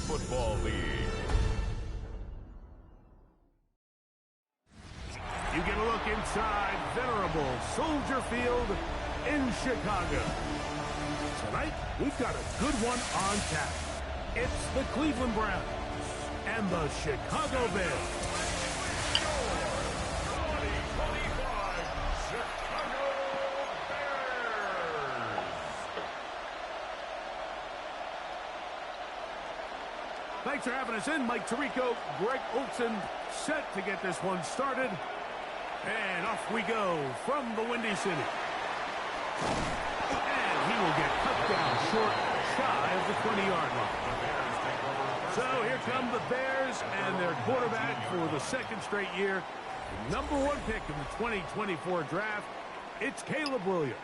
Football League. You get a look inside venerable Soldier Field in Chicago. Tonight, we've got a good one on tap. It's the Cleveland Browns and the Chicago Bears. Thanks for having us in. Mike Tirico, Greg Olson, set to get this one started. And off we go from the Windy City. And he will get cut down short, shy of the 20-yard line. So here come the Bears and their quarterback for the second straight year. The #1 pick in the 2024 draft, it's Caleb Williams.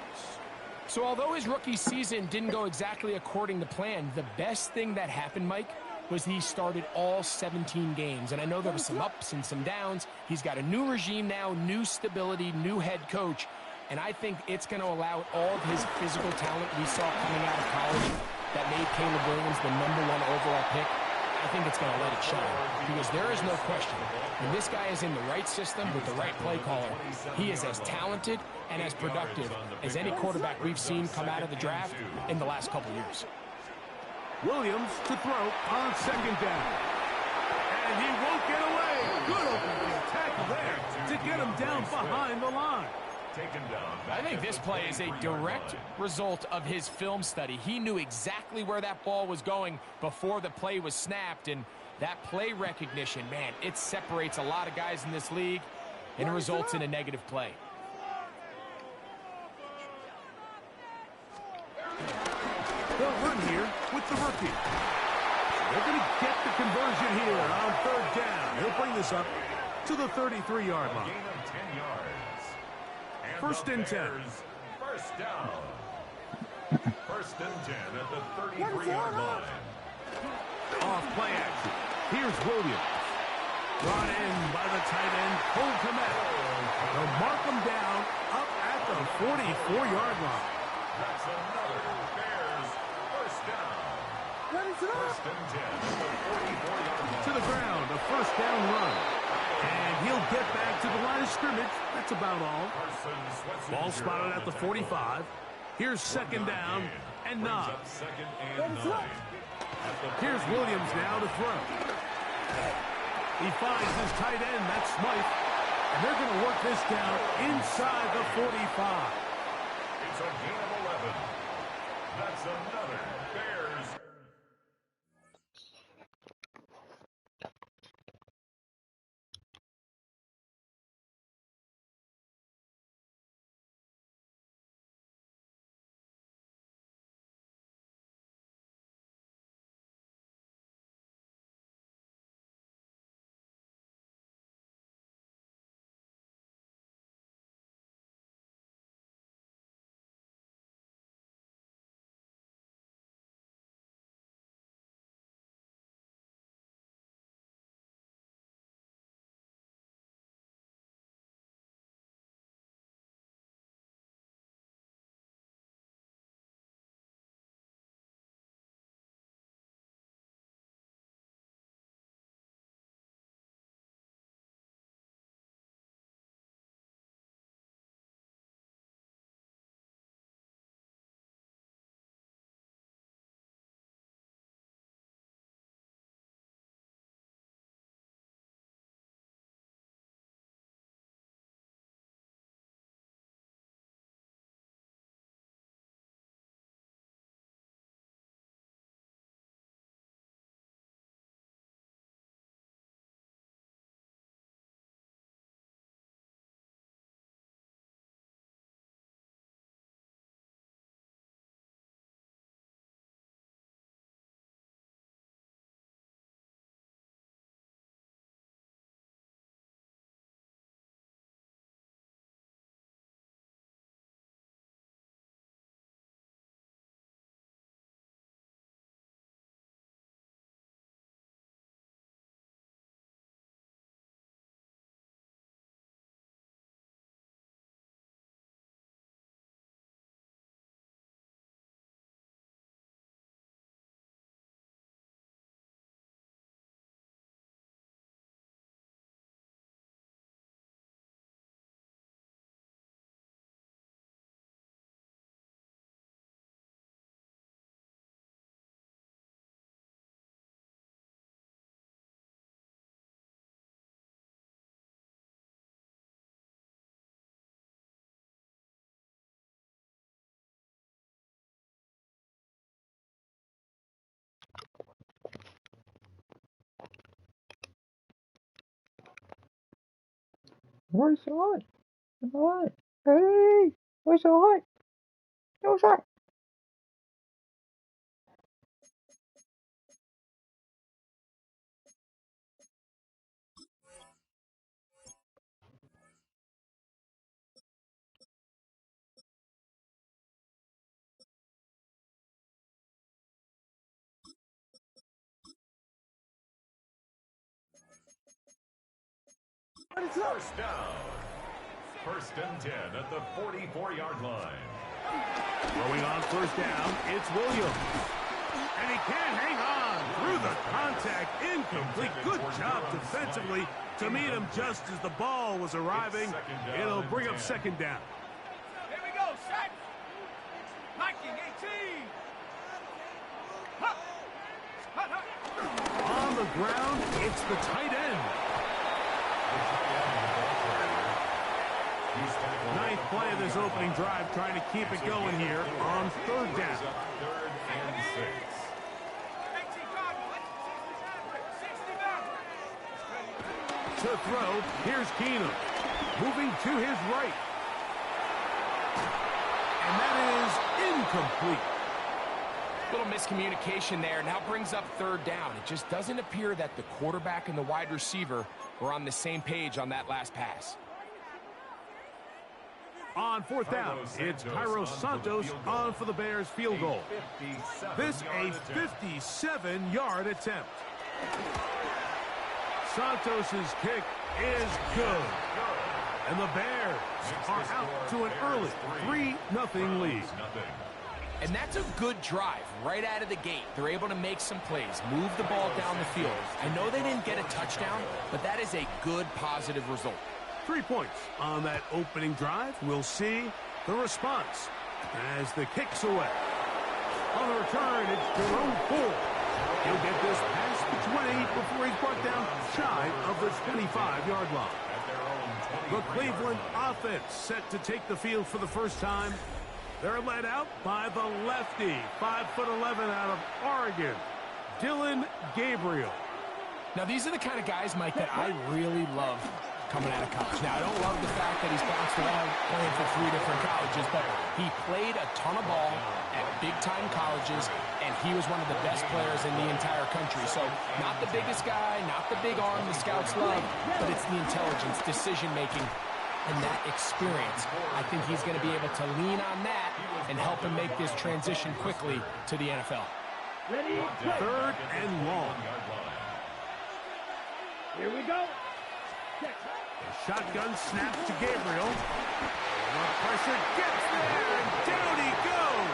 So although his rookie season didn't go exactly according to plan, the best thing that happened, Mike, was he started all 17 games. And I know there were some ups and some downs. He's got a new regime now, new stability, new head coach. And I think it's going to allow all of his physical talent we saw coming out of college that made Caleb Williams the #1 overall pick. I think it's going to let it shine. Because there is no question, when this guy is in the right system with the right play caller, he is as talented and as productive as any quarterback we've seen come out of the draft in the last couple years. Williams to throw on second down. And he won't get away. Good opening tackle there to get him down behind the line. I think this play is a direct result of his film study. He knew exactly where that ball was going before the play was snapped, and that play recognition, man, it separates a lot of guys in this league and results in a negative play. They'll run here with the rookie. They're going to get the conversion here on third down. He'll bring this up to the 33-yard line. First and 10. First down. First and 10 at the 33-yard line. Off play action. Here's Williams. Brought in by the tight end, Cole Kmet. They'll mark him down up at the 44-yard line. That's another Bears first down. First and 10 at the 44-yard line. To the ground, a first down run. And he'll get back to the line of scrimmage. That's about all. Ball spotted at the 45. Here's second down and 9. Here's Williams now to throw. He finds his tight end, that's Smythe. And they're going to work this down inside the 45. It's a gain of 11. That's another Bears Why so hot? What? Hey, why so hot? No hot. First down. First and 10 at the 44-yard line. Throwing on first down, it's Williams. And he can't hang on through the contact. Incomplete. Good job defensively to meet him just as the ball was arriving. It'll bring up second down. Here we go, set. Hiking 18. On the ground, it's the tight end. Ninth play of this opening drive, trying to keep it going here on third down. Third and 6. To throw, here's Keenum. Moving to his right. And that is incomplete. Little miscommunication there. Now brings up third down. It just doesn't appear that the quarterback and the wide receiver were on the same page on that last pass. On fourth down, it's Cairo Santos on for the Bears field goal. This a 57-yard attempt. Santos's kick is good. And the Bears are out to an early 3-0 lead. And that's a good drive right out of the gate. They're able to make some plays, move the ball down the field. I know they didn't get a touchdown, but that is a good positive result. 3 points on that opening drive. We'll see the response as the kick's away. On the return, it's Jerome Ford. He'll get this past the 20 before he's brought down shy of the 25-yard line. The Cleveland offense set to take the field for the first time. They're led out by the lefty, 5'11" out of Oregon, Dylan Gabriel. Now, these are the kind of guys, Mike, that I really love coming out of college. Now, I don't love the fact that he's bounced around playing for 3 different colleges, but he played a ton of ball at big-time colleges, and he was one of the best players in the entire country. So, not the biggest guy, not the big arm the scouts love, but it's the intelligence, decision-making, and that experience. I think he's going to be able to lean on that and help him make this transition quickly to the NFL. Third and long. Here we go. A shotgun snap to Gabriel. The pressure gets there, and down he goes.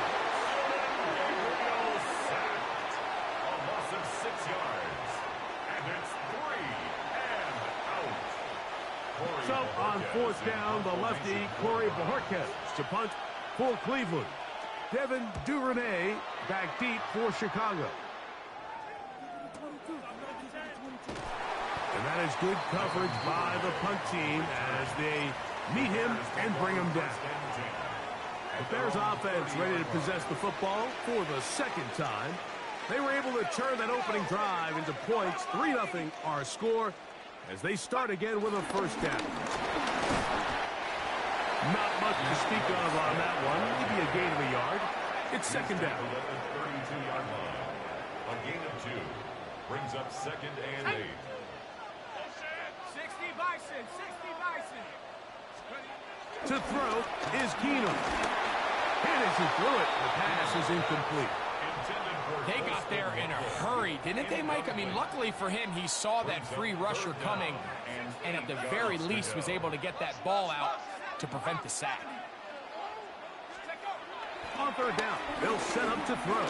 Gabriel sacked. A loss of 6 yards. And it's 3 and out. So on fourth down, the lefty, Corey Bojorquez to punt for Cleveland. Devin Duvernay back deep for Chicago. And that is good coverage by the punt team as they meet him and bring him down. The Bears offense ready to possess the football for the second time. They were able to turn that opening drive into points. 3-0 our score as they start again with a first down. Not much to speak of on that one. Maybe a gain of a yard. It's second down. At the 32-yard line. A gain of 2 brings up second and 8. 60 Bison, 60 Bison. To throw is Keenum. And as he threw it, the pass is incomplete. They got there in a hurry, didn't they, Mike? I mean, luckily for him, he saw that free rusher coming and at the very least was able to get that ball out to prevent the sack. On third down, they'll set up to throw.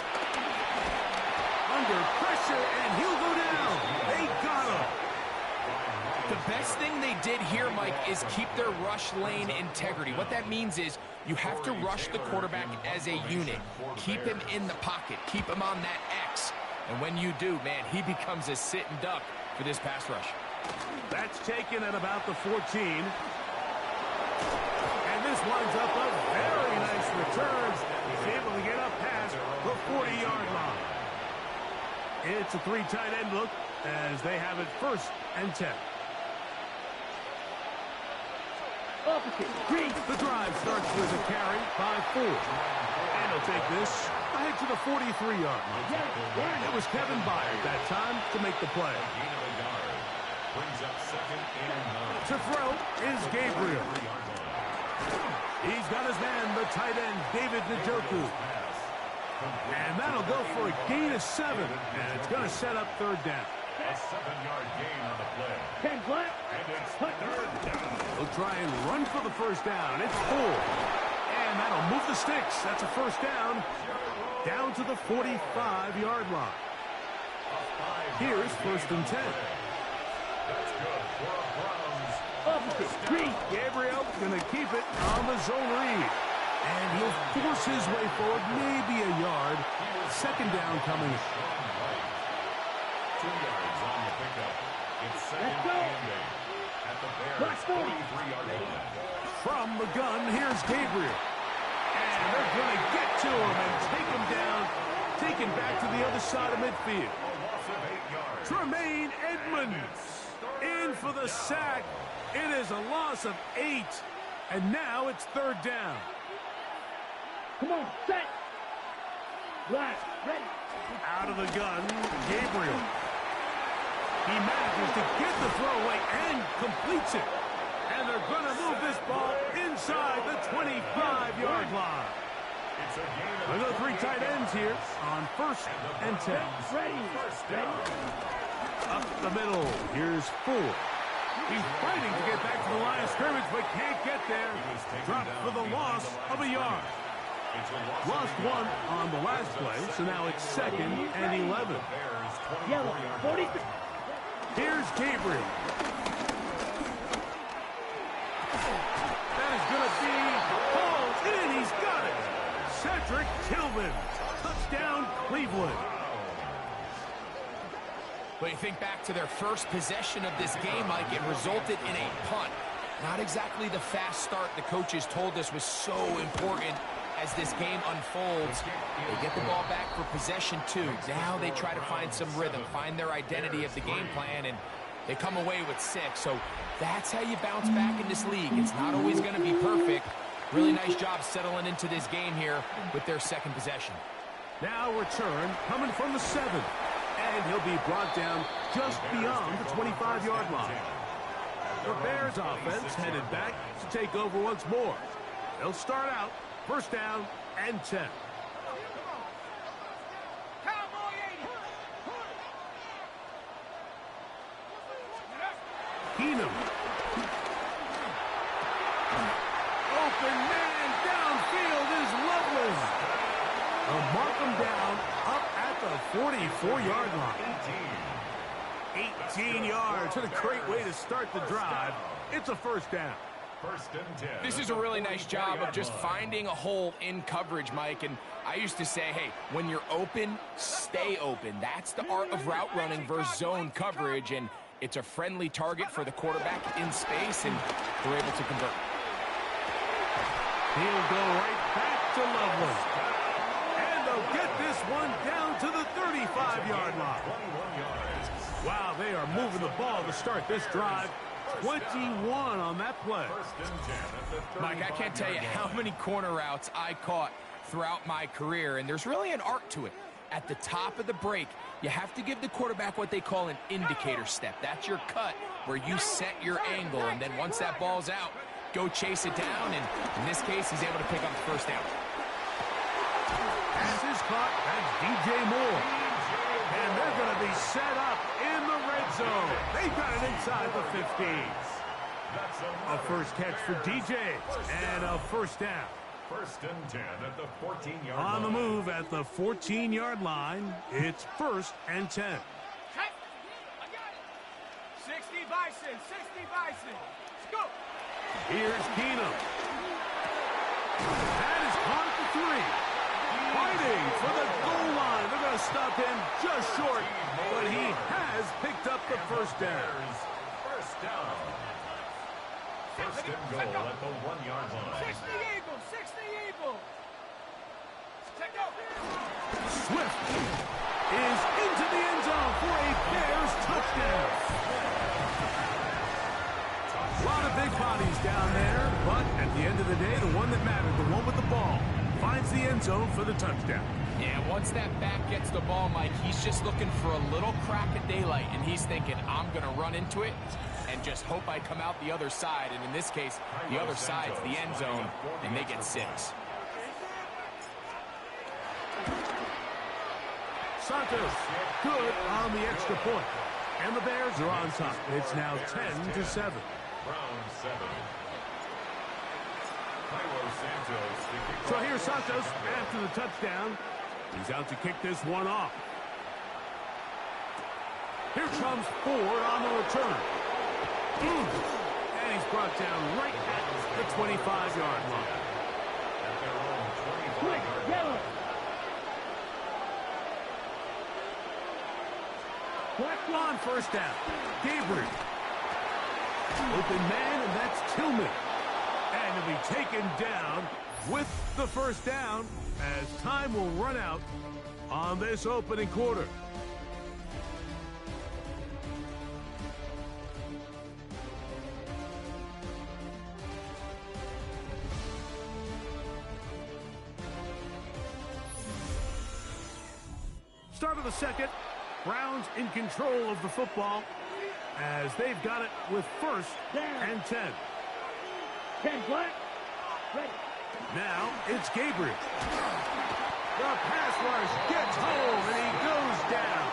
Under pressure, and he'll go down. They got him. The best thing they did here, Mike, is keep their rush lane integrity. What that means is you have to rush the quarterback as a unit. Keep him in the pocket. Keep him on that X. And when you do, man, he becomes a sitting duck for this pass rush. That's taken at about the 14. And this winds up a very nice return. He's able to get up past the 40-yard line. It's a 3 tight end look as they have it first and 10. The drive starts with a carry by Ford. And he'll take this ahead to the 43-yard line. It was Kevin Byard that time to make the play. Brings up 2nd and 9. To throw is Gabriel. He's got his man, the tight end, David Njoku. And that'll go for a gain of 7. And it's going to set up 3rd down. A 7-yard gain on the play. And it's 3rd down. He'll try and run for the 1st down. It's Ford. And that'll move the sticks. That's a 1st down. Down to the 45-yard line. Here's 1st and 10. That's good for a Browns. Gabriel going to keep it on the zone read. And he'll force his way forward, maybe a yard. 2nd down coming. 2 yards on the pickup. It's 2nd and 8 at the Bears' 43-yard line. From the gun, here's Gabriel. And they're going to get to him and take him down, take him back to the other side of midfield. A loss of 8 yards. Tremaine Edmonds in for the sack. It is a loss of 8. And now it's 3rd down. Come on, set. Last, ready. Out of the gun, Gabriel. He manages to get the throwaway and completes it. And they're going to move this ball inside the 25-yard line. It's a gain of Another 3 tight ends here on 1st and 10. Ready. Up the middle, here's Ford. He's fighting to get back to the line of scrimmage, but can't get there. Dropped for the loss of a yard. Lost 1 on the last play, so now it's 2nd and 11. Yellow, 40. Here's Gabriel. That is going to be hauled in. He's got it. Cedric Tillman. Touchdown, Cleveland. But you think back to their first possession of this game, Mike, it resulted in a punt. Not exactly the fast start the coaches told us was so important as this game unfolds. They get the ball back for possession 2. Now they try to find some rhythm, find their identity of the game plan, and they come away with 6. So that's how you bounce back in this league. It's not always going to be perfect. Really nice job settling into this game here with their 2nd possession. Now return coming from the 7th. And he'll be brought down just beyond the 25-yard line. The Bears offense headed back to take over once more. They'll start out 1st down and 10. Cowboy 80. Keenum. Open man downfield is Loveless. They'll mark him down up at the 44-yard line. 18 yards. What a great way to start the drive. It's a 1st down. 1st and 10. This is a really nice job of just finding a hole in coverage, Mike. And I used to say, hey, when you're open, stay open. That's the art of route running versus zone coverage. And it's a friendly target for the quarterback in space, and they're able to convert. He'll go right back to Loveless. And they'll get this one down to the 35-yard line. 21 yards. Wow, they are moving the ball to start this drive. 21 on that play. 1st and 10 at the 35. Mike, I can't tell you how many corner routes I caught throughout my career, and there's really an art to it. At the top of the break, you have to give the quarterback what they call an indicator step. That's your cut where you set your angle, and then once that ball's out, go chase it down, and in this case, he's able to pick up the 1st down. Pass is caught. That's DJ Moore. And they're going to be set up in the red zone. They got it inside the 15. A 1st catch for DJ, and a 1st down. 1st and 10 at the 14-yard line. On the move at the 14-yard line, it's 1st and 10. 60 Bison, 60 Bison. Let's go. Here's Keenum. That is caught at the 3. Fighting for the goal line. They're going to stop him just short, but he has picked up the 1st down. 1st down. 1st and goal at the 1-yard line. 60 Eagles, 60 Eagles. Check out. Swift is into the end zone for a Bears touchdown. A lot of big bodies down there, but at the end of the day, the one that mattered, the one with the ball, finds the end zone for the touchdown. Yeah, once that back gets the ball, Mike, he's just looking for a little crack of daylight, and he's thinking, I'm going to run into it and just hope I come out the other side. And in this case, the other side's the end zone, and they get 6. Santos, good on the extra point. And the Bears are on top. It's now 10-7. Round 7. So here's Santos after the touchdown. He's out to kick this one off. Here comes Ford on the return. And he's brought down right at the 25-yard line. At their own 25-yard line. On first down, Gabriel. Open man, and that's Tillman. And he'll be taken down with the first down as time will run out on this opening quarter. Start of the second. Browns in control of the football as they've got it with first and 10. 10 black. Ready. Now it's Gabriel. The pass rush gets home and he goes down.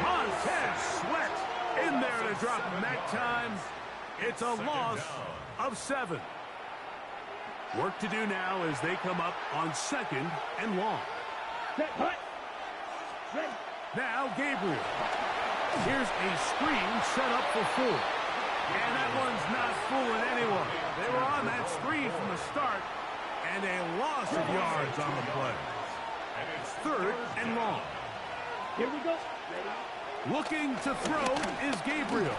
Montez Sweat in there to drop him that time. It's a loss of 7. Work to do now as they come up on second and long. Set, hut. Ready. Now Gabriel. Here's a screen set up for 4. And that one's not fooling anyone. They were on that screen from the start, and a loss of yards on the play. And it's Third and long. Here we go. Ready. Looking to throw is Gabriel.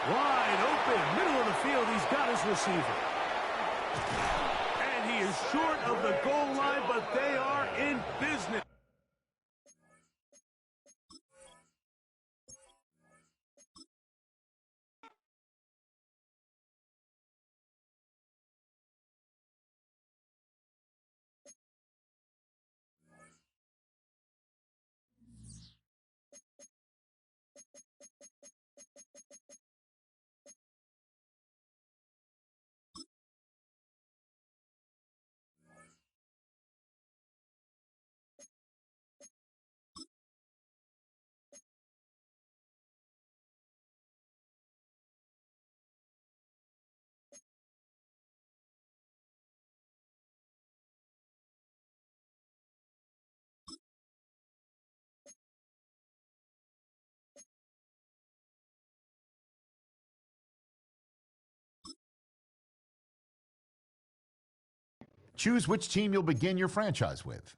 Wide open, middle of the field, he's got his receiver. And he is short of the goal line, but they are in business. Choose which team you'll begin your franchise with.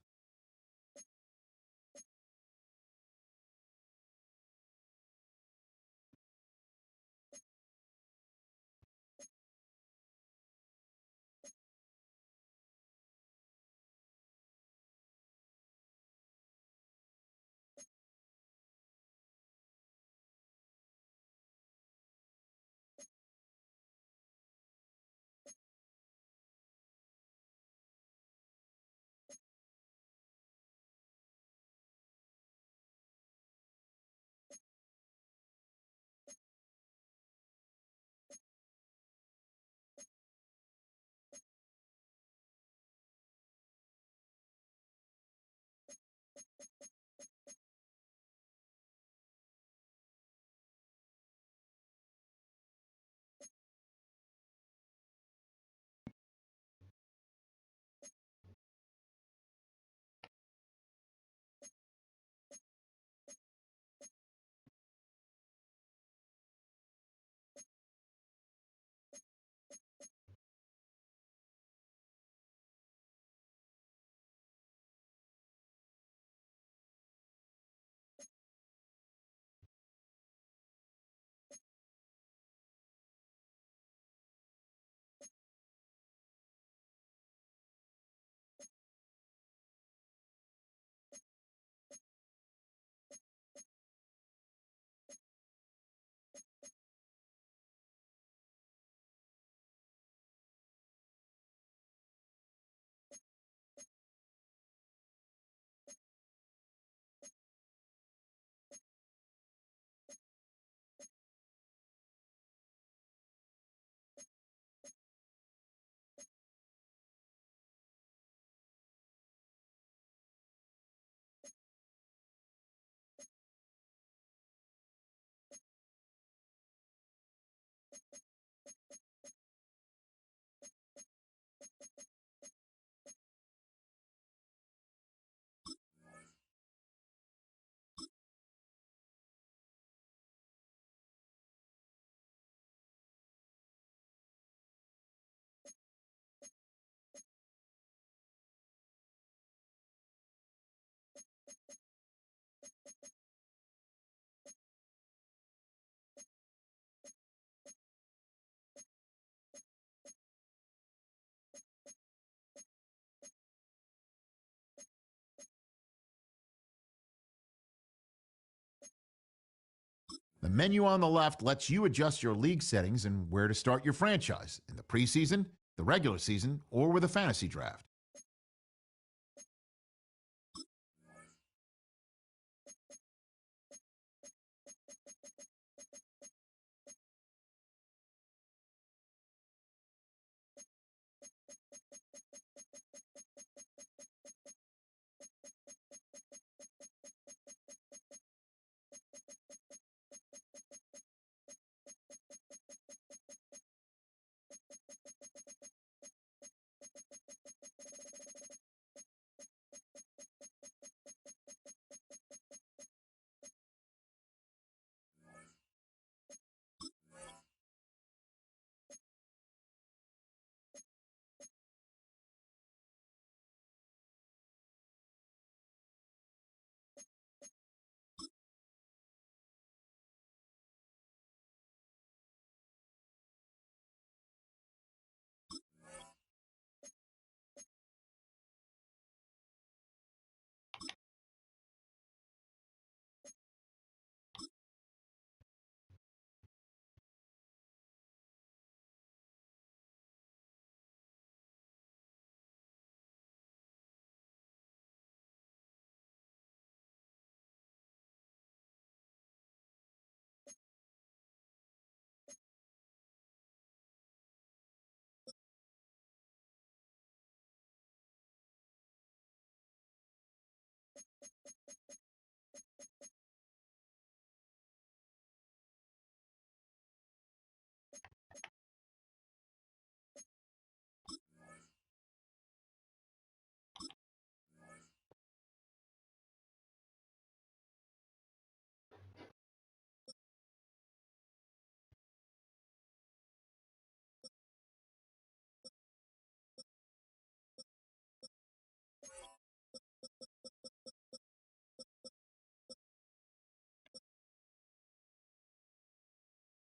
The menu on the left lets you adjust your league settings and where to start your franchise in the preseason, the regular season, or with a fantasy draft.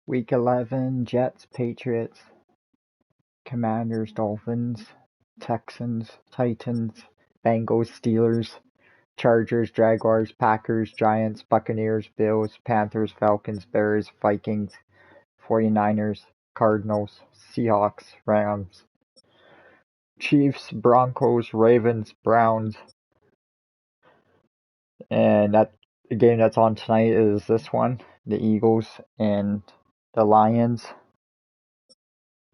Week 11, Jets, Patriots, Commanders, Dolphins, Texans, Titans, Bengals, Steelers, Chargers, Jaguars, Packers, Giants, Buccaneers, Bills, Panthers, Falcons, Bears, Vikings, 49ers, Cardinals, Seahawks, Rams, Chiefs, Broncos, Ravens, Browns. And the game that's on tonight is this one, the Eagles and the Lions.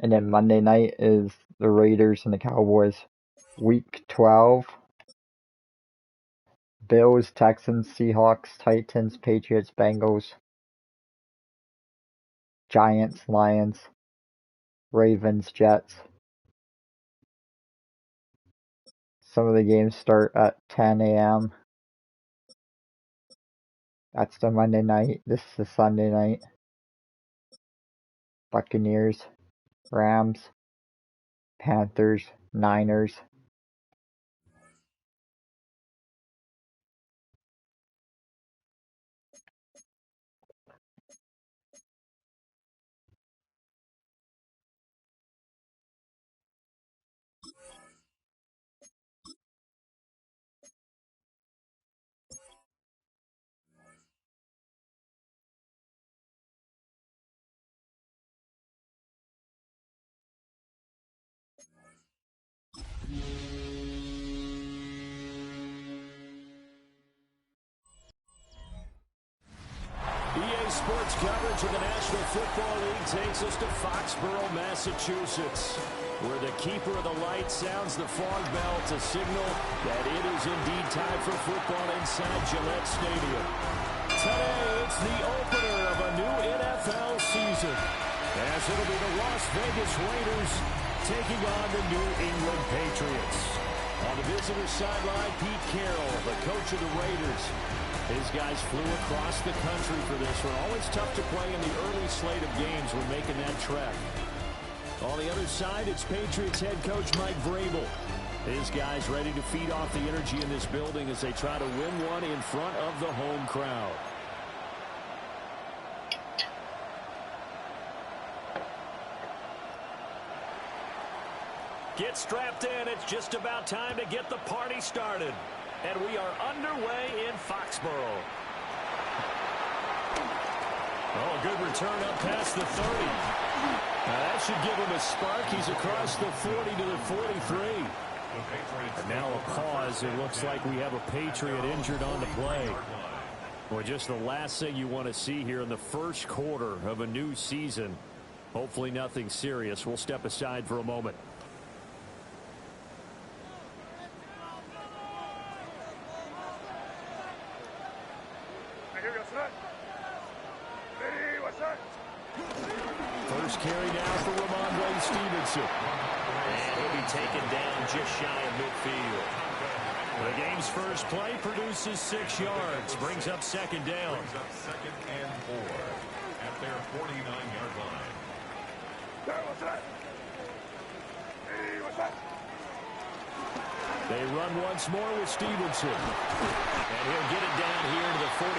And then Monday night is the Raiders and the Cowboys. Week 12, Bills, Texans, Seahawks, Titans, Patriots, Bengals, Giants, Lions, Ravens, Jets. Some of the games start at 10 a.m. That's the Monday night. This is the Sunday night. Buccaneers, Rams, Panthers, Niners. EA Sports coverage of the National Football League takes us to Foxborough, Massachusetts, where the keeper of the light sounds the fog bell to signal that it is indeed time for football inside Gillette Stadium. Today, it's the opener of a new NFL season, as it'll be the Las Vegas Raiders taking on the New England Patriots. On the visitor sideline, Pete Carroll, the coach of the Raiders. His guys flew across the country for this one. Always tough to play in the early slate of games when making that trek. On the other side, it's Patriots head coach Mike Vrabel. His guys ready to feed off the energy in this building as they try to win one in front of the home crowd. Get strapped in. It's just about time to get the party started. And we are underway in Foxborough. Oh, a good return up past the 30. Now that should give him a spark. He's across the 40 to the 43. And now a pause. It looks like we have a Patriot injured on the play. Well, just the last thing you want to see here in the first quarter of a new season. Hopefully nothing serious. We'll step aside for a moment. First carry now for Ramondre Stevenson. And he'll be taken down just shy of midfield. The game's first play produces 6 yards. Brings up second down. Brings up second and 4 at their 49-yard line. They run once more with Stevenson. And he'll get it down here to the 43.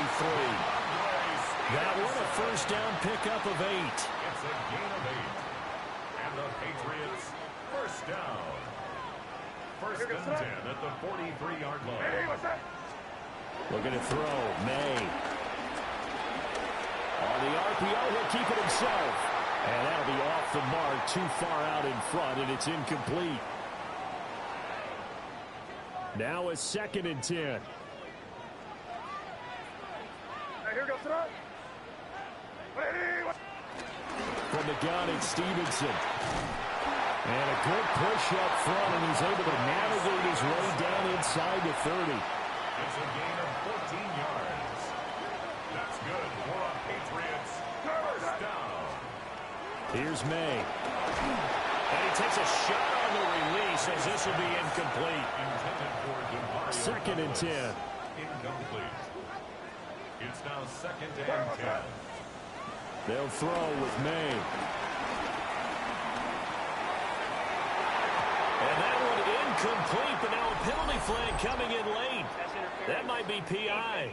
That one a first down pickup of 8. It's a gain of 8. And the Patriots first down. First and 10 at the 43-yard line. Looking to throw. May. On the RPO, he'll keep it himself. And that'll be off the mark, too far out in front, and it's incomplete. Now a second and 10. From the gun, it's Stevenson. And a good push up front, and he's able to navigate his way down inside the 30. It's a gain of 14 yards. That's good for a Patriots first down. Here's May. And he takes a shot on the release as this will be incomplete. Intended for Demario. Second and 10. Incomplete. It's now second and 10. They'll throw with May. And that one incomplete, but now a penalty flag coming in late. That might be PI.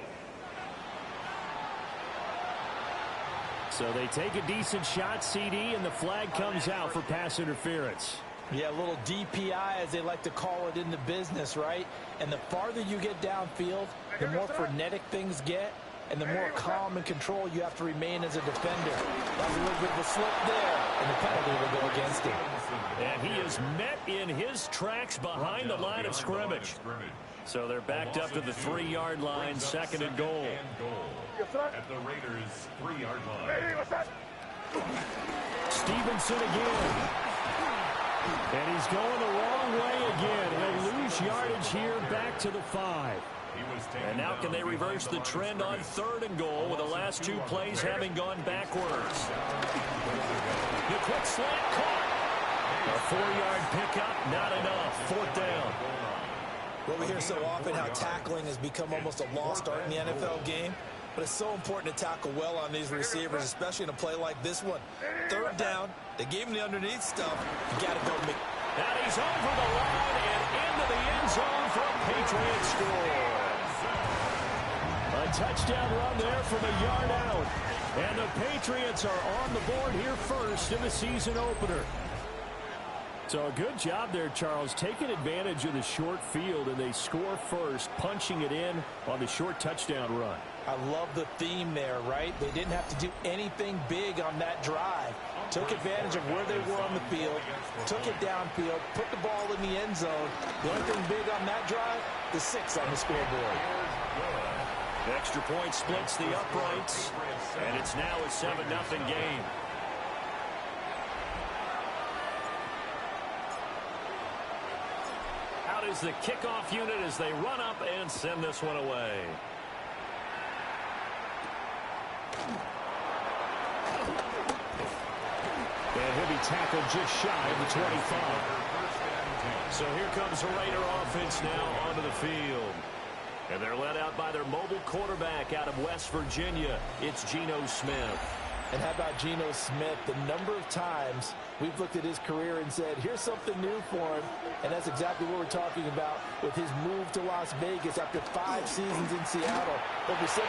So they take a decent shot, CD, and the flag comes out for pass interference. Yeah, a little DPI, as they like to call it in the business, right? And the farther you get downfield, the more frenetic things get, and the more calm and control you have to remain as a defender. That's a little bit of a slip there, and the penalty will go against him. And he is met in his tracks behind the line of scrimmage. So they're backed up to the 3-yard line, second and goal. At the Raiders' 3-yard line. Stevenson again. And he's going the wrong way again. He'll lose yardage here back to the 5. And now can they reverse the trend on third and goal with the last 2 plays having gone backwards? The quick slant caught. A 4-yard pickup, not enough. Fourth down. Well, we hear so often how tackling has become almost a lost art in the NFL game. But it's so important to tackle well on these receivers, especially in a play like this one. Third down, they gave him the underneath stuff. You got to go. And he's over the line and into the end zone for a Patriot score. A touchdown run there from a yard out. And the Patriots are on the board here first in the season opener. So a good job there, Charles, taking advantage of the short field, and they score first, punching it in on the short touchdown run. I love the theme there, right? They didn't have to do anything big on that drive. Took advantage of where they were on the field, took it downfield, put the ball in the end zone. The only thing big on that drive, the 6 on the scoreboard. The extra point splits the uprights, and it's now a 7-0 game. Out is the kickoff unit as they run up and send this one away. And he'll be tackled just shy of the 25. So here comes the Raider offense now onto the field. And they're led out by their mobile quarterback out of West Virginia. It's Geno Smith. And how about Geno Smith? The number of times we've looked at his career and said, here's something new for him. And that's exactly what we're talking about with his move to Las Vegas after 5 seasons in Seattle. Over 70%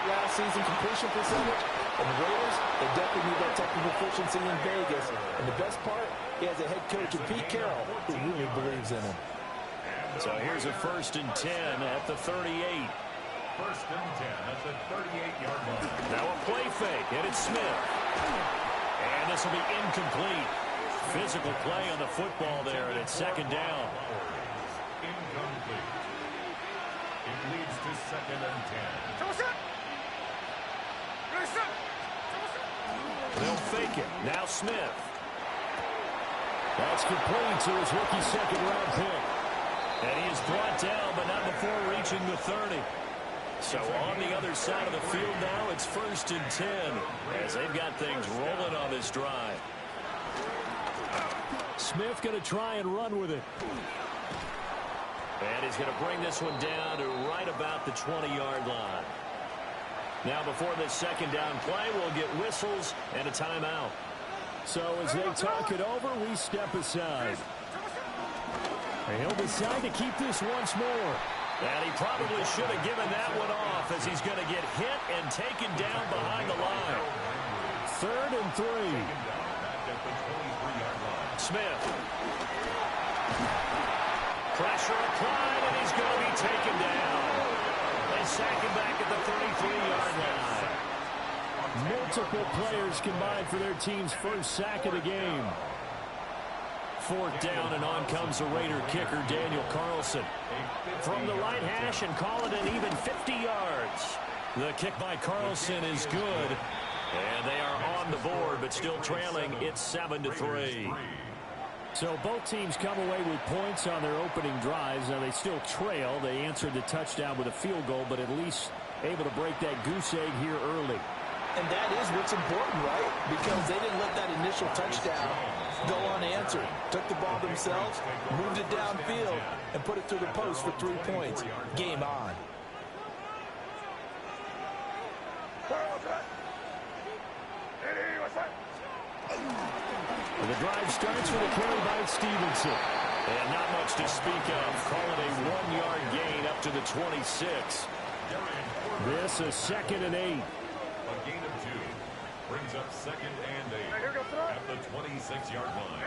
last season completion percentage. And the Raiders, they definitely need that technical efficiency in Vegas. And the best part, he has a head coach in Pete Carroll who really believes in him. So here's a 1st and 10 at the 38. First and 10 at the 38-yard line. Now a play fake, and it's Smith. And this will be incomplete. Physical play on the football there, and it's second down. Incomplete. It leads to second and 10. They'll fake it. Now Smith. That's complete to his rookie second-round pick. And he is brought down, but not before reaching the 30. So on the other side of the field now, it's first and 10 as they've got things rolling on this drive. Smith going to try and run with it. And he's going to bring this one down to right about the 20-yard line. Now before this second down play, we'll get whistles and a timeout. So as they talk it over, we step aside. He'll decide to keep this once more. And he probably should have given that one off as he's going to get hit and taken down behind the line. 3rd and 3. Smith. Pressure applied, and he's going to be taken down. They sack him back at the 33-yard line. Multiple players combined for their team's first sack of the game. 4th down, and on comes the Raider kicker, Daniel Carlson. From the right hash and call it an even 50 yards. The kick by Carlson is good. And they are on the board, but still trailing. It's 7-3. So both teams come away with points on their opening drives. Now they still trail. They answered the touchdown with a field goal, but at least able to break that goose egg here early. And that is what's important, right? Because they didn't let that initial touchdown go unanswered. Took the ball themselves, moved it downfield, and put it through the post for 3 points. Game on. The drive starts with a carry by Stevenson. And not much to speak of. Call it a 1-yard gain up to the 26. This a 2nd and 8. A gain of 2 brings up 2nd and 8 at the 26-yard line.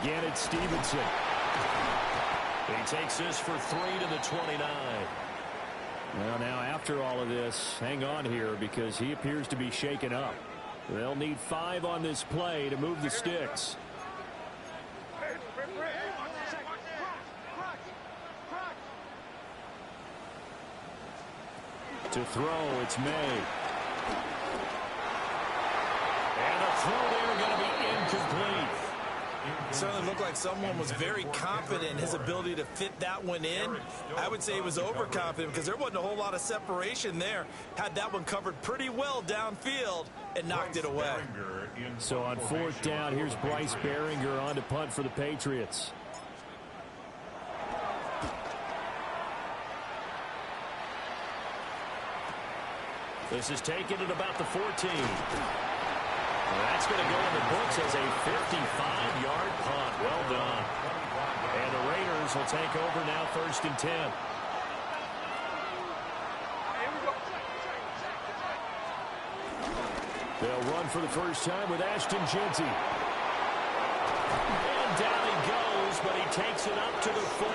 Again, it's Stevenson. He takes this for 3 to the 29. Well, now after all of this, hang on here because he appears to be shaken up. They'll need 5 on this play to move the sticks. To throw, it's May. And the throw there going to be incomplete. It certainly looked like someone was very confident in his ability to fit that one in. I would say he was overconfident because there wasn't a whole lot of separation there. Had that one covered pretty well downfield and knocked it away. So on 4th down, here's Bryce Behringer on to punt for the Patriots. This is taken at about the 14. That's going to go in the books as a 55-yard punt. Well done. And the Raiders will take over now 1st and 10. They'll run for the first time with Ashton Jeanty. And down he goes, but he takes it up to the 40.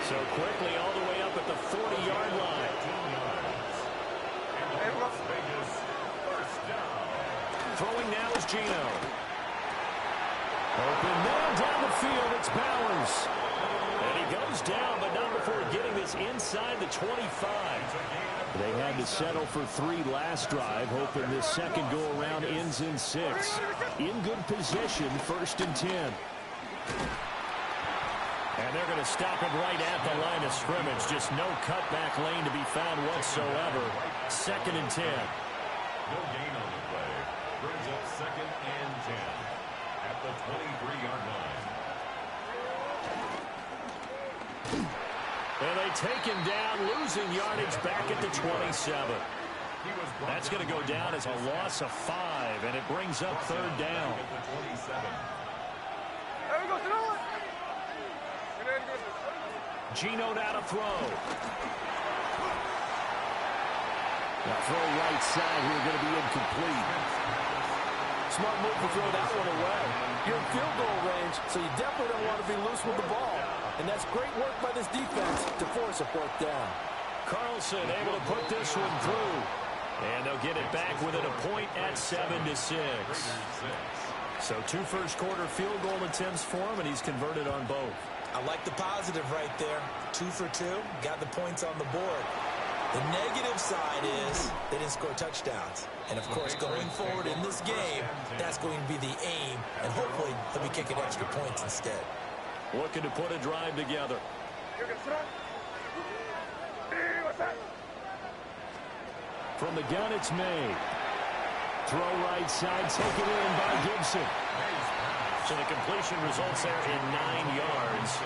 So quickly all the way up at the 40-yard line. Throwing now is Gino. Open man down the field. It's Bowers. And he goes down, but not before getting this inside the 25. They had to settle for 3 last drive, hoping this second go-around ends in 6. In good position, 1st and 10. And they're going to stop him right at the line of scrimmage. Just no cutback lane to be found whatsoever. 2nd and 10. No gain on the play. Brings up 2nd and 10 at the 23-yard line. And they take him down, losing yardage back at the 27. That's going to go down as a loss of 5, and it brings up 3rd down. Gino now to throw. That throw right side here going to be incomplete. Smart move to throw that one away. You're in field goal range, so you definitely don't want to be loose with the ball. And that's great work by this defense to force a fourth down. Carlson able to put this one through. And they'll get it back within a point at 7-6. So 2 first-quarter field goal attempts for him, and he's converted on both. I like the positive right there. 2 for 2, got the points on the board. The negative side is they didn't score touchdowns. And, of course, going forward in this game, that's going to be the aim, and hopefully he'll be kicking extra points instead. Looking to put a drive together. From the gun, it's May. Throw right side, taken in by Gibson. So the completion results there in 9 yards.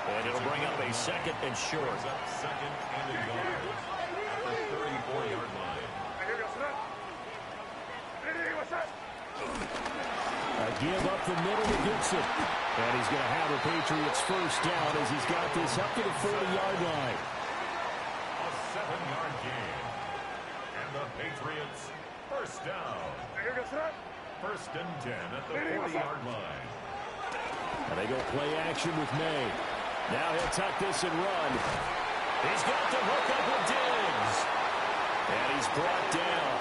And it'll bring up a 2nd and short. Second and a yard at the 34-yard line. A give up the middle to Gibson. And he's going to have the Patriots first down as he's got this up to the 40-yard line. A 7-yard gain. And the Patriots first down. First and 10 at the 40-yard line. And they go play action with May. Now he'll tuck this and run. He's got the hook up with Diggs. And he's brought down.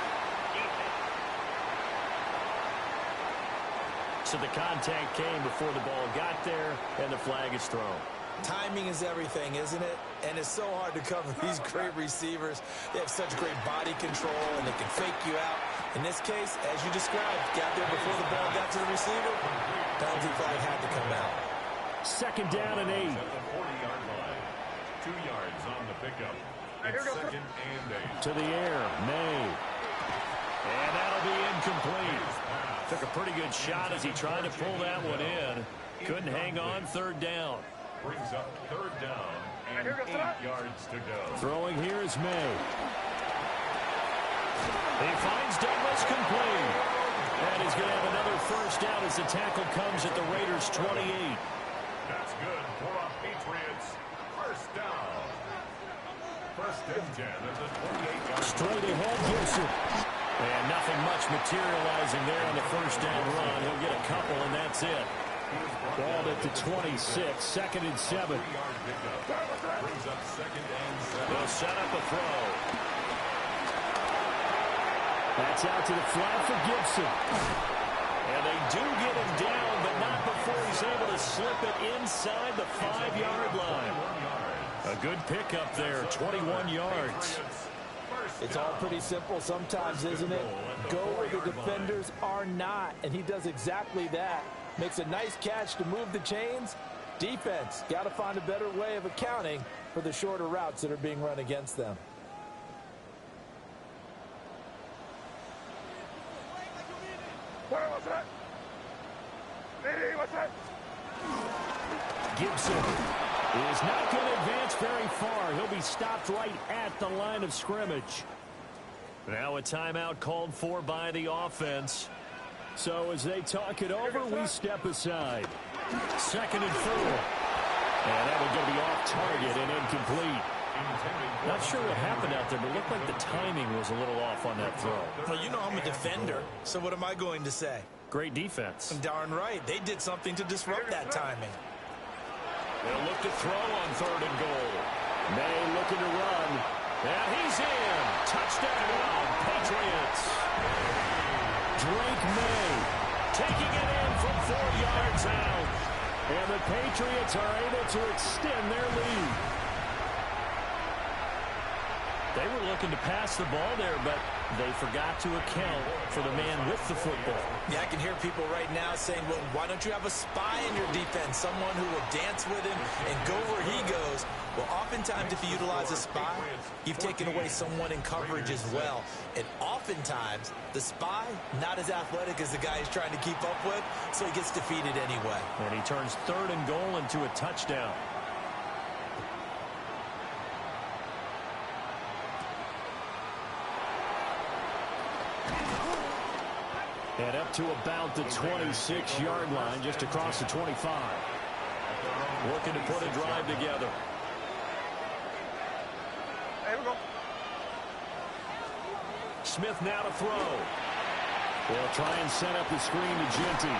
So the contact came before the ball got there, and the flag is thrown. Timing is everything, isn't it? And it's so hard to cover these great receivers. They have such great body control, and they can fake you out. In this case, as you described, got there before the ball got to the receiver. Penalty flag had to come out. Second down and 8. At the 40-yard line. 2 yards on the pickup. It's second and 8. To the air, May. And that'll be incomplete. Took a pretty good shot as he tried to pull that one in. Couldn't hang on, third down. Brings up third down and 8 yards to go. Throwing here is May. He finds Douglas complete. And he's going to have another first down as the tackle comes at the Raiders' 28. That's good for a Patriots first down. First and 10 at the 28-yard line. Straight ahead, Gibson. And nothing much materializing there on the first down run. He'll get a couple, and that's it. Ball at the 26, second and 7. Brings up second and 7. They'll set up a throw. That's out to the flat for Gibson. And they do get him down, but not before he's able to slip it inside the 5-yard line. A good pickup there, 21 yards. It's all pretty simple sometimes, isn't it? Go where the defenders are not, and he does exactly that. Makes a nice catch to move the chains. Defense, got to find a better way of accounting for the shorter routes that are being run against them. Gibson is not going to advance very far. He'll be stopped right at the line of scrimmage. Now a timeout called for by the offense. So as they talk it over, we step aside. Second and 4. And that one's going to be off target and incomplete. Not sure what happened out there, but it looked like the timing was a little off on that throw. Well, you know I'm a defender, so what am I going to say? Great defense. Darn right. They did something to disrupt that timing. They'll look to throw on third and goal. May looking to run. And he's in. Touchdown, Patriots. Drake May taking it in from 4 yards out. And the Patriots are able to extend their lead. They were looking to pass the ball there, but they forgot to account for the man with the football. Yeah, I can hear people right now saying, well, why don't you have a spy in your defense, someone who will dance with him and go where he goes? Well, oftentimes if you utilize a spy, you've taken away someone in coverage as well. And oftentimes, the spy, not as athletic as the guy he's trying to keep up with, so he gets defeated anyway. And he turns third and goal into a touchdown. And up to about the 26-yard line, just across the 25. Looking to put a drive together. Smith now to throw. They'll try and set up the screen to Ginty.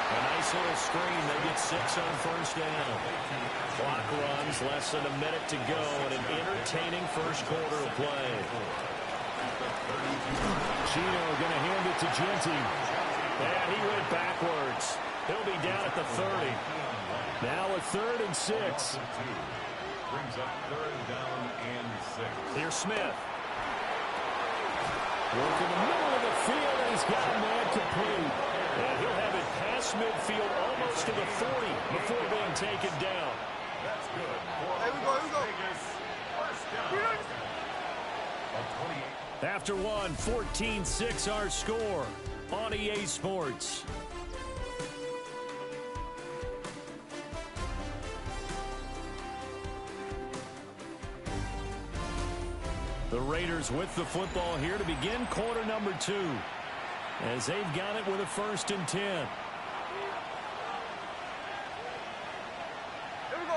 A nice little screen. They get 6 on first down. Clock runs, less than a minute to go, and an entertaining first quarter of play. Chino going to hand it to Ginty. And he went backwards. He'll be down at the 30. Now a 3rd and 6. Brings up 3rd down and 6. Here's Smith. Working the middle of the field, and he's got a man complete. And he'll have it past midfield almost to the 40 before being taken down. That's good. Here we go. Vegas. First down. After one, 14-6 our score on EA Sports. The Raiders with the football here to begin quarter number 2. As they've got it with a 1st and 10. Here we go.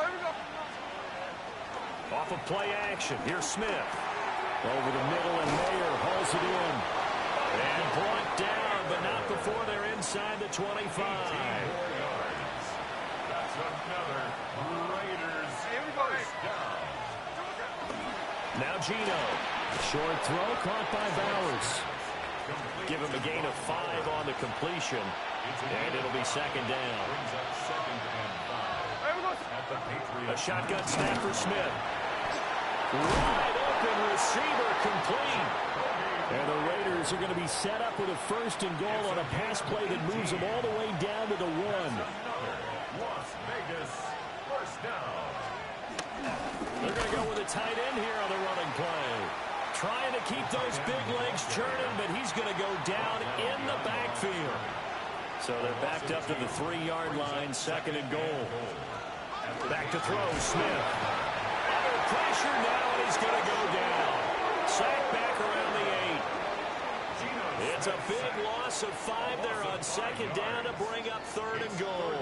Off of play action. Here's Smith. Over the middle, and Mayer hauls it in. And brought down, but not before they're inside the 25. That's another Raiders first down. Now Gino. Short throw caught by Bowers. Give him a gain of 5 on the completion. And it'll be 2nd down. A shotgun snap for Smith. Wide open receiver complete. And the Raiders are going to be set up with a 1st and goal on a pass play that moves them all the way down to the 1. Las Vegas first down. They're going to go with a tight end here on the running play. Trying to keep those big legs churning, but he's going to go down in the backfield. So they're backed up to the 3-yard line, 2nd and goal. Back to throw, Smith. Under pressure now, and he's going to go down. Sack back around the 8. It's a big loss of 5 there on 2nd down to bring up 3rd and goal.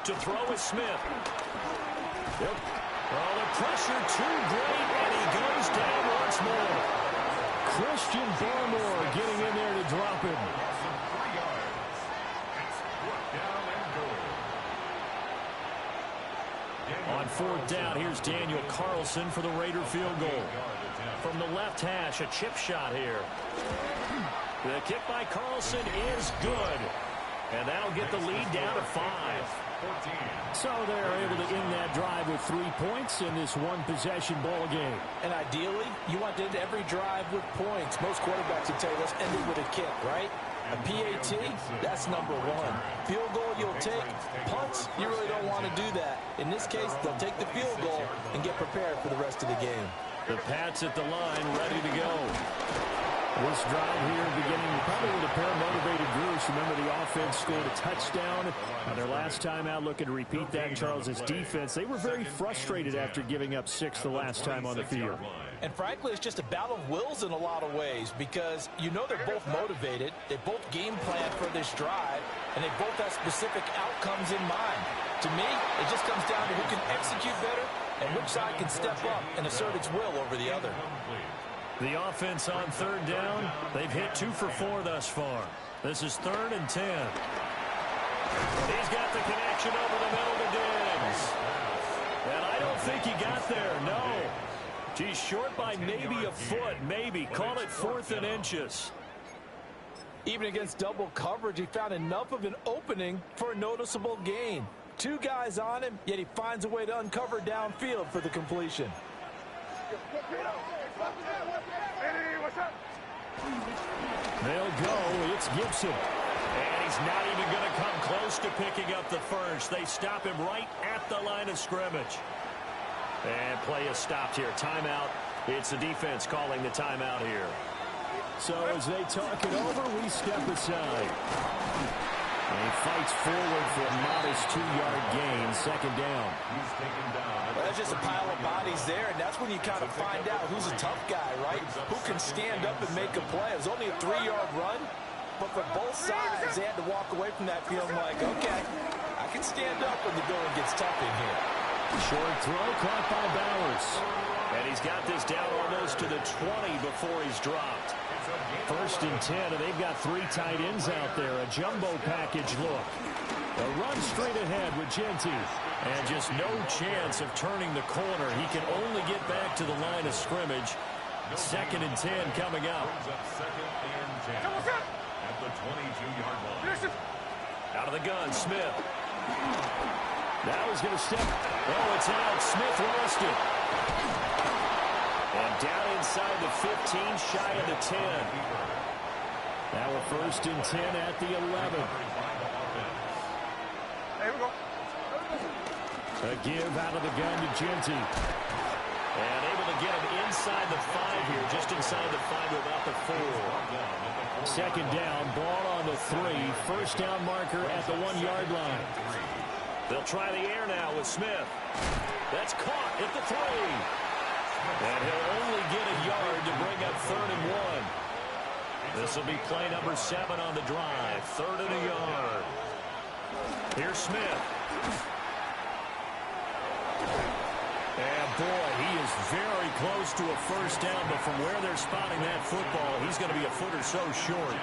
To throw is Smith. Yep. Oh, the pressure too great, and he goes down once more. Christian Barmore getting in there to drop him. On 4th down, here's Daniel Carlson for the Raider field goal. From the left hash, a chip shot here. The kick by Carlson is good. And that'll get the lead down to 5. So they're able to end that drive with 3 points in this one-possession ball game. And ideally, you want to end every drive with points. Most quarterbacks would tell you, let's end it with a kick, right? A PAT, that's number 1. Field goal you'll take. Punts, you really don't want to do that. In this case, they'll take the field goal and get prepared for the rest of the game. The Pats at the line, ready to go. This drive here beginning probably with a pair of motivated groups. Remember, the offense scored a touchdown on their last time out. Looking to repeat that, Charles' defense. They were very frustrated after giving up 6 the last time on the field. And frankly, it's just a battle of wills in a lot of ways because you know they're both motivated. They both game plan for this drive, and they both have specific outcomes in mind. To me, it just comes down to who can execute better and which side can step up and assert its will over the other. The offense on 3rd down, they've hit 2 for 4 thus far. This is 3rd and 10. He's got the connection over the middle to Diggs. And I don't think he got there, no. He's short by maybe a foot, maybe. Call it 4th and inches. Even against double coverage, he found enough of an opening for a noticeable gain. 2 guys on him, yet he finds a way to uncover downfield for the completion. They'll go. It's Gibson. And he's not even going to come close to picking up the first. They stop him right at the line of scrimmage. And play is stopped here. Timeout. It's the defense calling the timeout here. So as they talk it over, we step aside. And he fights forward for a modest 2-yard gain, 2nd down. He's taken down. Well, there's just a pile of bodies there, and that's when you kind of find out who's a tough guy, right? Who can stand up and make a play. It was only a 3-yard run, But for both sides, they had to walk away from that feeling like, okay, I can stand up when the going gets tough in here. Short throw caught by Bowers. And he's got this down almost to the 20 before he's dropped. 1st and 10, and they've got 3 tight ends out there. A jumbo package look. A run straight ahead with Genty. And just no chance of turning the corner. He can only get back to the line of scrimmage. 2nd and 10 coming up. At the 22-yard line. Out of the gun, Smith. Now he's going to step. Oh, it's out. Smith lost it. And down inside the 15, shy of the 10. Now a 1st and 10 at the 11. A give out of the gun to Genty. And able to get him inside the 5 here, just inside the 5 to about the 4. 2nd down, ball on the 3. 1st down marker at the 1-yard line. They'll try the air now with Smith. That's caught at the 3. And he'll only get a yard to bring up 3rd and 1. This will be play number 7 on the drive. 3rd and a yard. Here's Smith. And boy, he is very close to a 1st down, but from where they're spotting that football, he's going to be a foot or so short.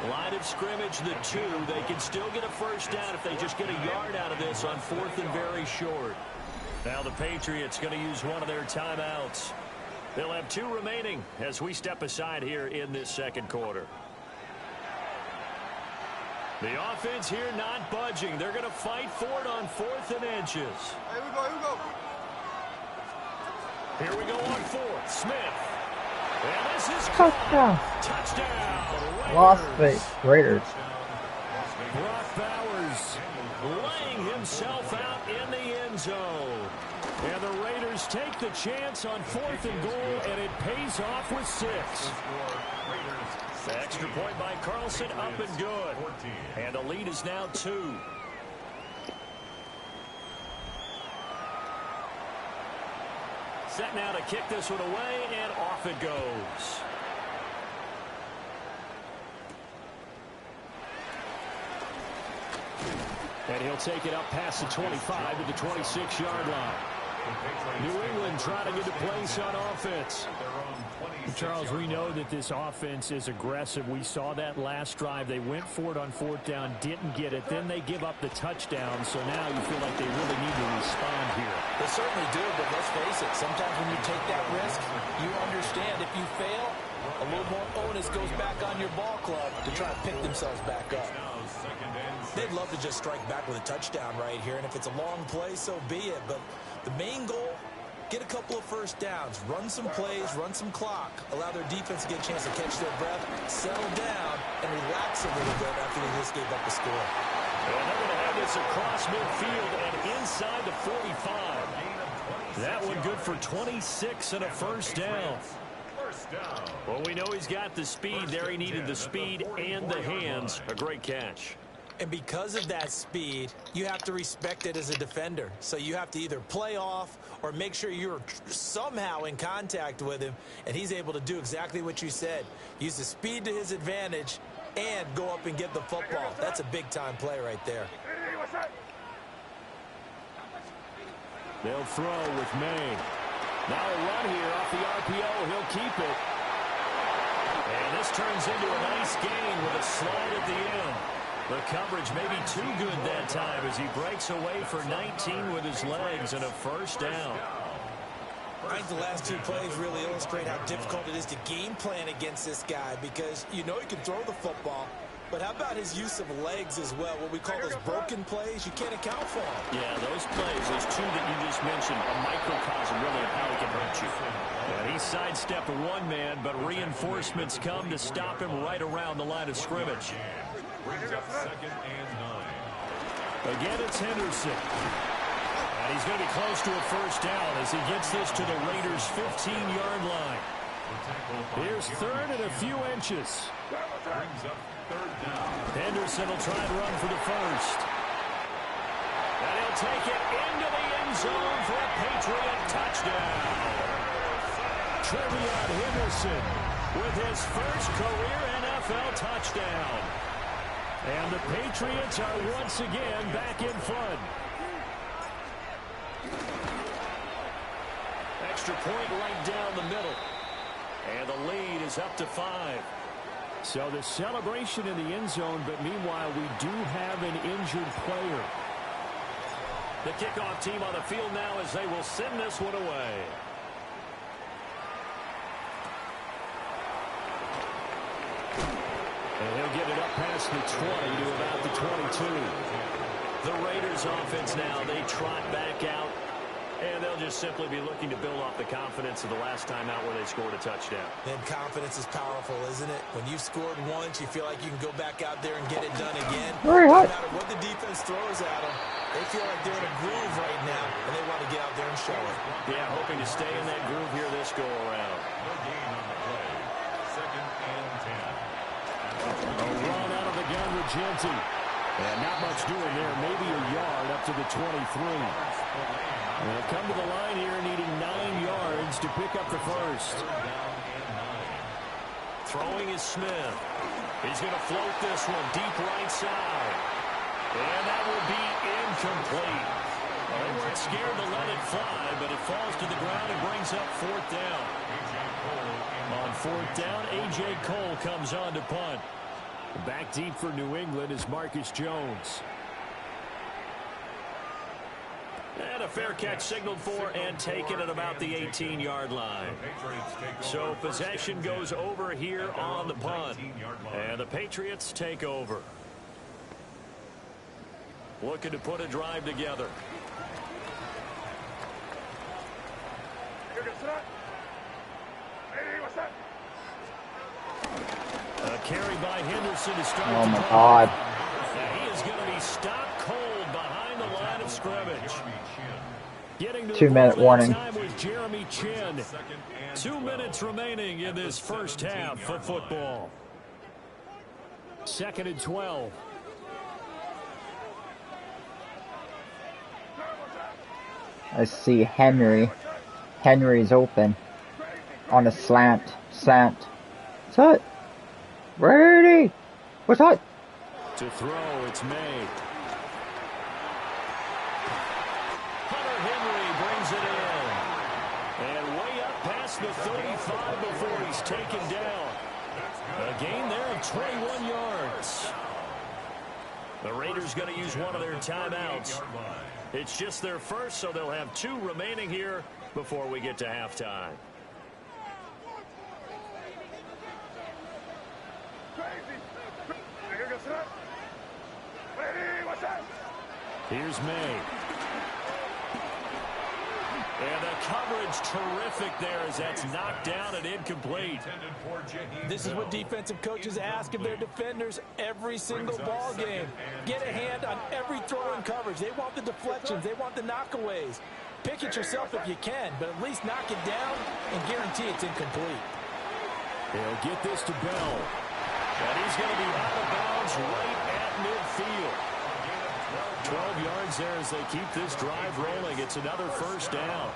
Line of scrimmage, the 2. They can still get a 1st down if they just get a yard out of this on 4th and very short. Now the Patriots going to use one of their timeouts. They'll have 2 remaining as we step aside here in this 2nd quarter. The offense here not budging. They're going to fight for it on 4th and inches. Here we go. Here we go on 4th. Smith. And this is Touchdown. Touchdown. Lost the Raiders. Brock Bowers laying himself out in the end zone. And the Raiders take the chance on 4th and goal, and it pays off with 6. The extra point by Carlson, up and good. And the lead is now 2. Set now to kick this one away, and off it goes. And he'll take it up past the 25 to the 26-yard line. New England trying to get a place on offense. Charles, we know that this offense is aggressive. We saw that last drive. They went for it on 4th down, didn't get it. Then they give up the touchdown. So now you feel like they really need to respond here. They certainly do, but let's face it. Sometimes when you take that risk, you understand if you fail, a little more onus goes back on your ball club to try to pick themselves back up. They'd love to just strike back with a touchdown right here, and if it's a long play, so be it. But the main goal, get a couple of 1st downs, run some plays, run some clock, allow their defense to get a chance to catch their breath, settle down, and relax a little bit after they just gave up the score. And they're going to have this across midfield and inside the 45. That one good for 26 and a 1st down. Well, we know he's got the speed there. He needed the speed and the hands. A great catch. And because of that speed, you have to respect it as a defender. So you have to either play off or make sure you're somehow in contact with him, and he's able to do exactly what you said. Use the speed to his advantage and go up and get the football. That's a big-time play right there. They'll throw with May. Now a run here off the RPO. He'll keep it. And this turns into a nice gain with a slide at the end. The coverage may be too good that time as he breaks away for 19 with his legs and a 1st down. I think the last 2 plays really illustrate how difficult it is to game plan against this guy, because you know he can throw the football, but how about his use of legs as well? What we call those broken plays, you can't account for them. Yeah, those plays, those 2 that you just mentioned, a microcosm really of how he can hurt you. And he sidestepped one man, but reinforcements come to stop him right around the line of scrimmage. Brings up 2nd and 9. Again, it's Henderson. And he's going to be close to a 1st down as he gets this to the Raiders' 15-yard line. Here's 3rd and a few inches. Brings up 3rd down. Henderson will try and run for the 1st. And he'll take it into the end zone for a Patriot touchdown. Trevion Henderson with his 1st career NFL NFL touchdown. And the Patriots are once again back in front. Extra point right down the middle. And the lead is up to 5. So the celebration in the end zone, but meanwhile we do have an injured player. The kickoff team on the field now as they will send this one away. And he'll get it up past the 20 to about the 22. The Raiders offense now, they trot back out. And they'll just simply be looking to build off the confidence of the last time out where they scored a touchdown. And confidence is powerful, isn't it? When you've scored once, you feel like you can go back out there and get it done again. Very hot. No matter what the defense throws at them, they feel like they're in a groove right now, and they want to get out there and show it. Yeah, hoping to stay in that groove here this go-around. No gain on the play. 2nd and 10. A run out of the gun with Genty. And not much doing there. Maybe a yard up to the 23. They'll come to the line here needing 9 yards to pick up the first. Throwing is Smith. He's going to float this one deep right side. And that will be incomplete. They weren't scared to let it fly, but it falls to the ground and brings up 4th down. On 4th down, A.J. Cole comes on to punt. Back deep for New England is Marcus Jones. And a fair catch signaled for and taken at about the 18-yard line. So possession goes over here on the punt. And the Patriots take over. Looking to put a drive together. A carry by Henderson to start. Oh my God. He is going to be stopped cold behind the line of scrimmage. Getting to 2-minute warning. time with Jeremy Chin. 2 minutes remaining in this first half of football. 2nd and 12. I see Henry. Henry's open. On a slant. Slant. What's that? Brady! What's that? To throw, it's May. Hunter Henry brings it in. And way up past the 35 before he's taken down. A gain there of 21 yards. The Raiders going to use one of their timeouts. It's just their first, so they'll have 2 remaining here before we get to halftime. Here's May. And the coverage terrific there as that's knocked down and incomplete. This is what defensive coaches ask of their defenders every single ball game. Get a hand on every throw in coverage. They want the deflections. They want the knockaways. Pick it yourself if you can, but at least knock it down and guarantee it's incomplete. They'll get this to Bell. And he's going to be out of bounds right at midfield. 12 yards there as they keep this drive rolling. It's another first down.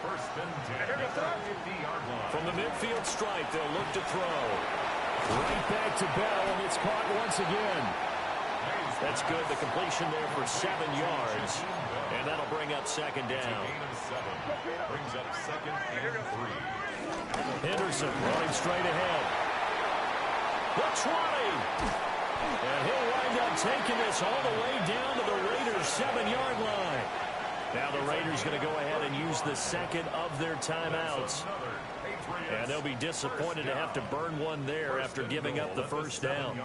First and 10 at the 50-yard line. From the midfield stripe, they'll look to throw. Right back to Bell, and it's caught once again. That's good. The completion there for 7 yards. And that'll bring up 2nd down. Gain of 7. Brings up 2nd and 3. Henderson running straight ahead. The 20. And he'll wind up taking this all the way down to the Raiders' 7-yard line. Now the Raiders going to go ahead and use the second of their timeouts. And they'll be disappointed to have to burn one there after giving up the first down.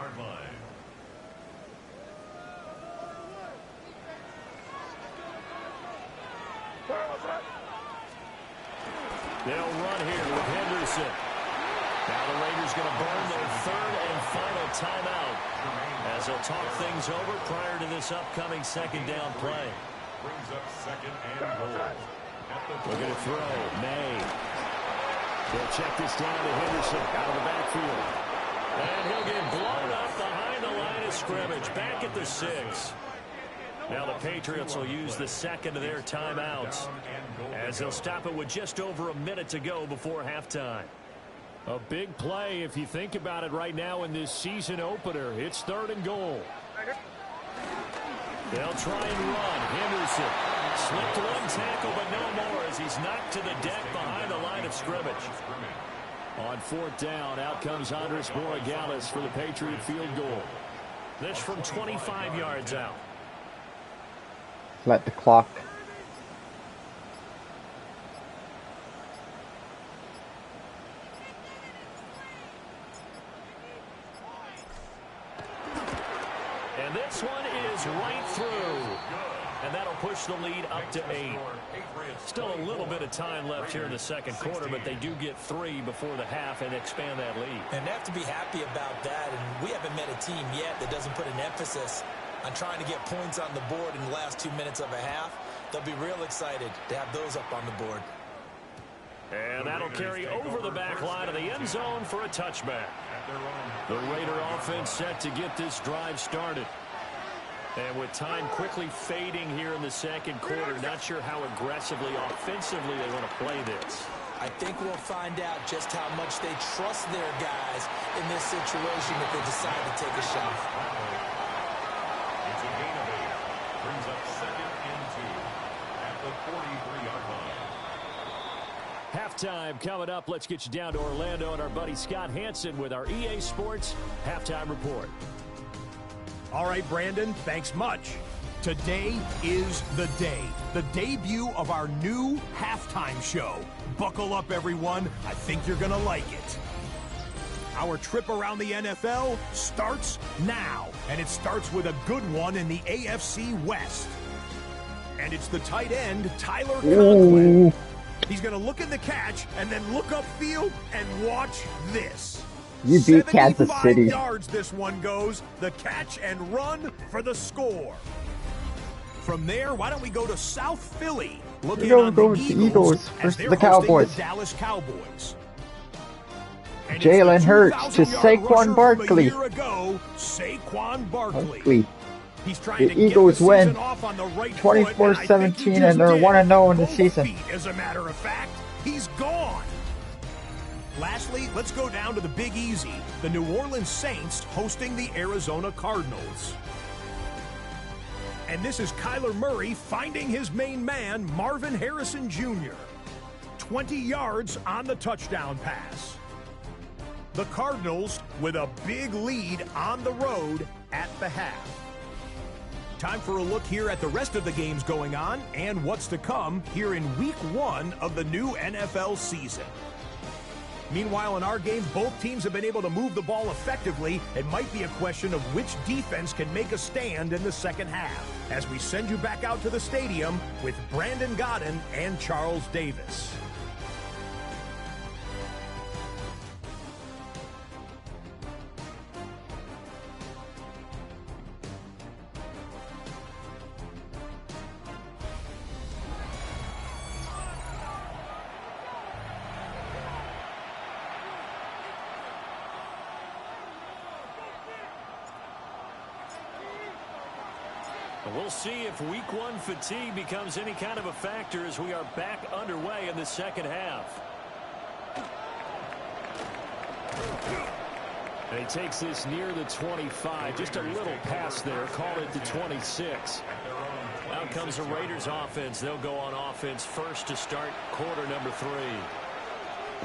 They'll run here with Henderson. Now the Raiders going to burn their 3rd and final timeout as they'll talk things over prior to this upcoming 2nd down play. Brings up 2nd and goal. We're going to throw. May. They'll check this down to Henderson out of the backfield. And he'll get blown up behind the line of scrimmage. Back at the 6. Now the Patriots will use the second of their timeouts as they'll stop it with just over a minute to go before halftime. A big play if you think about it right now in this season opener. It's 3rd and goal. They'll try and run. Henderson slipped one tackle, but no more as he's knocked to the deck behind the line of scrimmage. On 4th down, out comes Andres Borregales for the Patriot field goal. This from 25 yards out. Let the clock. And this one is right through. And that'll push the lead up to 8. Still a little bit of time left here in the second quarter, but they do get 3 before the half and expand that lead. And they have to be happy about that. And we haven't met a team yet that doesn't put an emphasis on trying to get points on the board in the last 2 minutes of a half. They'll be real excited to have those up on the board. And that'll carry over the back line of the end zone for a touchback. The Raider offense set to get this drive started. And with time quickly fading here in the second quarter, not sure how aggressively, offensively they want to play this. I think we'll find out just how much they trust their guys in this situation if they decide to take a shot. It's a gain of 8. Brings up 2nd and 2 at the 43-yard line. Halftime coming up. Let's get you down to Orlando and our buddy Scott Hansen with our EA Sports Halftime Report. All right, Brandon, thanks much. Today is the day, the debut of our new halftime show. Buckle up, everyone. I think you're going to like it. Our trip around the NFL starts now, and it starts with a good one in the AFC West. And it's the tight end, Tyler Conklin. He's going to look at the catch and then look upfield and watch this. You beat Kansas City. 75 yards this one goes. The catch and run for the score. From there, why don't we go to South Philly? Looking on the Eagles versus the Cowboys. The Dallas Cowboys. Jalen Hurts to Saquon Barkley. Saquon Barkley. He's trying the Eagles win 24-17 and they're 1-0 in the season. As a matter of fact, he's gone. Lastly, let's go down to the Big Easy. The New Orleans Saints hosting the Arizona Cardinals. And this is Kyler Murray finding his main man, Marvin Harrison Jr. 20 yards on the touchdown pass. The Cardinals with a big lead on the road at the half. Time for a look here at the rest of the games going on and what's to come here in Week 1 of the new NFL season. Meanwhile, in our games, both teams have been able to move the ball effectively. It might be a question of which defense can make a stand in the second half. As we send you back out to the stadium with Brandon Godden and Charles Davis. We'll see if Week 1 fatigue becomes any kind of a factor as we are back underway in the second half. And he takes this near the 25. Just a little pass there. Call it the 26. Out comes the Raiders offense. They'll go on offense first to start quarter number 3.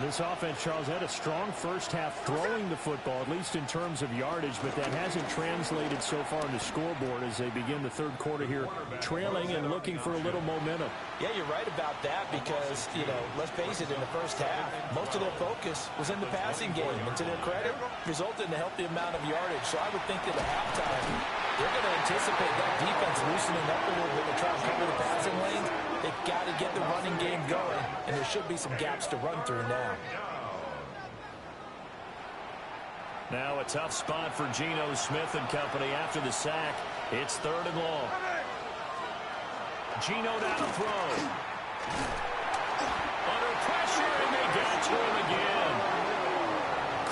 This offense, Charles, had a strong first half throwing the football, at least in terms of yardage, but that hasn't translated so far on the scoreboard as they begin the third quarter here, trailing and looking for a little momentum. Yeah, you're right about that because, let's face it, in the first half, most of their focus was in the passing game. And to their credit, resulted in a healthy amount of yardage. So I would think that at halftime, they're going to anticipate that defense loosening up a little bit to try and cover the passing lanes. They've got to get the running game going, and there should be some gaps to run through now. Now a tough spot for Geno Smith and company after the sack. It's 3rd and long. Geno down to throw. Under pressure, and they get to him again.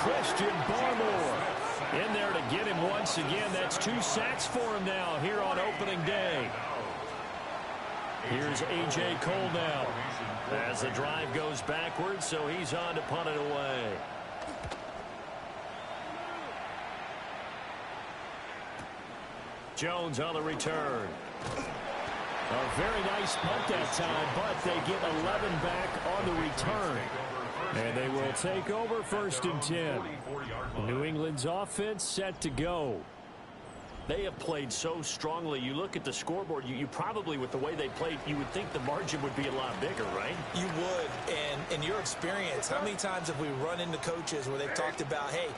Christian Barmore in there to get him once again. That's 2 sacks for him now here on opening day. Here's A.J. Cole now as the drive goes backwards, so he's on to punt it away. Jones on the return. A very nice punt that time, but they get 11 back on the return. And they will take over 1st and 10. New England's offense set to go. They have played so strongly. You look at the scoreboard, you probably, with the way they played, you would think the margin would be a lot bigger, right? You would. And in your experience, how many times have we run into coaches where they've talked about, hey,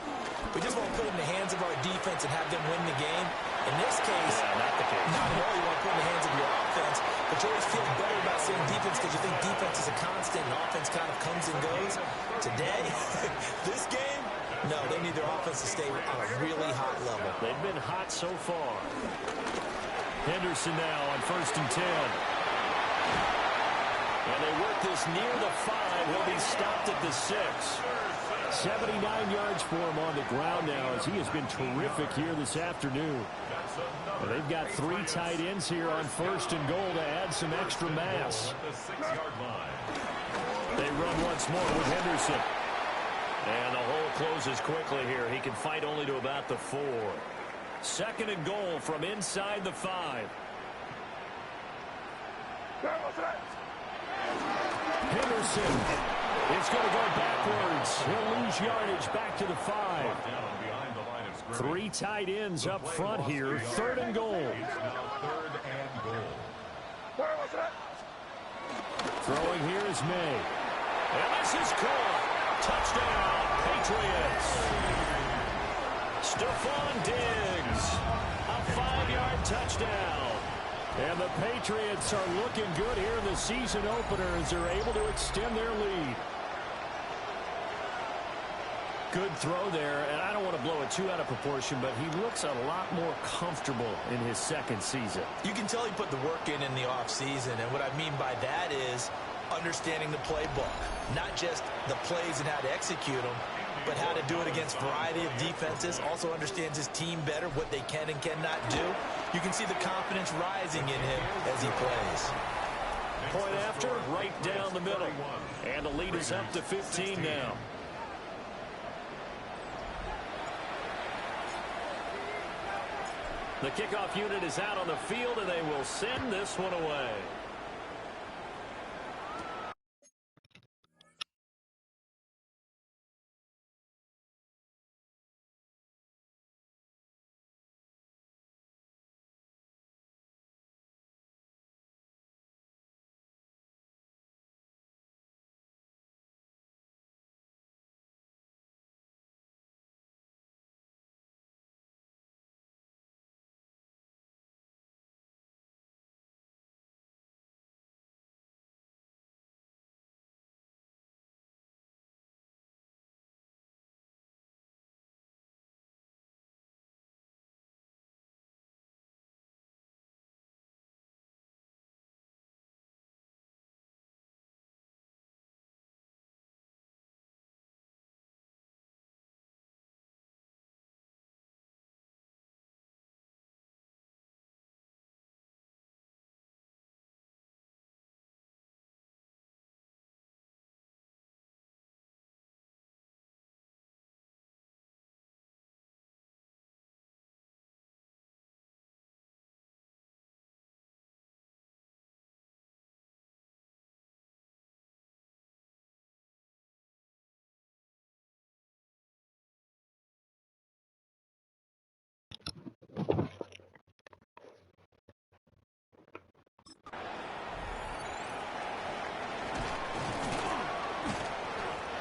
we just want to put it in the hands of our defense and have them win the game? In this case, not the case. Not at all. You want to put it in the hands of your offense, but you always feel better about saying defense because you think defense is a constant and offense kind of comes and goes. Today, this game, no, they need their offense to stay on a really hot level. They've been hot so far. Henderson now on 1st and 10. And they work this near the 5. He'll be stopped at the 6. 79 yards for him on the ground now as he has been terrific here this afternoon. Well, they've got 3 tight ends here on 1st and goal to add some extra mass. They run once more with Henderson. And the hole closes quickly here. He can fight only to about the 4. 2nd and goal from inside the 5. Henderson is going to go backwards. He'll lose yardage back to the 5. 3 tight ends up front here. 3rd and goal. Throwing here is May. And this is caught. Touchdown, Patriots. Stephon Diggs. A 5-yard touchdown. And the Patriots are looking good here in the season opener as they're able to extend their lead. Good throw there, and I don't want to blow it too out of proportion, but he looks a lot more comfortable in his 2nd season. You can tell he put the work in the offseason, and what I mean by that is understanding the playbook. Not just the plays and how to execute them, but how to do it against a variety of defenses. Also understands his team better, what they can and cannot do. You can see the confidence rising in him as he plays. Point after, right down the middle. And the lead is up to 15 now. The kickoff unit is out on the field, and they will send this one away.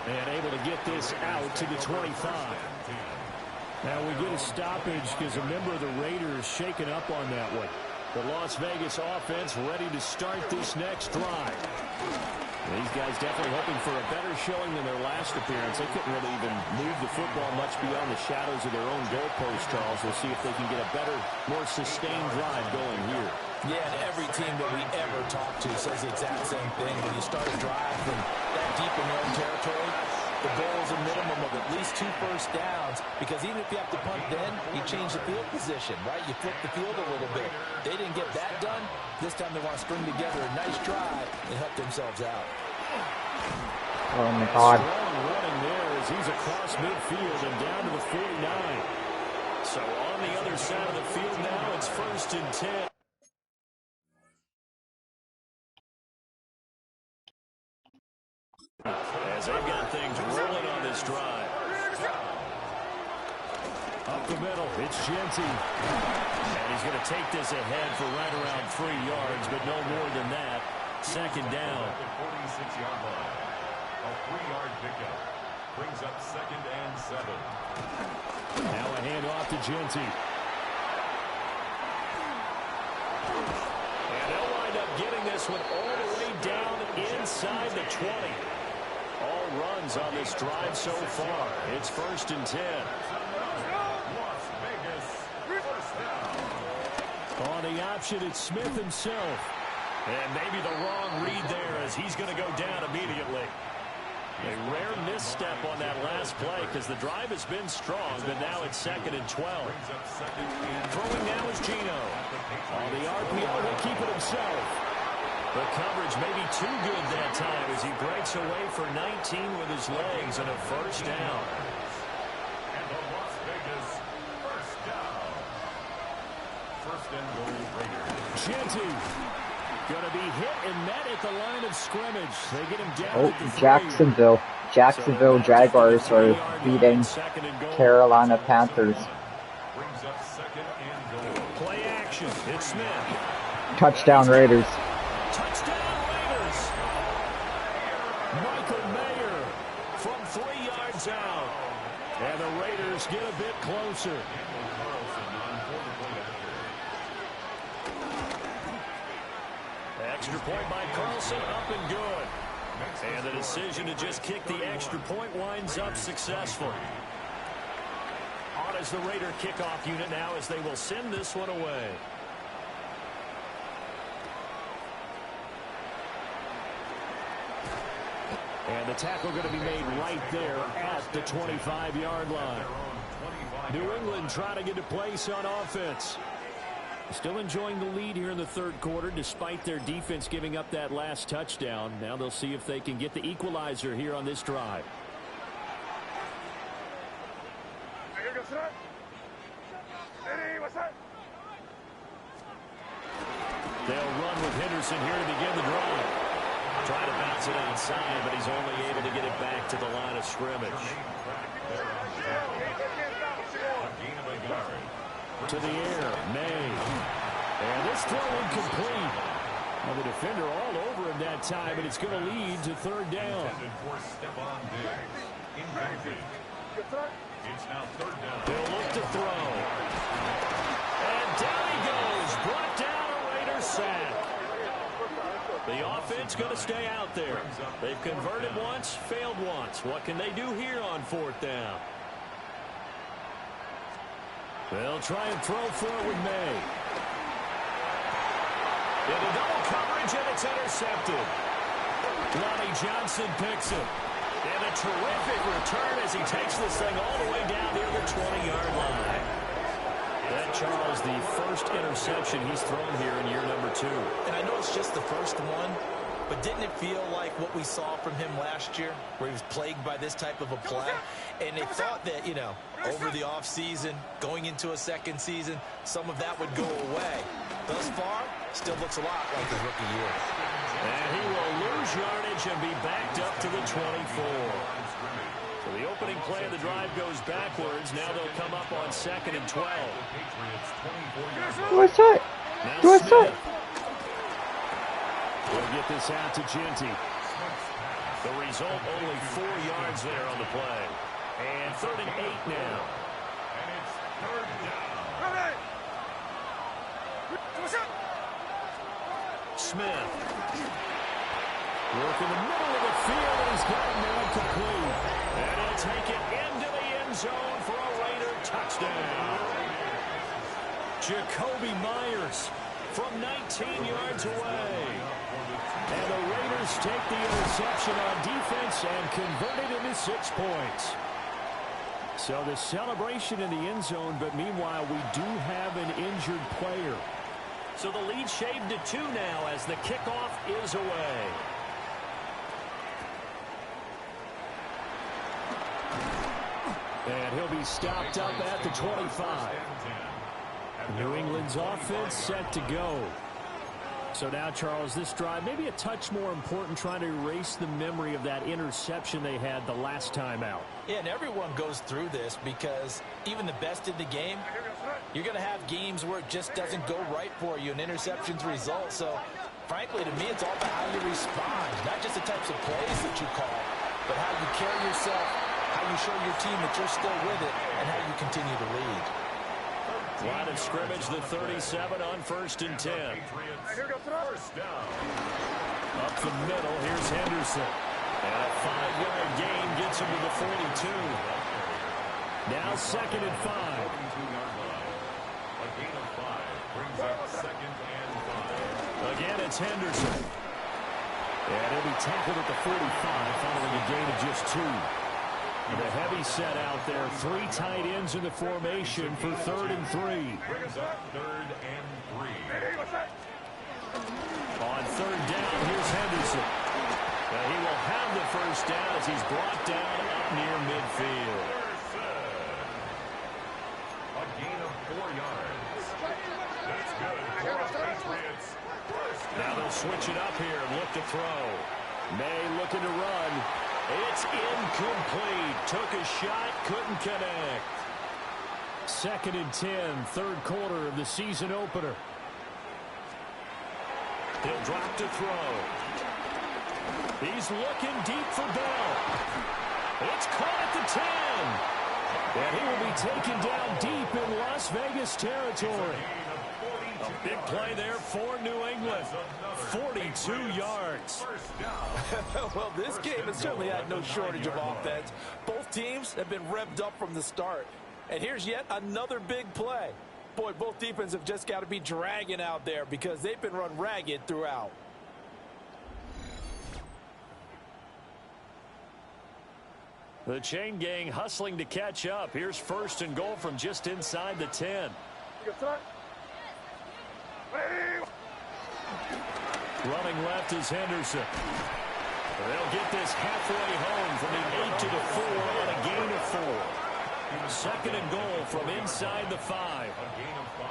And able to get this out to the 25. Now we get a stoppage because a member of the Raiders shaken up on that one. The Las Vegas offense ready to start this next drive. These guys definitely hoping for a better showing than their last appearance. They couldn't really even move the football much beyond the shadows of their own goalpost, Charles. We'll see if they can get a better, more sustained drive going here. Yeah, and every team that we ever talk to says the exact same thing. When you start a drive from that deep in your own territory, the goal is a minimum of at least 2 first downs, because even if you have to punt then, you change the field position, right? You flip the field a little bit. They didn't get that done. This time they want to string together a nice drive and help themselves out. Oh, my God. Strong running there as he's across midfield and down to the 49. So on the other side of the field now. It's 1st and 10. As they've got things rolling on this drive. Up the middle, it's Genty. And he's going to take this ahead for right around 3 yards, but no more than that. 2nd down. At the 46-yard line. A 3-yard pickup. Brings up 2nd and 7. Now a handoff to Genty. And they'll wind up getting this one all the way down inside the 20. All runs on this drive so far. It's 1st and 10. Las Vegas, first down. On the option, it's Smith himself. And maybe the wrong read there as he's going to go down immediately. A rare misstep on that last play because the drive has been strong, but now it's 2nd and 12. Throwing now is Gino. On the RPO, he'll keep it himself. The coverage may be too good that time as he breaks away for 19 with his legs and a 1st down. And the Las Vegas first down. 1st and goal Raiders. Genty going to be hit and met at the line of scrimmage. They get him down Oh, at the 3. Jacksonville Jaguars are beating Carolina Panthers. Brings up 2nd and goal. Play action. It's Smith. Touchdown Raiders. Touchdown Raiders. Michael Mayer from 3 yards out. And the Raiders get a bit closer. Extra point by Carlson, up and good. And the decision to just kick the extra point winds up successful. On as the Raider kickoff unit now as they will send this one away. And the tackle going to be made right there at the 25-yard line. New England trying to get a place on offense. Still enjoying the lead here in the 3rd quarter despite their defense giving up that last touchdown. Now they'll see if they can get the equalizer here on this drive. They'll run with Henderson here to begin the drive. Try to bounce it outside, but he's only able to get it back to the line of scrimmage. To the air, May. And this throw incomplete. Well, the defender all over him that time, and it's going to lead to 3rd down. It's now 3rd down. They'll look to throw. And down he goes. Brought down a Raider sack. The offense going to stay out there. They've converted once, failed once. What can they do here on 4th down? They'll try and throw for it with May. Into double coverage, and it's intercepted. Lonnie Johnson picks it. And a terrific return as he takes this thing all the way down near the 20-yard line. That, Charles, the first interception he's thrown here in year number 2. And I know it's just the first one, but didn't it feel like what we saw from him last year, where he was plagued by this type of a play? And they thought that, you know, over the offseason, going into a 2nd season, some of that would go away. Thus far, still looks a lot like his rookie year. And he will lose yardage and be backed up to the 24. So the opening play of the drive goes backwards. Now they'll come up on 2nd and 12. What's that? What's that? We'll get this out to Genty. The result, only 4 yards there on the play. And 3rd and 8 now. And it's 3rd down. Smith. Work in the middle of the field, and he's got a man complete. And he'll take it into the end zone for a Raider touchdown. Jacoby Myers from 19 yards away. And the Raiders take the interception on defense and convert it into 6 points. So the celebration in the end zone, but meanwhile we do have an injured player. So the lead shaved to 2 now as the kickoff is away. And he'll be stopped up at the 25. New England's offense set to go. So now, Charles, this drive maybe a touch more important, trying to erase the memory of that interception they had the last time out. Yeah, and everyone goes through this because even the best in the game, you're going to have games where it just doesn't go right for you, and interceptions result. So, frankly, to me, it's all about how you respond, not just the types of plays that you call, but how you carry yourself, how you show your team that you're still with it, and how you continue to lead. Line of scrimmage, the 37 on 1st and 10. Up the middle, here's Henderson. And a 5-yard gain gets him to the 42. Now 2nd and 5. A gain of 5 brings up 2nd and 5. Again, it's Henderson. And he'll be tackled at the 45 following a gain of just 2. And a heavy set out there. 3 tight ends in the formation for 3rd and 3. Brings up 3rd and 3. On 3rd down, here's Henderson. He will have the 1st down as he's brought down up near midfield. A gain of 4 yards. That's good for the Patriots. Now they'll switch it up here and look to throw. May looking to run. It's incomplete. Took a shot, couldn't connect. 2nd and 10, 3rd quarter of the season opener. He'll drop to throw. He's looking deep for Bell. It's caught at the 10. And he will be taken down deep in Las Vegas territory. A big play there for New England. 42 yards. Well, this game has certainly had no shortage of offense. Both teams have been revved up from the start. And here's yet another big play. Boy, both defenses have just got to be dragging out there because they've been run ragged throughout. The chain gang hustling to catch up. Here's 1st and goal from just inside the 10. Running left is Henderson. They'll get this halfway home from the 8 to the 4 on a gain of 4. 2nd and goal from inside the 5. A gain of 5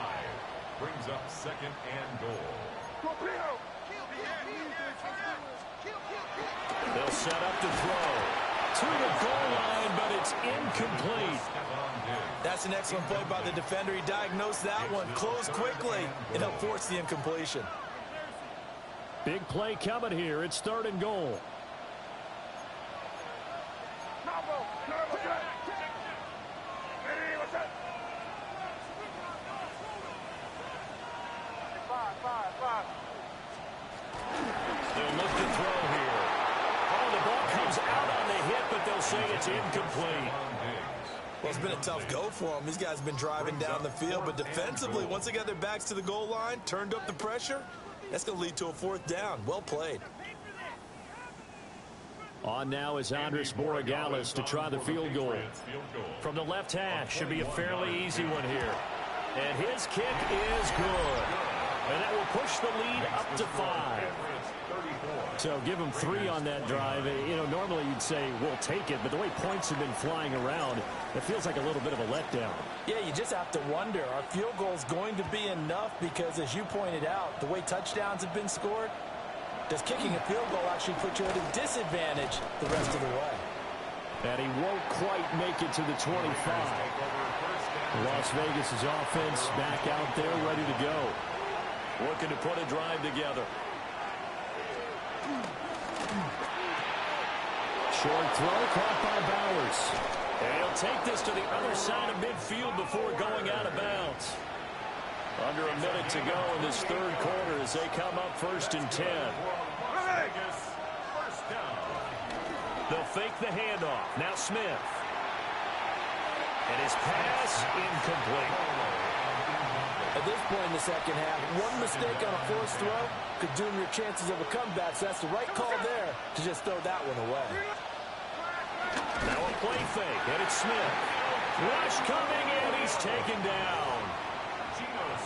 brings up 2nd and goal. They'll set up to throw. To the goal line, but it's incomplete. That's an excellent play by the defender. He diagnosed that one, closed quickly, and helped force the incompletion. Big play coming here. It's 3rd and goal. They'll look to throw here. Oh, the ball comes out on the hit, but they'll say it's incomplete. Well, it's been a tough go for them. These guys have been driving down the field, but defensively, once they got their backs to the goal line, turned up the pressure, that's going to lead to a 4th down. Well played. On now is Andres Borregales to try the field goal. From the left hash, should be a fairly easy one here. And his kick is good. And that will push the lead up to 5. So give him 3 on that drive. You know, normally you'd say, we'll take it, but the way points have been flying around, it feels like a little bit of a letdown. Yeah, you just have to wonder, are field goals going to be enough? Because as you pointed out, the way touchdowns have been scored, does kicking a field goal actually put you at a disadvantage the rest of the way? And he won't quite make it to the 25. Las Vegas' offense back out there, ready to go. Looking to put a drive together. Short throw caught by Bowers. And he'll take this to the other side of midfield before going out of bounds. Under a minute to go in this 3rd quarter as they come up 1st and 10. They'll fake the handoff. Now Smith. And his pass incomplete. At this point in the second half, one mistake on a forced throw could doom your chances of a comeback. So that's the right call there to just throw that one away. Now a play fake, and it's Smith. Rush coming in, he's taken down.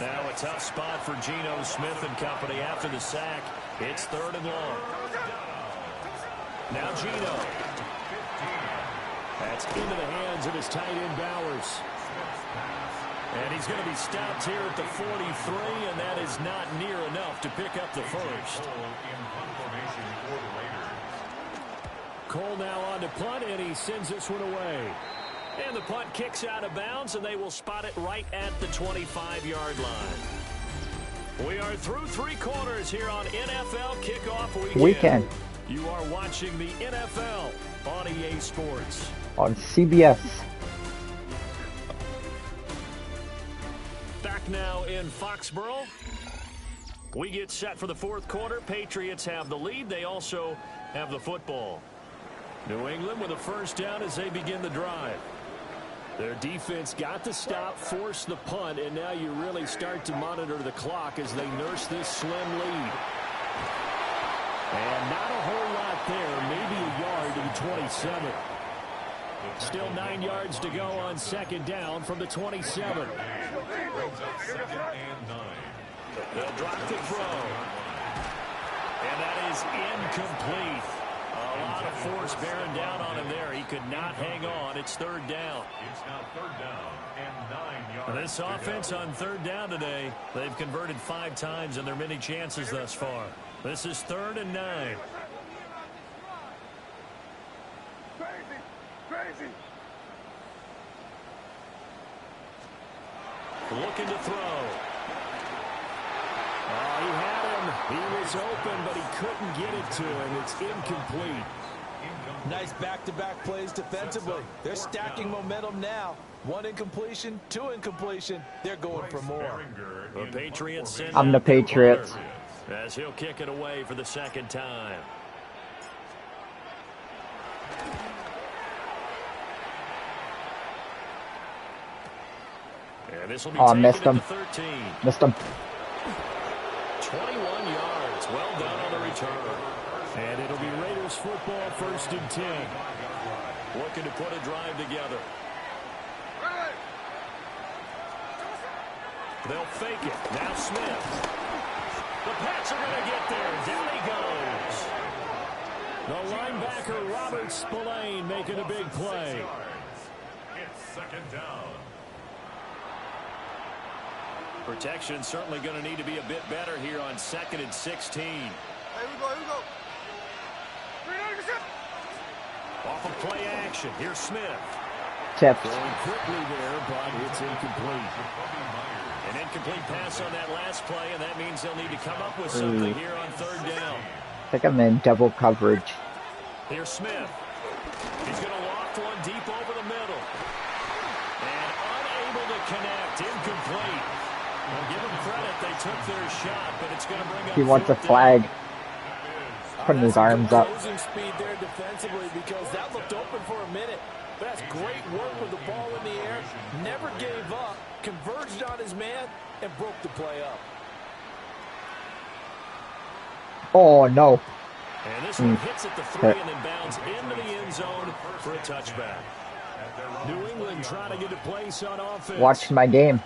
Now a tough spot for Geno Smith and company after the sack. It's 3rd and long. Now Geno. That's into the hands of his tight end Bowers. And he's going to be stopped here at the 43, and that is not near enough to pick up the first. Cole now on to punt, and he sends this one away. And the punt kicks out of bounds, and they will spot it right at the 25-yard line. We are through 3 quarters here on NFL Kickoff Weekend. You are watching the NFL on EA Sports. On CBS. Back now in Foxborough. We get set for the 4th quarter. Patriots have the lead. They also have the football. New England with a first down as they begin the drive. Their defense got the stop, forced the punt, and now you really start to monitor the clock as they nurse this slim lead. And not a whole lot there, maybe a yard to the 27. Still 9 yards to go on 2nd down from the 27. They'll drop the throw. And that is incomplete. A lot of force bearing down on him there. He could not hang on. It's 3rd down. It's now 3rd down and 9 yards. This offense on 3rd down today, they've converted 5 times in their many chances thus far. This is 3rd and 9. Crazy. Looking to throw. Oh, he had him. He was open, but he couldn't get it to him. It's incomplete. Nice back-to-back plays defensively. They're stacking momentum now. 1 incompletion, 2 incompletion. They're going for more. The Patriots send I'm the Patriots. as he'll kick it away for the 2nd time. And this will be taken missed him. at the 13. Missed him. 21 yards. Well done on the return. And it'll be Raiders football, 1st and 10. Looking to put a drive together. They'll fake it. Now Smith. The Pats are going to get there. Down he goes. The linebacker, Robert Spillane, making a big play. It's 2nd down. Protection certainly going to need to be a bit better here on 2nd and 16. Here we go. Off of play action. Here's Smith. Tipped. Going quickly there, but it's incomplete. An incomplete pass on that last play, and that means they'll need to come up with something here on 3rd down. I think I'm in double coverage. Here's Smith. He's going to loft one deep over the middle. And unable to connect. Incomplete. Well, give them credit. They took their shot, but it's going to bring up He wants a flag. Putting his arms up. Closing speed there defensively because that looked open for a minute. That's great work with the ball in the air. Never gave up. Converged on his man and broke the play up. Oh, no. And this one hits at the 3 and then bounds into the end zone for a touchback. New England trying to get a place on offense. Watch my game.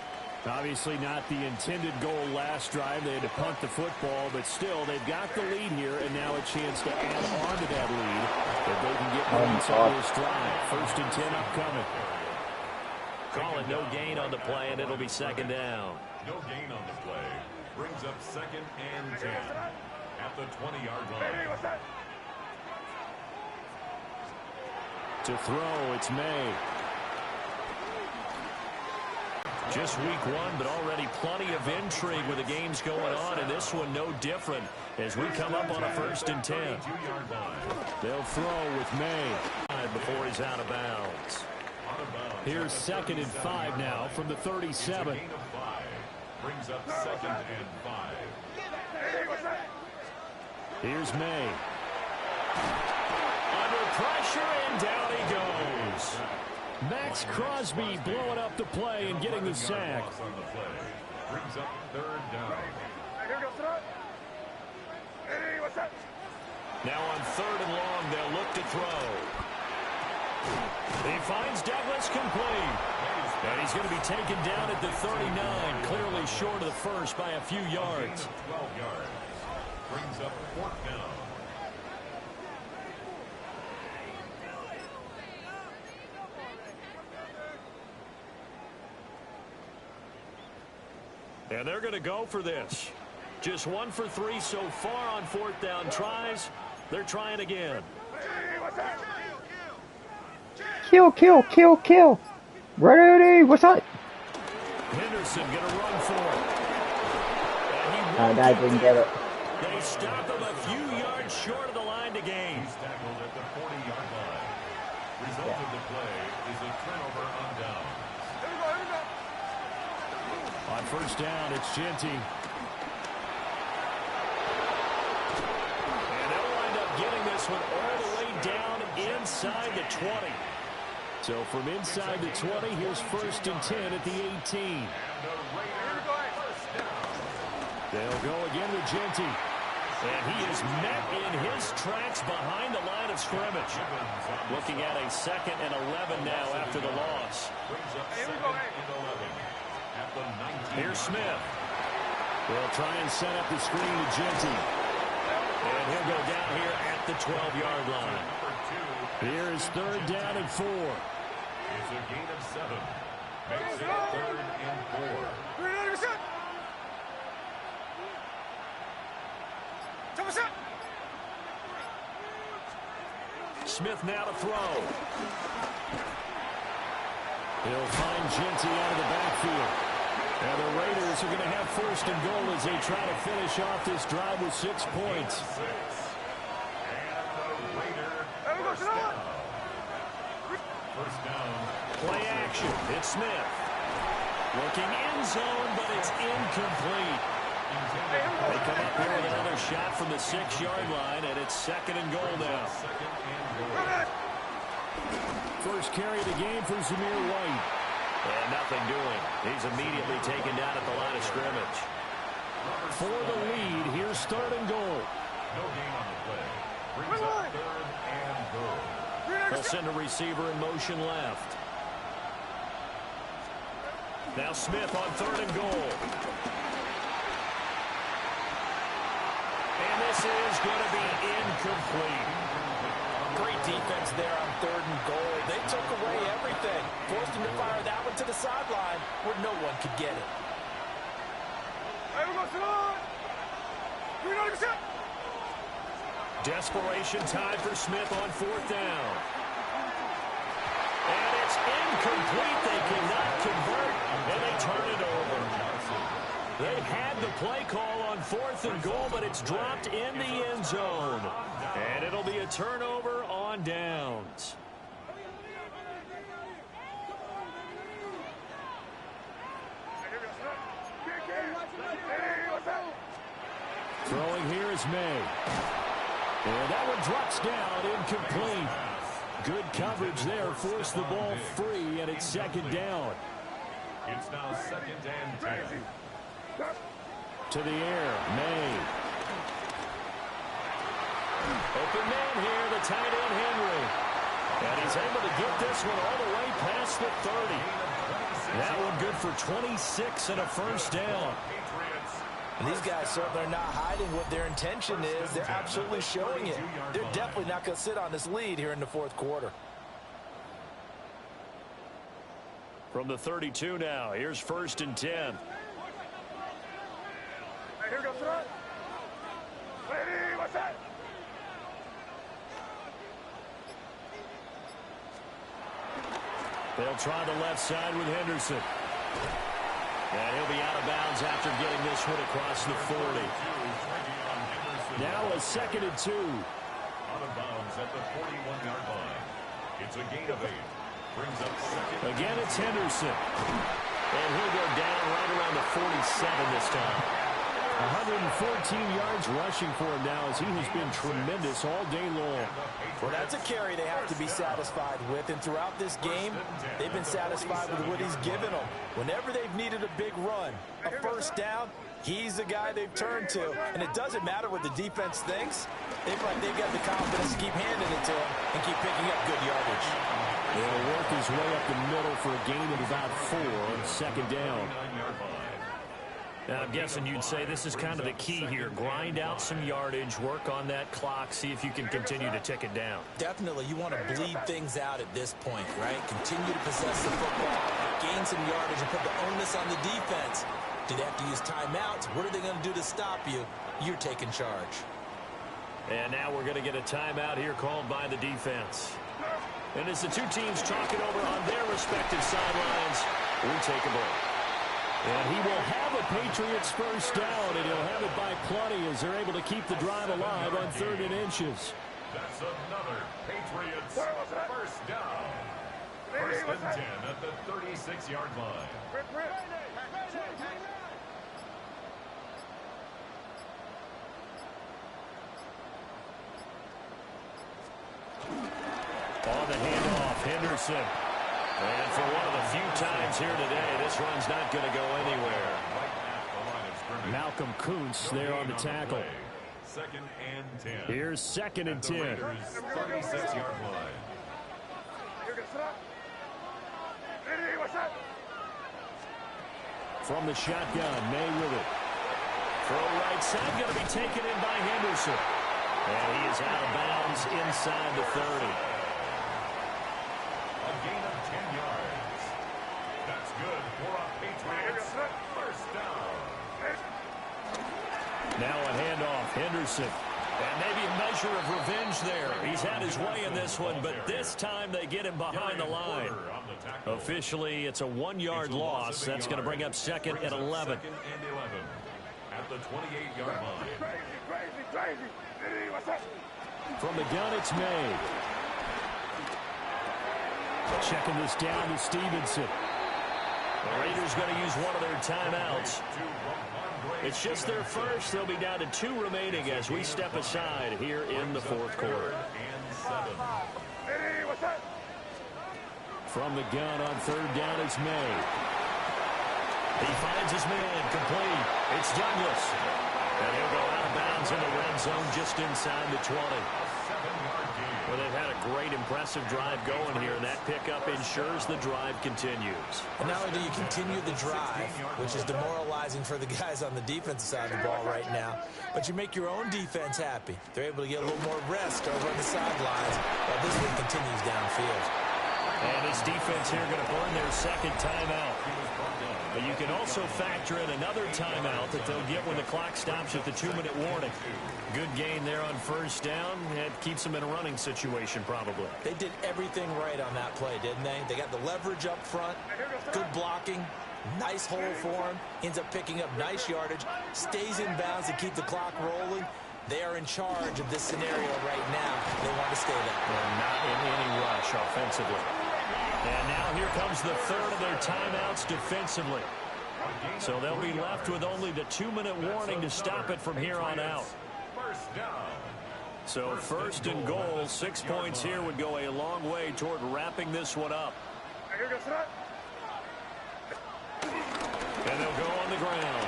Obviously not the intended goal last drive. They had to punt the football, but still, they've got the lead here, and now a chance to add on to that lead if they can get points on this drive. 1st and 10 upcoming. Calling no gain on the play, and it'll be 2nd down. No gain on the play. Brings up 2nd and 10 at the 20-yard line. To throw, it's May. Just week 1, but already plenty of intrigue with the games going on, and this one no different as we come up on a 1st and 10. They'll throw with May before he's out of bounds. Here's 2nd and 5 now from the 37. Brings up 2nd and 5. Here's May. Under pressure, and down he goes. Max Crosby blowing up the play and getting the sack. Brings up 3rd down. Now on 3rd and long, they'll look to throw. He finds Douglas complete. And he's going to be taken down at the 39, clearly short of the first by a few yards. 12 yards. Brings up 4th down. And they're going to go for this. Just 1 for 3 so far on 4th down tries. They're trying again. Kill, kill, kill, kill. Ready, what's up? Henderson going to run for it. That didn't get it. They stop him a few yards short of the line to gain. He's tackled at the 40-yard line. Result of the play is a turnover on down. On 1st down, it's Genty. And they'll wind up getting this one all the way down inside the 20. So from inside the 20, here's 1st and 10 at the 18. They'll go again with Genty. And he is met in his tracks behind the line of scrimmage. Looking at a 2nd and 11 now after the loss. Here's Smith. They'll try and set up the screen to Genty. And he'll go down here at the 12-yard line. Here is 3rd down and 4. It's a gain of 7. Makes it 3rd and 4. Smith now to throw. He'll find Genty out of the backfield. And the Raiders are going to have 1st and goal as they try to finish off this drive with 6 points. First down. Play action. It's Smith. Looking end zone, but it's incomplete. They come up here with another shot from the 6-yard line, and it's 2nd and goal now. First carry of the game for Zamir White. And nothing doing. He's immediately taken down at the line of scrimmage. For the lead, here's 3rd and goal. No gain on the play. Brings up 3rd and goal. They'll send a receiver in motion left. Now Smith on 3rd and goal. And this is going to be incomplete. Great defense there on 3rd and goal. They took away everything. Forced him to fire that one to the sideline where no one could get it. Desperation time for Smith on 4th down. And it's incomplete. They cannot convert, and they turn it over. They had the play call on 4th and goal, but it's dropped in the end zone. And it'll be a turnover on downs. Throwing here is May. And that one drops down, incomplete. Good coverage there, forced the ball free, and it's 2nd down. It's now 2nd and 10. To the air, May. Open man here, the tight end Henry. And he's able to get this one all the way past the 30. That one good for 26 and a 1st down. And these guys certainly are not hiding what their intention is. They're absolutely showing it. They're definitely not going to sit on this lead here in the 4th quarter. From the 32 now, here's 1st and 10. They'll try the left side with Henderson. And he'll be out of bounds after getting this one across the 40. Now a 2nd and 2. Out of bounds at the 41-yard line. It's a gain of 8. Brings up 2nd. Again, it's Henderson. And he'll go down right around the 47 this time. 114 yards rushing for him now as he has been tremendous all day long. Well, that's a carry they have to be satisfied with. And throughout this game, they've been satisfied with what he's given them. Whenever they've needed a big run, a 1st down, he's the guy they've turned to. And it doesn't matter what the defense thinks. They've got the confidence to keep handing it to him and keep picking up good yardage. He'll work his way up the middle for a gain of about 4 on 2nd down. Now, I'm guessing you'd say this is kind of the key here. Grind out some yardage, work on that clock, see if you can continue to tick it down. Definitely, you want to bleed things out at this point, right? Continue to possess the football, gain some yardage, and put the onus on the defense. Do they have to use timeouts? What are they going to do to stop you? You're taking charge. And now we're going to get a timeout here called by the defense. And as the two teams talking over on their respective sidelines, we take a break. And he will have a Patriots first down, and he'll have it by plenty as they're able to keep the drive alive on 3rd and inches. That's another Patriots first down. 1st and 10 at the 36-yard line. On the handoff, Henderson. And for one of the few times here today, this run's not going to go anywhere. Malcolm Kuntz there on the tackle. 2nd and 10. Here's 2nd and 10. 36-yard line. From the shotgun, May with it. Throw right side, going to be taken in by Henderson. And he is out of bounds inside the 30. A gain of 10 yards. That's good for a Patriots first down. Now a handoff, Henderson. And maybe a measure of revenge there. He's had his way in this one, but this time they get him behind the line. Officially, it's a 1-yard loss. That's going to bring up 2nd and 11. 2nd and 11 at the 28-yard line. From the gun, it's May. Checking this down to Stevenson. The Raiders going to use one of their timeouts. It's just their first. They'll be down to 2 remaining as we step aside here in the 4th quarter. From the gun on 3rd down, it's May. He finds his man complete. It's Douglas. And he'll go out of bounds in the red zone just inside the 20. Well, they've had a great, impressive drive going here, and that pickup ensures the drive continues. And not only do you continue the drive, which is demoralizing for the guys on the defensive side of the ball right now, but you make your own defense happy. They're able to get a little more rest over on the sidelines while this one continues downfield. And this defense here going to burn their 2nd timeout. But you can also factor in another timeout that they'll get when the clock stops at the 2-minute warning. Good gain there on 1st down. It keeps them in a running situation probably. They did everything right on that play, didn't they? They got the leverage up front, good blocking, nice hole for him, ends up picking up nice yardage, stays in bounds to keep the clock rolling. They are in charge of this scenario right now. They want to stay that way. They're not in any rush offensively. And now here comes the 3rd of their timeouts defensively. So they'll be left with only the 2-minute warning to stop it from here on out. So 1st and goal, 6 points here would go a long way toward wrapping this one up. And they'll go on the ground.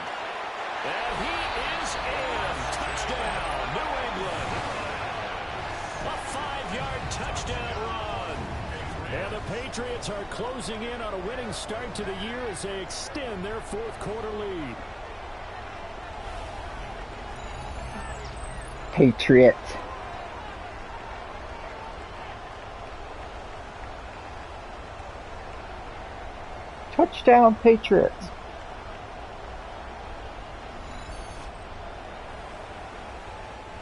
And he is in. Touchdown, New England. A 5-yard touchdown run. And the Patriots are closing in on a winning start to the year as they extend their 4th quarter lead. Patriots. Touchdown, Patriots.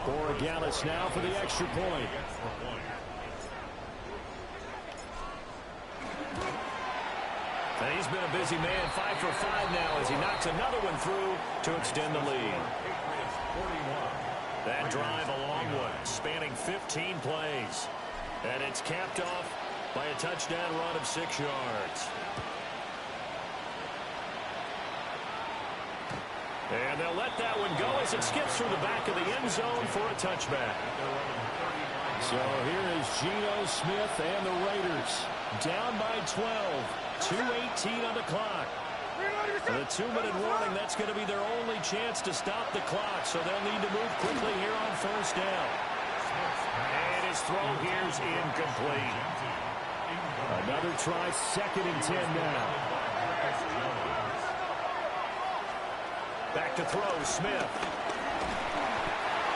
Borregales now for the extra point. And he's been a busy man, 5 for 5 now as he knocks another one through to extend the lead. That drive a long one, spanning 15 plays. And it's capped off by a touchdown run of 6 yards. And they'll let that one go as it skips through the back of the end zone for a touchback. So here is Geno Smith and the Raiders down by 12. 2:18 on the clock. The 2-minute warning, that's going to be their only chance to stop the clock, so they'll need to move quickly here on 1st down. And his throw here's incomplete. Another try, 2nd and 10 now. Back to throw, Smith.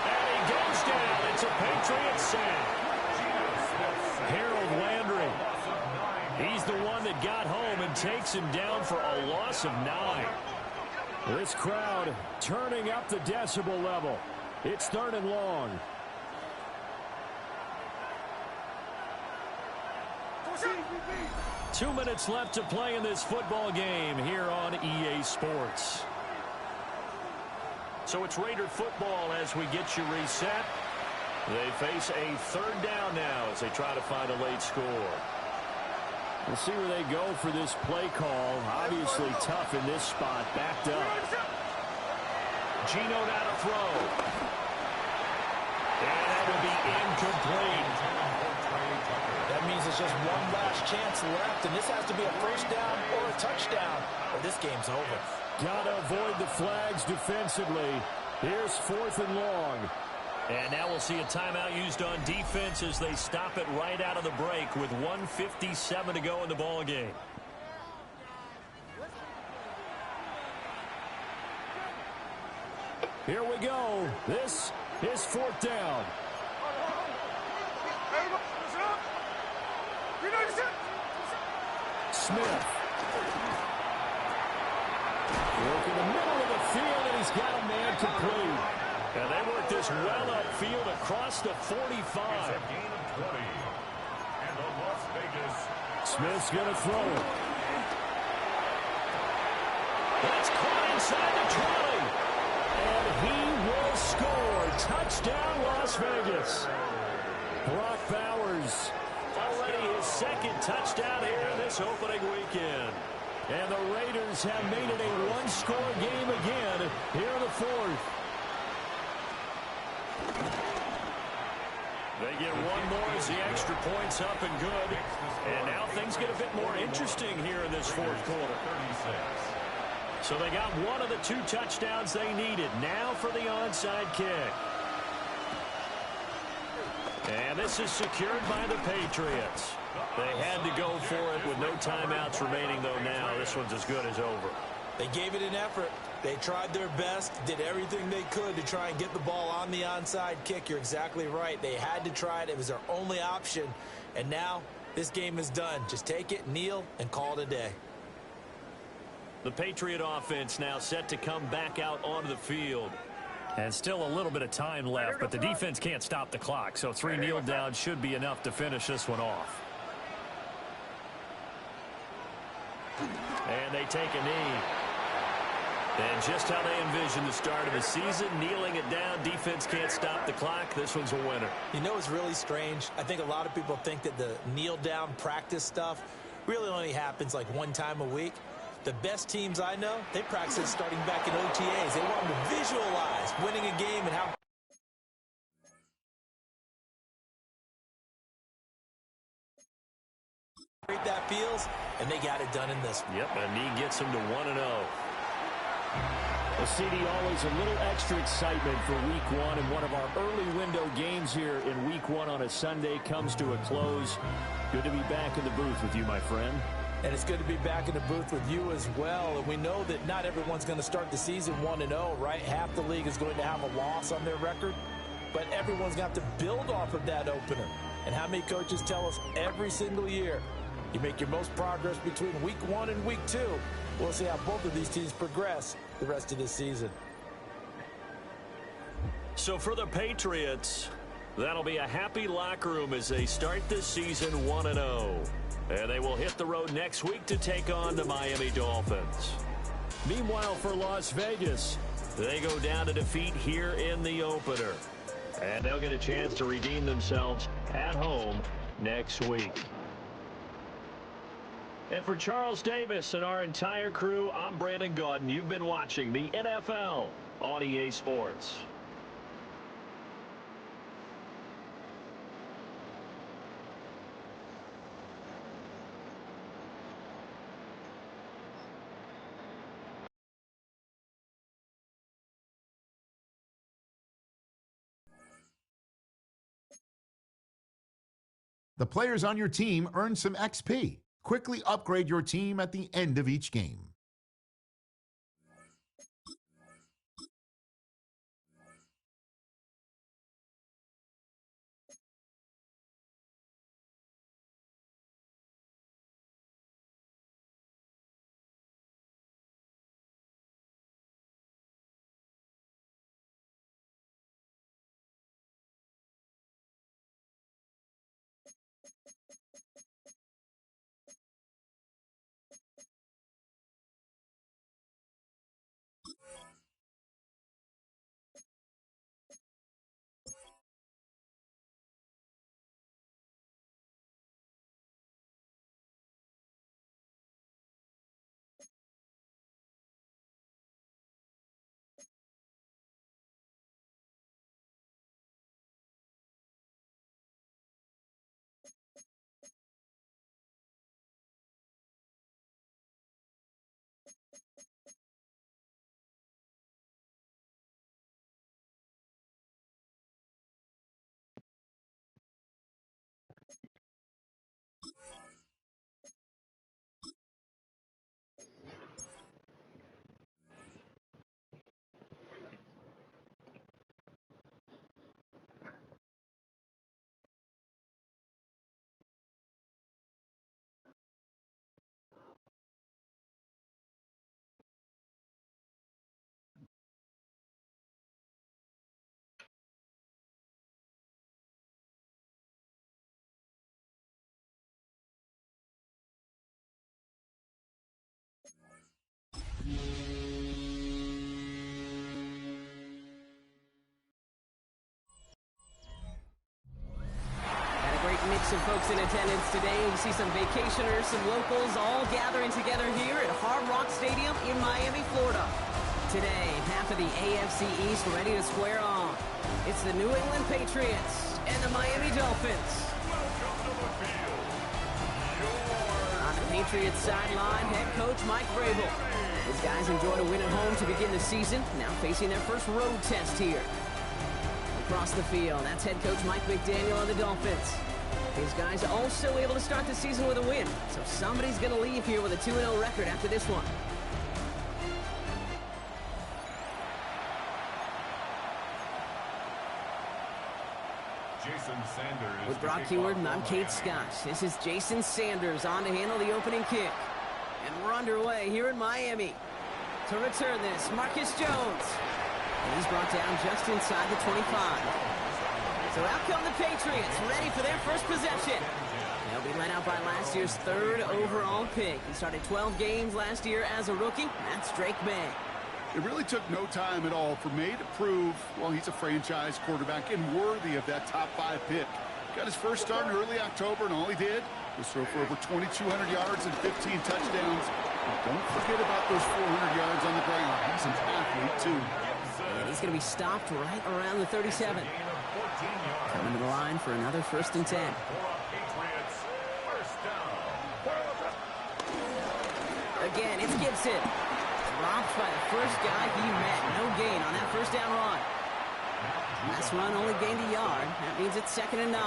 And he goes down. It's a Patriot sack. Harold Landry. He's the one that got home and takes him down for a loss of 9. This crowd turning up the decibel level. It's 3rd and long. Two minutes left to play in this football game here on EA Sports. So it's Raider football as we get you reset. They face a 3rd down now as they try to find a late score. We'll see where they go for this play call. Obviously tough in this spot, backed up. Geno now to throw. And that will be incomplete. That means it's just one last chance left, and this has to be a 1st down or a touchdown, or this game's over. Gotta avoid the flags defensively. Here's 4th and long. And now we'll see a timeout used on defense as they stop it right out of the break with 1:57 to go in the ball game. Here we go. This is 4th down. Smith. Work in the middle of the field, and he's got a man complete. And they work this well upfield across the 45. It's a gain of 20. And the Las Vegas. Smith's going to throw it. That's caught inside the 20. And he will score. Touchdown, Las Vegas. Brock Bowers. Already his 2nd touchdown here in this opening weekend. And the Raiders have made it a one-score game again here in the 4th. They get one more as the extra point's up and good. And now things get a bit more interesting here in this 4th quarter. So they got one of the 2 touchdowns they needed. Now for the onside kick. And this is secured by the Patriots. They had to go for it with no timeouts remaining, though now this one's as good as over. They gave it an effort. They tried their best, did everything they could to try and get the ball on the onside kick. You're exactly right. They had to try it. It was their only option. And now this game is done. Just take it, kneel, and call it a day. The Patriot offense now set to come back out onto the field. And still a little bit of time left, but the defense can't stop the clock, so 3 kneel downs should be enough to finish this one off. And they take a knee. And just how they envisioned the start of the season, kneeling it down, defense can't stop the clock. This one's a winner. You know what's really strange? I think a lot of people think that the kneel-down practice stuff really only happens like one time a week. The best teams I know, they practice it starting back in OTAs. They want them to visualize winning a game and how great that feels, and they got it done in this one. Yep, a knee gets them to 1-0. Well, CD, always a little extra excitement for Week 1, and one of our early window games here in Week 1 on a Sunday comes to a close. Good to be back in the booth with you, my friend. And it's good to be back in the booth with you as well. And we know that not everyone's going to start the season 1-0, right? Half the league is going to have a loss on their record. But everyone's going to have to build off of that opener. And how many coaches tell us every single year, you make your most progress between Week 1 and Week 2. We'll see how both of these teams progress the rest of this season. So for the Patriots, that'll be a happy locker room as they start this season 1-0. And they will hit the road next week to take on the Miami Dolphins. Meanwhile, for Las Vegas, they go down to defeat here in the opener. And they'll get a chance to redeem themselves at home next week. And for Charles Davis and our entire crew, I'm Brandon Gaudin. You've been watching the NFL on EA Sports. The players on your team earn some XP. Quickly upgrade your team at the end of each game. some folks in attendance today. You see some vacationers, some locals, all gathering together here at Hard Rock Stadium in Miami, Florida. Today, half of the AFC East ready to square off. It's the New England Patriots and the Miami Dolphins. On the Patriots sideline, head coach Mike Vrabel. These guys enjoyed a win at home to begin the season, now facing their first road test here. Across the field, that's head coach Mike McDaniel of the Dolphins. These guys also able to start the season with a win, so somebody's going to leave here with a 2-0 record after this one. Jason Sanders. With Brock Heward and I'm Kate Scott. This is Jason Sanders on to handle the opening kick. And we're underway here in Miami. To return this, Marcus Jones. And he's brought down just inside the 25. So out come the Patriots, ready for their first possession. They'll be led out by last year's third overall pick. He started 12 games last year as a rookie. That's Drake May. It really took no time at all for May to prove, well, he's a franchise quarterback and worthy of that top 5 pick. Got his first start in early October, and all he did was throw for over 2,200 yards and 15 touchdowns. But don't forget about those 400 yards on the ground. He's an athlete, too. And he's going to be stopped right around the 37. Coming to the line for another 1st and 10. Again, it's Gibson. Dropped by the first guy he met. No gain on that first down run. Last run only gained a yard. That means it's 2nd and 9.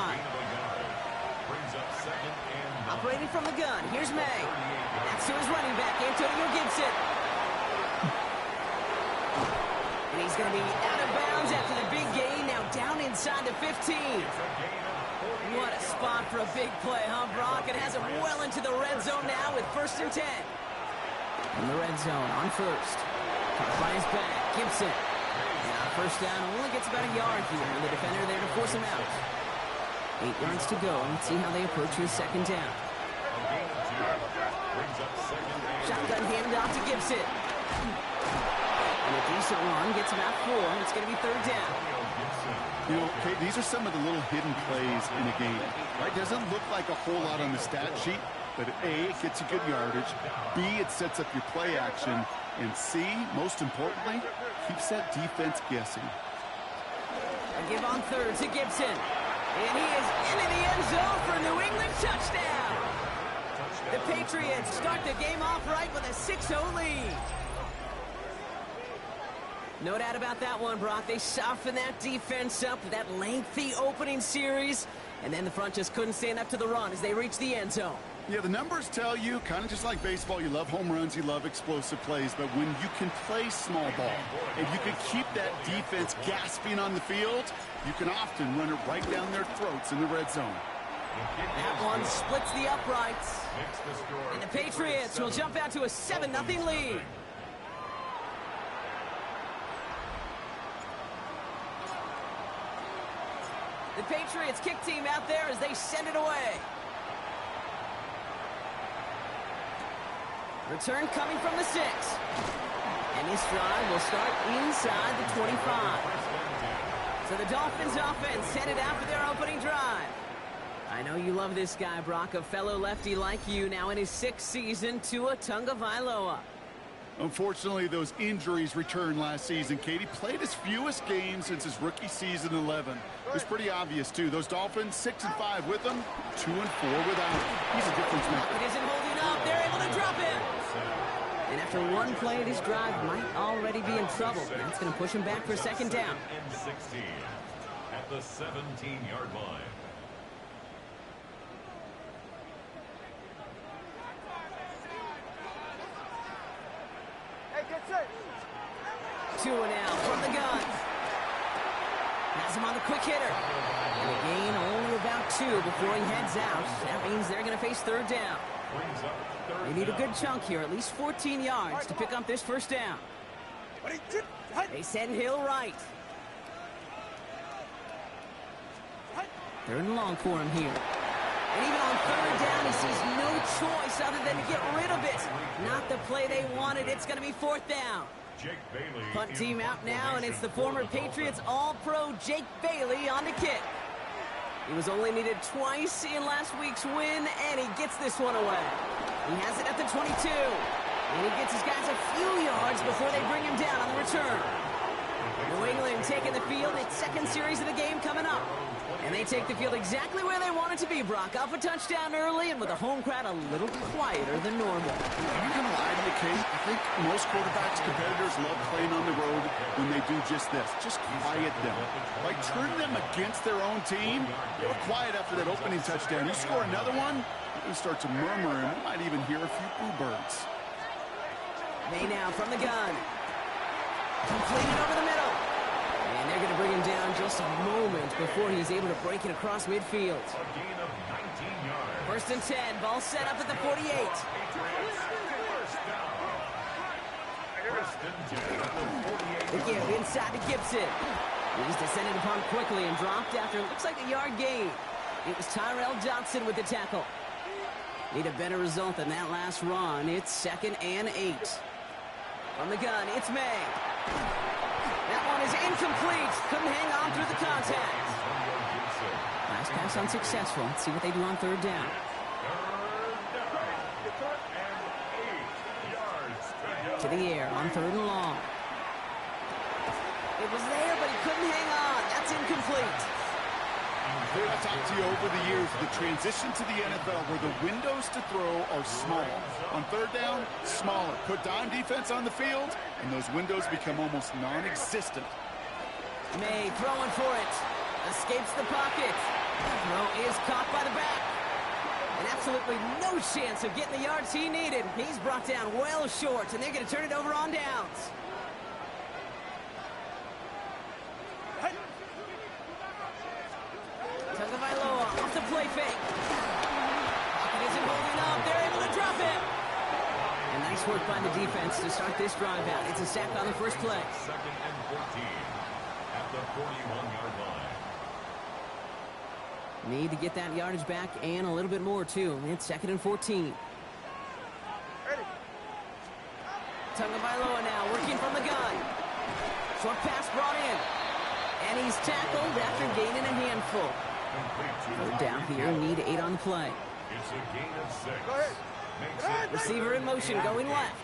Operating from the gun. Here's May. That's to his running back, Antonio Gibson. And he's going to be out of bounds after the big gain. Now down inside the 15. What a spot for a big play, huh, Brock? It has him well into the red zone now with 1st and 10. In the red zone on first. Caught by his back, Gibson. And on first down, only gets about a yard here. And the defender there to force him out. 8 yards to go. Let's see how they approach his 2nd down. Shotgun handoff to Gibson. And a decent run gets about 4. It's going to be 3rd down. You know, Kate, these are some of the little hidden plays in a game. Right? Doesn't look like a whole lot on the stat sheet, but A, it gets you good yardage. B, it sets up your play action. And C, most importantly, keeps that defense guessing. A give on 3rd to Gibson. And he is into the end zone for a New England touchdown. The Patriots start the game off right with a 6-0 lead. No doubt about that one, Brock. They softened that defense up with that lengthy opening series. And then the front just couldn't stand up to the run as they reached the end zone. Yeah, the numbers tell you, kind of just like baseball, you love home runs, you love explosive plays, but when you can play small ball, and you can keep that defense gasping on the field, you can often run it right down their throats in the red zone. That one splits the uprights. And the Patriots will jump out to a 7-0 lead. The Patriots kick team out there as they send it away. Return coming from the 6. And this drive will start inside the 25. So the Dolphins offense headed out for their opening drive. I know you love this guy, Brock, a fellow lefty like you, now in his 6th season, Tua Tagovailoa. Unfortunately, those injuries returned last season. Katie played his fewest games since his rookie season 11. It was pretty obvious, too. Those Dolphins, 6-5 with him, 2-4 without him. He's a difference maker. It isn't holding up. They're able to drop him. And after one play, this drive might already be in trouble. That's going to push him back for 2nd down. 16 at the 17-yard line. Tua now from the gun. Has him on the quick hitter. And a gain only about 2 before he heads out. That means they're going to face 3rd down. They need a good chunk here, at least 14 yards to pick up this 1st down. They send Hill right. 3rd and long for him here. And even on 3rd down, he sees no choice other than to get rid of it. Not the play they wanted. It's going to be 4th down. Punt team out now, and it's the former Patriots All-Pro Jake Bailey on the kick. He was only needed twice in last week's win, and he gets this one away. He has it at the 22. And he gets his guys a few yards before they bring him down on the return. New England taking the field. Its second series of the game coming up. And they take the field exactly where they want it to be, Brock. Off a touchdown early and with a home crowd a little quieter than normal. I'm not going to lie to you, Kate. I think most quarterbacks, competitors love playing on the road when they do just this. Just quiet them. Like, turn them against their own team. They were quiet after that opening touchdown. You score another one, you can start to murmur, and you might even hear a few boo birds. May now from the gun. Completed over the middle. And they're going to bring him down just a moment before he's able to break it across midfield. A gain of 19 yards. First and 10. Ball set up at the 48. First down. First and 10 at the 48. The give inside to Gibson. He's descended upon quickly and dropped after it looks like a yard gain. It was Tyrell Johnson with the tackle. Need a better result than that last run. It's 2nd and 8. From the gun, it's May. That one is incomplete. Couldn't hang on through the contact. Last pass unsuccessful. Let's see what they do on third down. To the air on 3rd and long. It was there, but he couldn't hang on. That's incomplete. I've talked to you over the years, the transition to the NFL where the windows to throw are small. On third down, smaller. Put dime defense on the field, and those windows become almost non-existent. May throwing for it. Escapes the pocket. The throw is caught by the back. And absolutely no chance of getting the yards he needed. He's brought down well short, and they're going to turn it over on downs. Tagovailoa off the play fake. Pocket isn't holding up. They're able to drop it. And nice work by the defense to start this drive out. It's a sack on the first play. 2nd and 14 at the 41-yard line. Need to get that yardage back and a little bit more, too. It's 2nd and 14. Tagovailoa now working from the gun. Short pass brought in. And he's tackled after gaining a handful. Third down here, need 8 on the play. It's a gain of 6. Receiver in motion, going left.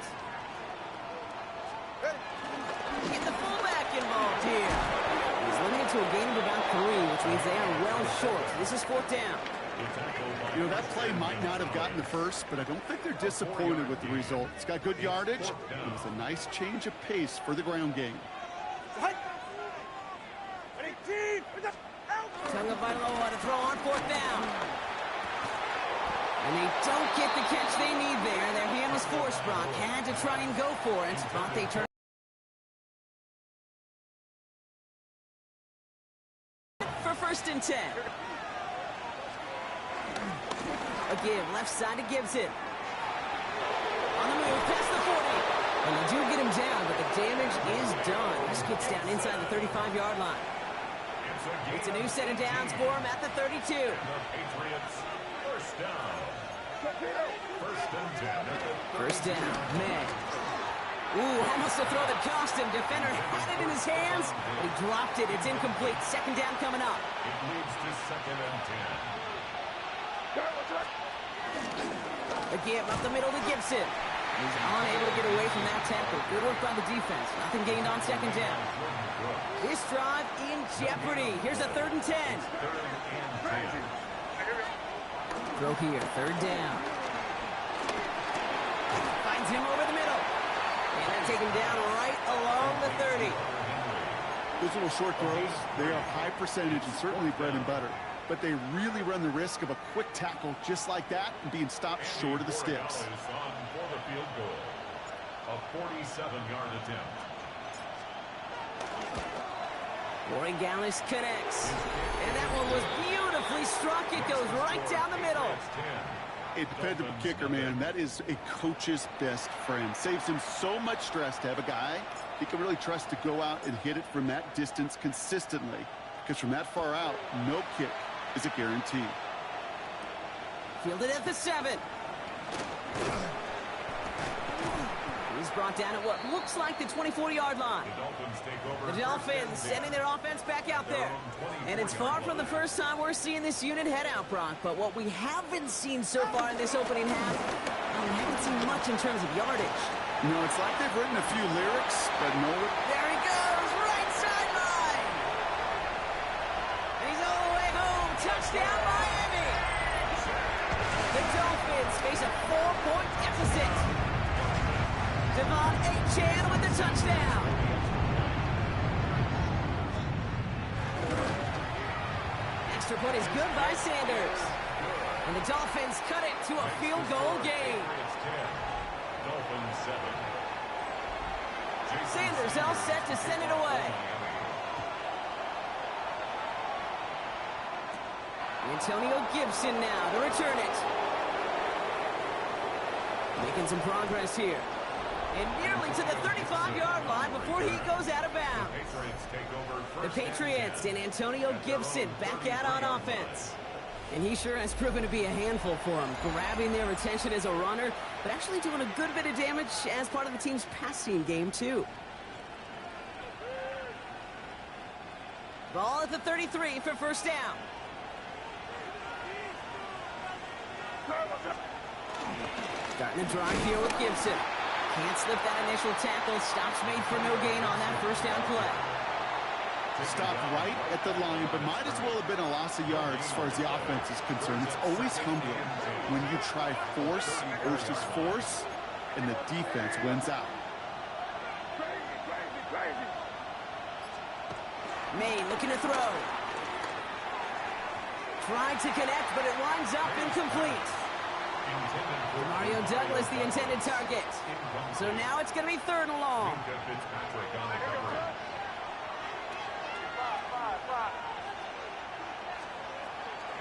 Get the fullback involved here. He's limited to a gain of about 3, which means they are well short. This is 4th down. You know, that play might not have gotten the first, but I don't think they're disappointed with the result. It's got good yardage. It was a nice change of pace for the ground game. Tagovailoa to throw on 4th down. And they don't get the catch they need there. Their hand was forced, Brock. Had to try and go for it, but they turn for 1st and 10. A give, left side to Gibson. On the move, past the 40. And they do get him down, but the damage is done. This gets down inside the 35-yard line. It's a new set of downs for him at the 32. The Patriots, first down. 1st and 10. First down, May. Ooh, almost a throw that cost him. Defender had it in his hands, but he dropped it. It's incomplete. 2nd down coming up. It leads to 2nd and 10. A give up the middle to Gibson. He's unable to get away from that tackle. Good work by the defense. Nothing gained on 2nd down. This drive in jeopardy. Here's a 3rd and 10. Throw here, 3rd down. Finds him over the middle. And they take him down right along the 30. Those little short throws, they are high percentage and certainly bread and butter. But they really run the risk of a quick tackle just like that and being stopped short of the sticks. For the field goal. A 47-yard attempt. Warren Gallis connects. And that one was beautifully struck. It goes right down the middle. A dependable kicker, man. That is a coach's best friend. Saves him so much stress to have a guy he can really trust to go out and hit it from that distance consistently. Because from that far out, no kick is a guarantee. Fielded at the 7. He's brought down at what looks like the 24-yard line. The Dolphins sending their offense back out there. And it's far from the first time we're seeing this unit head out, Brock. But what we haven't seen so far in this opening half, we haven't seen much in terms of yardage. No, it's like they've written a few lyrics, but no. There he goes, right sideline. And he's all the way home. Touchdown, Miami. The Dolphins face a 4-point deficit. Devon Achane with the touchdown. Extra point is good by Sanders. And the Dolphins cut it to a field goal game. Sanders all set to send it away. Antonio Gibson now to return it. Making some progress here. And nearly to the 35-yard line before he goes out of bounds. The Patriots and Antonio Gibson back out on offense. And he sure has proven to be a handful for him, grabbing their attention as a runner, but actually doing a good bit of damage as part of the team's passing game, too. Ball at the 33 for first down. Starting to drive here with Gibson. Can't slip that initial tackle. Stops made for no gain on that first down play. Stopped right at the line, but might as well have been a loss of yards as far as the offense is concerned. It's always humbling when you try force versus force, and the defense wins out. May looking to throw. Tried to connect, but it winds up incomplete. Mario Douglas, the intended target. So now it's going to be 3rd and long.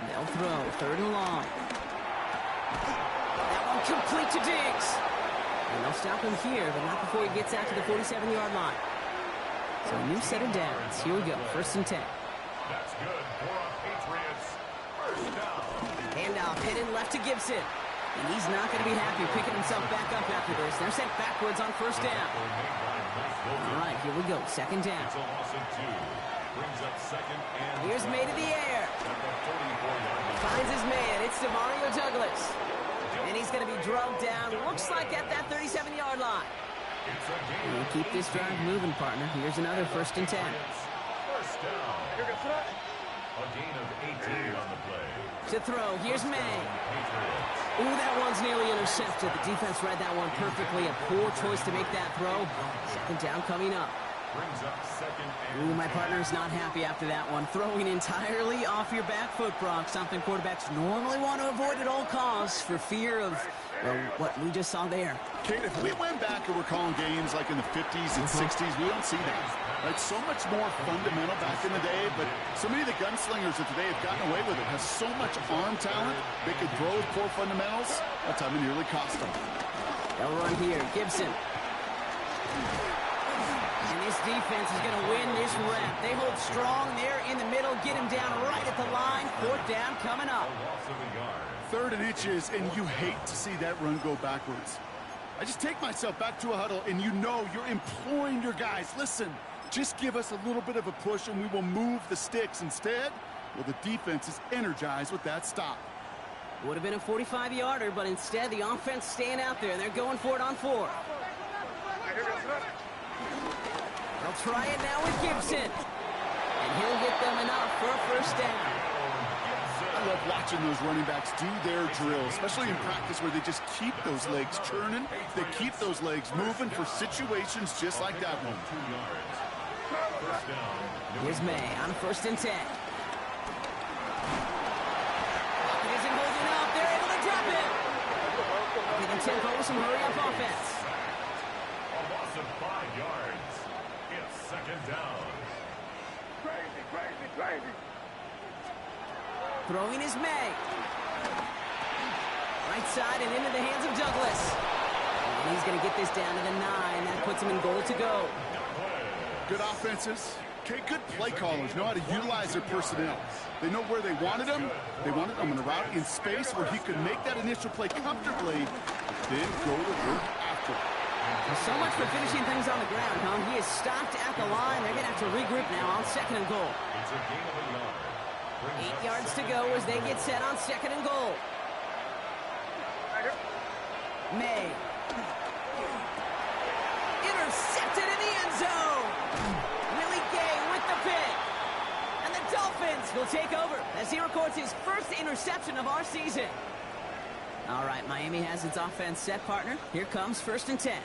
They'll throw, 3rd and long. That one complete to Diggs. And they'll stop him here, but not before he gets out to the 47-yard line. So a new set of downs. Here we go, 1st and 10. That's good for a Patriots first down. Handoff hidden left to Gibson. And he's not going to be happy picking himself back up after this. They're sent backwards on 1st down. All right, here we go, 2nd down. It's a loss of 2. Brings up 2nd and Here's May to the air. Finds his man. It's Mario Douglas. And he's going to be drugged down. Looks like at that 37-yard line. We'll keep this drive moving, partner. Here's another 1st and 10. First down. A gain of 18 on the play. To throw, here's May. Ooh, that one's nearly intercepted. The defense read that one perfectly. A poor choice to make that throw. 2nd down coming up. Brings up 2nd and Ooh, my partner's not happy after that one. Throwing entirely off your back foot, Brock. Something quarterbacks normally want to avoid at all costs for fear of, well, what we just saw there. Kate, if we went back and we're calling games like in the 50s and 60s, we don't see that. Like, so much more fundamental back in the day, but so many of the gunslingers of today have gotten away with it. Have so much arm talent, they can throw with poor fundamentals. That's how it nearly cost them. They'll run here. Gibson. And this defense is going to win this rep. They hold strong there in the middle, get him down right at the line. 4th down coming up. 3rd and inches, and you hate to see that run go backwards. I just take myself back to a huddle, and you know you're imploring your guys, listen, just give us a little bit of a push, and we will move the sticks. Instead, well, the defense is energized with that stop. Would have been a 45-yarder, but instead the offense staying out there, and they're going for it on 4th. They'll try it now with Gibson. And he'll get them enough for a 1st down. I love watching those running backs do their drill, especially in practice where they just keep those legs churning. They keep those legs moving for situations just like that one. Here's May on 1st and 10. It isn't holding up. They're able to drop it. Giving tempo with some hurry-up offense. A loss of 5 yards. It's 2nd down. Crazy. Throwing is May. Right side and into the hands of Douglas. And he's going to get this down to the 9. That puts him in goal to go. Good offenses. Okay, good play callers know how to utilize their personnel. They know where they wanted them. They wanted them in a route in space where he could make that initial play comfortably, then go to work after. So much for finishing things on the ground, huh? He is stopped at the line. They're going to have to regroup now on 2nd and goal. It's a gain of a yard. 8 yards to go as they get set on 2nd and goal. May. Intercepted in the end zone. Willie Gay with the pick. And the Dolphins will take over as he records his first interception of our season. All right, Miami has its offense set, partner. Here comes 1st and 10.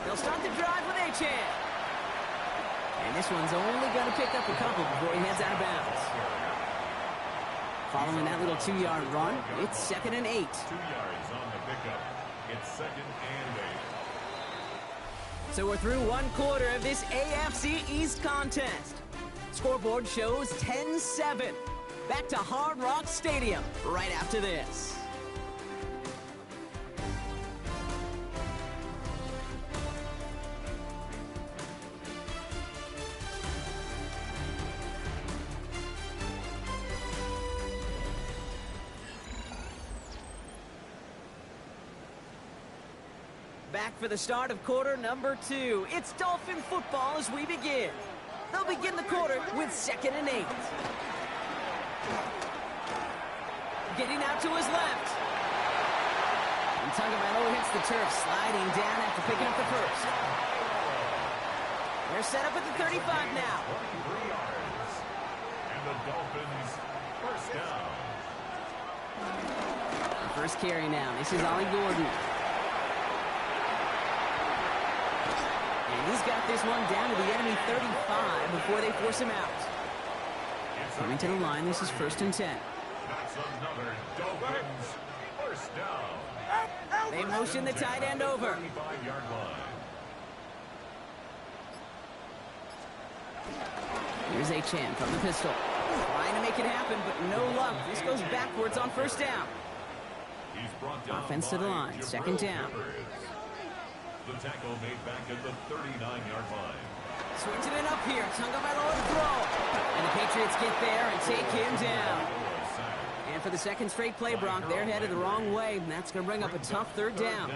They'll start the drive with Achane. And this one's only going to pick up a couple before he heads out of bounds. Following that little 2-yard run, it's 2nd and 8. 2 yards on the pickup. It's 2nd and 8. So we're through one quarter of this AFC East contest. Scoreboard shows 10-7. Back to Hard Rock Stadium right after this. Back for the start of quarter number 2. It's Dolphin football as we begin. They'll begin the quarter with 2nd and 8. Getting out to his left. And Tagovailoa hits the turf, sliding down after picking up the first. They're set up at the 35 now. 23 yards. And the Dolphins first down. First carry now. This is Ollie Gordon. And he's got this one down to the enemy 35 before they force him out. Coming to the line, this is 1st and 10. That's another Dolphins first down. They motion the tight end over. 35-yard line. Here's Achane from the pistol. Trying to make it happen, but no luck. This goes backwards on 1st down. He's brought down Offense to the line, 2nd down. The tackle made back at the 39-yard line. Switching it up here. Tagovailoa to throw. And the Patriots get there and take him down. And for the 2nd straight play, Brock, they're headed the wrong way. And that's going to bring up a tough 3rd down.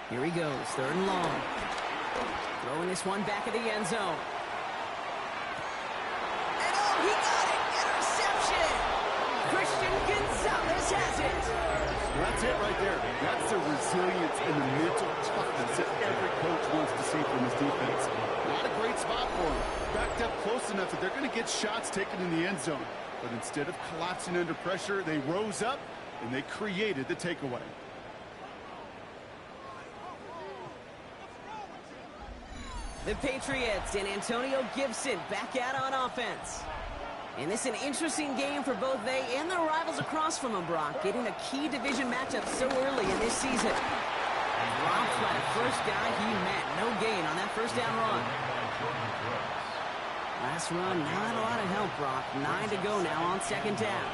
Here he goes, 3rd and long. Throwing this one back at the end zone. And oh, he got it! Interception! Christian Gonzalez has it! That's it right there. That's the resilience and the mental toughness that every coach wants to see from his defense. Not a great spot for him. Backed up close enough that they're going to get shots taken in the end zone. But instead of collapsing under pressure, they rose up and they created the takeaway. The Patriots and Antonio Gibson back out on offense. And this is an interesting game for both they and their rivals across from them, Brock, getting a key division matchup so early in this season. Dropped by the first guy he met. No gain on that 1st down run. Last run, not a lot of help, Brock. 9 to go now on 2nd down.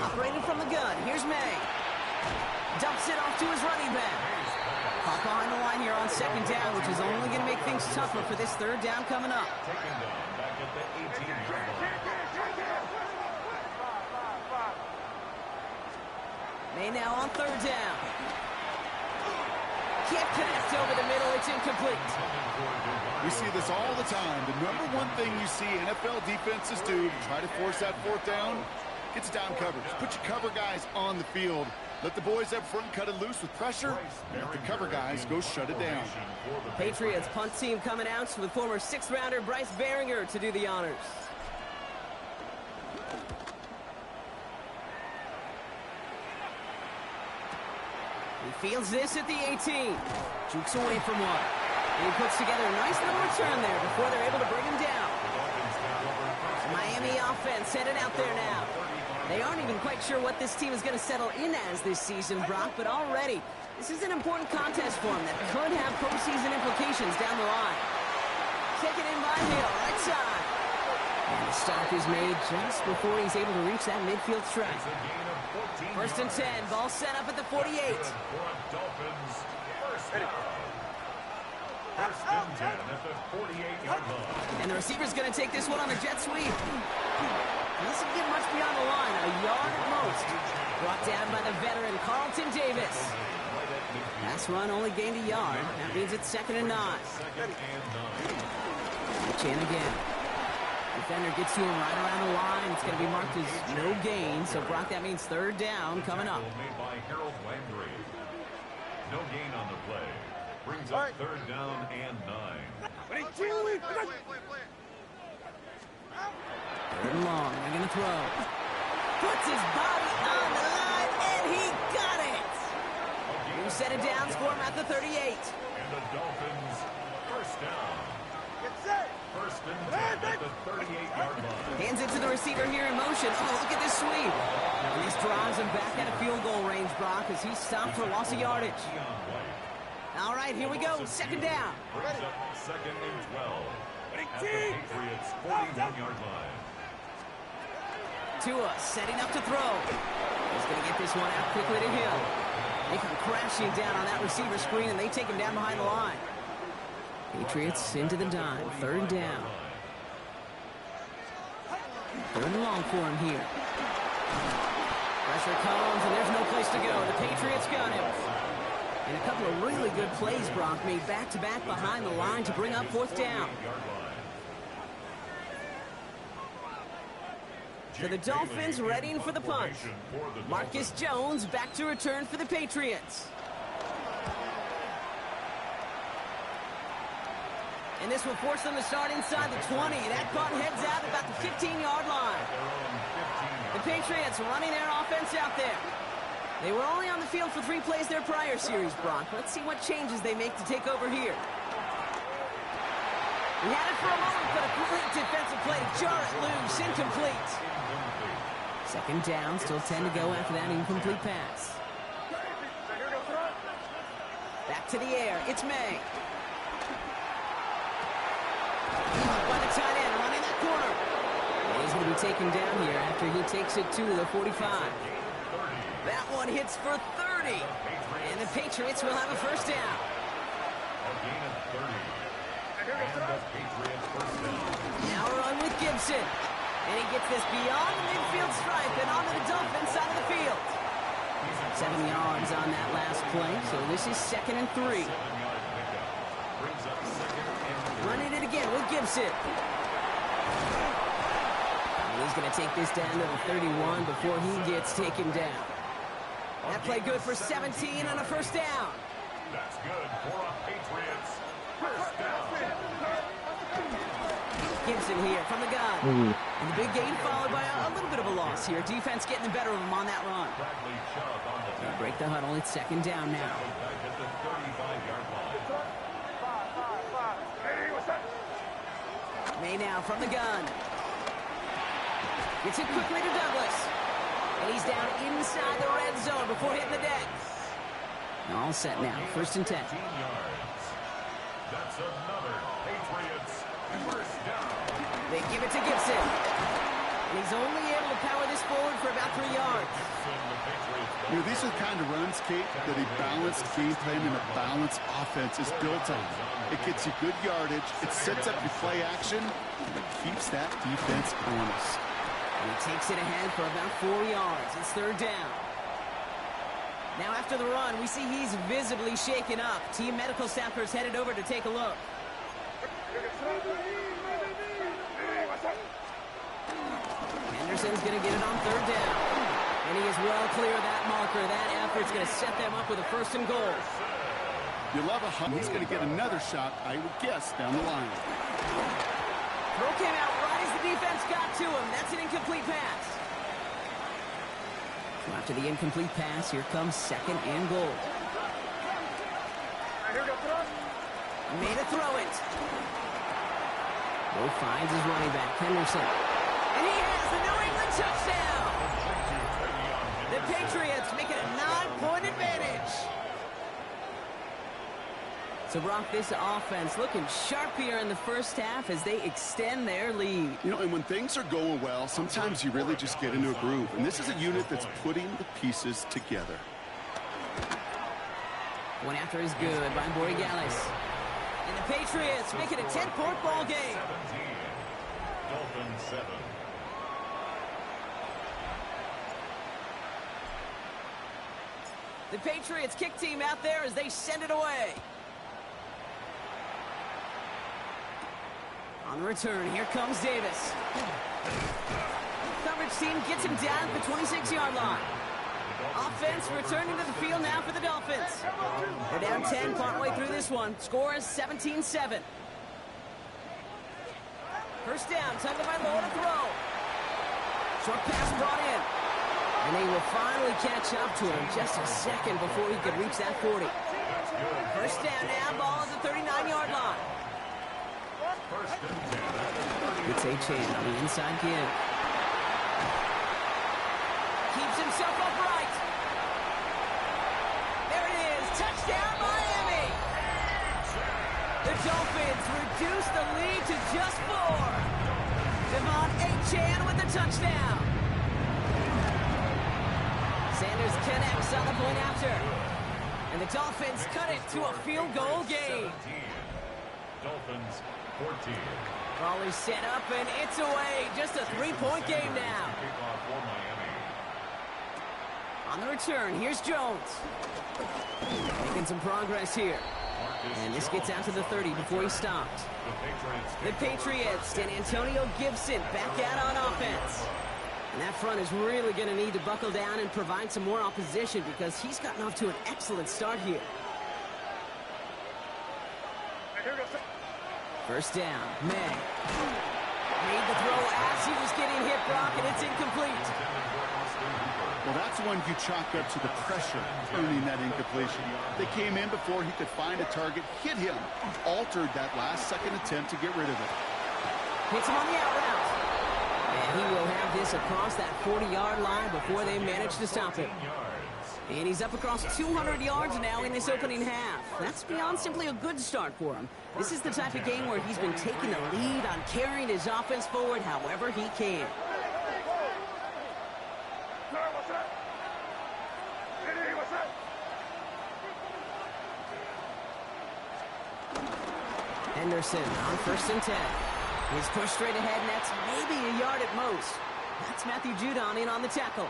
Operating from the gun, here's May. Dumps it off to his running back. Caught behind the line here on 2nd down, which is only going to make things tougher for this 3rd down coming up. Taken down back at the 18-yard line. May now on 3rd down. Can't connect over the middle. It's incomplete. We see this all the time. The number one thing you see NFL defenses do to try to force that 4th down, gets down coverage. Put your cover guys on the field. Let the boys up front cut it loose with pressure. Let the cover guys go shut it down. Patriots punt team coming out with former 6th-rounder Bryce Baringer to do the honors. He fields this at the 18. Jukes away from one. And he puts together a nice little return there before they're able to bring him down. Miami offense headed out there now. They aren't even quite sure what this team is going to settle in as this season, Brock, but already this is an important contest for them that could have postseason implications down the line. Taken in by Hill, right side. And the stop is made just before he's able to reach that midfield strike. 1st and 10, ball set up at the 48. First and 10 at the 48-yard line. And the receiver's going to take this one on a jet sweep. Doesn't get much beyond the line, a yard at most. Brought down by the veteran, Carlton Davis. Last run only gained a yard. That means it's 2nd and 9. Chan again. Defender gets to him right around the line. It's going to be marked as no gain. So, Brock, that means 3rd down coming up. Made by Harold Landry. No gain on the play. Brings up 3rd down and 9. 3rd and long. They're going to throw. Puts his body on the line, and he got it. You set it down, score him at the 38. And the Dolphins, 1st down. First and 10 at the 38-yard line. Hands it to the receiver here in motion. Oh, look at this sweep. And this drives him back at a field goal range, Brock, as he stopped for loss of yardage. All right, here we go. 2nd down. Brings up 2nd and 12 at the Patriots' 41-yard line. Tua setting up to throw. He's going to get this one out quickly to Hill. They come crashing down on that receiver screen, and they take him down behind the line. Patriots into the dime. 3rd down. 3rd and long for him here. Pressure comes, and there's no place to go. The Patriots got him. And a couple of really good plays, Brock, made back-to-back behind the line to bring up 4th down. So the Dolphins ready for the punch. Marcus Jones back to return for the Patriots. And this will force them to start inside the 20. That punt heads out about the 15-yard line. The Patriots running their offense out there. They were only on the field for 3 plays their prior series, Brock. Let's see what changes they make to take over here. We had it for a moment, but a great defensive play to jar it loose. Incomplete. 2nd down, still 10 to go after that incomplete pass. Back to the air. It's May. By the tight end, running that corner. And he's going to be taken down here after he takes it to the 45. That one hits for 30. And the Patriots will have a 1st down. A gain of 30. And the Patriots 1st down. Now a run with Gibson. And he gets this beyond the midfield stripe and onto the Dolphins side of the field. 7 yards on that last play, so this is 2nd and 3. Brings up 2nd and 3. Running it again with Gibson. And he's going to take this down to the 31 before he gets taken down. That play good for 17 and a 1st down. That's good for a Patriots 1st down. Gibson here from the gun. And the big gain followed by a little bit of a loss here. Defense getting the better of him on that run. They break the huddle. It's 2nd down now. At the 35-yard line. May now from the gun. Gets it quickly to Douglas. And he's down inside the red zone before hitting the deck. All set now. 1st and 10. 15 yards. That's another Patriots 1st down. They give it to Gibson. And he's only able to power this forward for about 3 yards. You know, these are the kind of runs, Kate, that a balanced game plan and a balanced offense is built on. It gets you good yardage, it sets up your play action, and it keeps that defense honest. And he takes it ahead for about 4 yards. It's 3rd down. Now after the run, we see he's visibly shaken up. Team medical staffers headed over to take a look. Henderson's going to get it on 3rd down. And he is well clear of that marker. That effort's going to set them up with a 1st and goal. You love a hunt. He's going to get another shot, I would guess, down the line. Throw came out right as the defense got to him. That's an incomplete pass. So after the incomplete pass, here comes 2nd and goal. Made a throw it. Bo finds his running back, Henderson. And he has the New England touchdown. The Patriots make it a 9-point advantage. So, Brock, this offense looking sharp here in the 1st half as they extend their lead. You know, and when things are going well, sometimes you really just get into a groove. And this is a unit that's putting the pieces together. One after is good by Borregales. And the Patriots make it a 10-point ball game. 17. Dolphins 7. The Patriots kick team out there as they send it away. On the return, here comes Davis. Coverage team gets him down at the 26-yard line. Offense returning to the field now for the Dolphins. They're down 10 partway through this one. Score is 17-7. First down, time by Lowe to throw. Short pass brought in. And they will finally catch up to him just a second before he could reach that 40. First down now, ball at the 39-yard line. It's A-Chain on the inside give. Keeps himself upright. There it is. Touchdown, Miami. The Dolphins reduce the lead to just 4. Devon A-Chain with the touchdown. Sanders connects on the point after. And the Dolphins cut it to a field goal game. Dolphins 14. Ball is set up and it's away. Just a 3-point game now. On the return, here's Jones. Making some progress here. And this gets out to the 30 before he stopped. The Patriots and Antonio Gibson back out on offense. And that front is really going to need to buckle down and provide some more opposition because he's gotten off to an excellent start here. First down, May. Made the throw as he was getting hit, Brock, and it's incomplete. Well, that's one you chalk up to the pressure earning that incompletion. They came in before he could find a target, hit him, altered that last-second attempt to get rid of it. Hits him on the out route. And he will have this across that 40-yard line before they manage to stop him. And he's up across 200 yards now in this opening half. That's beyond simply a good start for him. This is the type of game where he's been taking the lead on carrying his offense forward however he can. Henderson on 1st and 10. He's pushed straight ahead, and that's maybe a yard at most. That's Matthew Judon in on the tackle.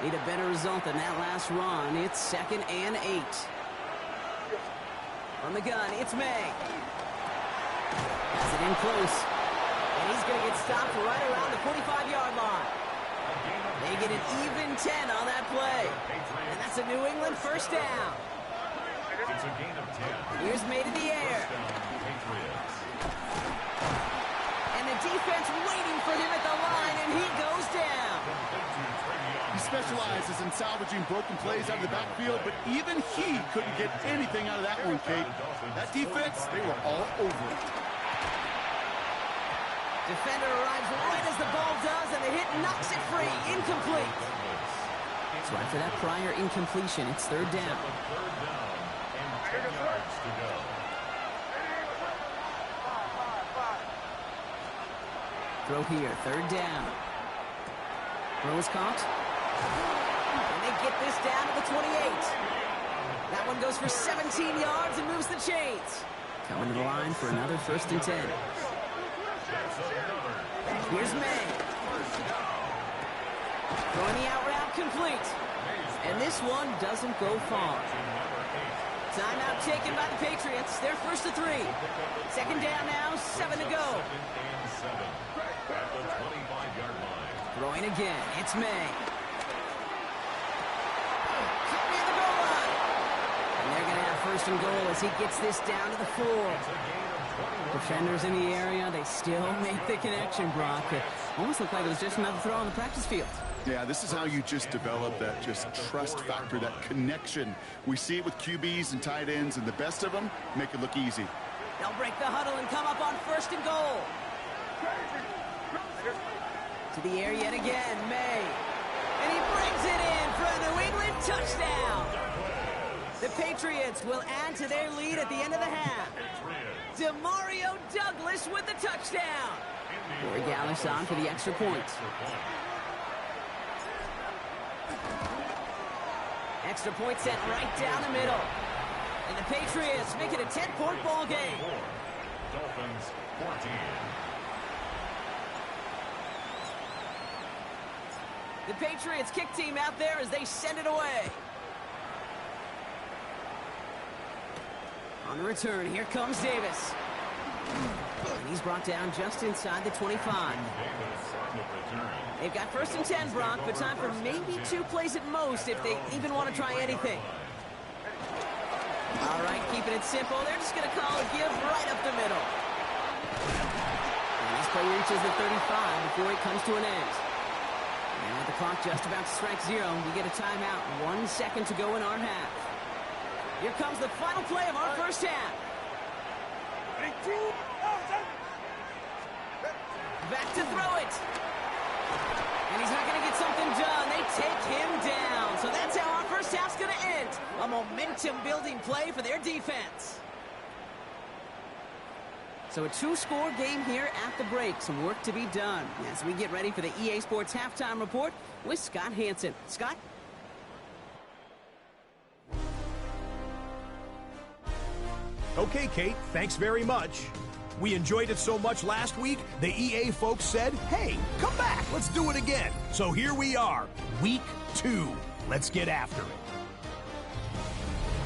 Need a better result than that last run. It's 2nd and 8. From the gun, it's May. Has it in close. And he's going to get stopped right around the 45-yard line. They get an even 10 on that play. And that's a New England first down. It's a gain of 10. Here's May to the air. And the defense waiting for him at the line, and he goes down. He specializes in salvaging broken plays out of the backfield, but even he couldn't get anything out of that one, Kate. That defense, they were all over it. Defender arrives right as the ball does, and the hit knocks it free. Incomplete. So after that prior incompletion, it's 3rd down. Throw here, 3rd down. Throw is caught. And they get this down to the 28. That one goes for 17 yards and moves the chains. Coming to the line for another 1st and 10. Here's May. Throwing the out route complete. And this one doesn't go far. Timeout taken by the Patriots. They're 1st to 3. 2nd down now, 7 to go. Throwing again, it's May. Caught near the goal line. And they're going to have 1st and goal as he gets this down to the 4. Defenders in the area, they still make the connection, Brock. It almost looked like it was just another throw on the practice field. Yeah, this is how you just develop that just trust factor, that connection. We see it with QBs and tight ends, and the best of them make it look easy. They'll break the huddle and come up on 1st and goal. To the air yet again, May. And he brings it in for a New England touchdown. The Patriots will add to their lead at the end of the half. Demario Douglas with the touchdown. Corey Gallis on for the extra point. 2nd Extra point set right down the middle. And the Patriots make it a 10-point ball game. Dolphins 14. The Patriots kick team out there as they send it away. On the return, here comes Davis. And he's brought down just inside the 25. They've got 1st and 10, Brock, but time for maybe 2 plays at most if they even want to try anything. All right, keeping it simple. They're just going to call a give right up the middle. And this play reaches the 35 before it comes to an end. And with the clock just about to strike 0, we get a timeout. 1 second to go in our half. Here comes the final play of our first half. Back to throw it. And he's not going to get something done. They take him down. So that's how our first half's going to end. A momentum-building play for their defense. So a 2-score game here at the break. Some work to be done as we get ready for the EA Sports Halftime Report with Scott Hansen. Scott? Okay, Kate, thanks very much. We enjoyed it so much last week, the EA folks said, hey, come back, let's do it again. So here we are, week 2. Let's get after it.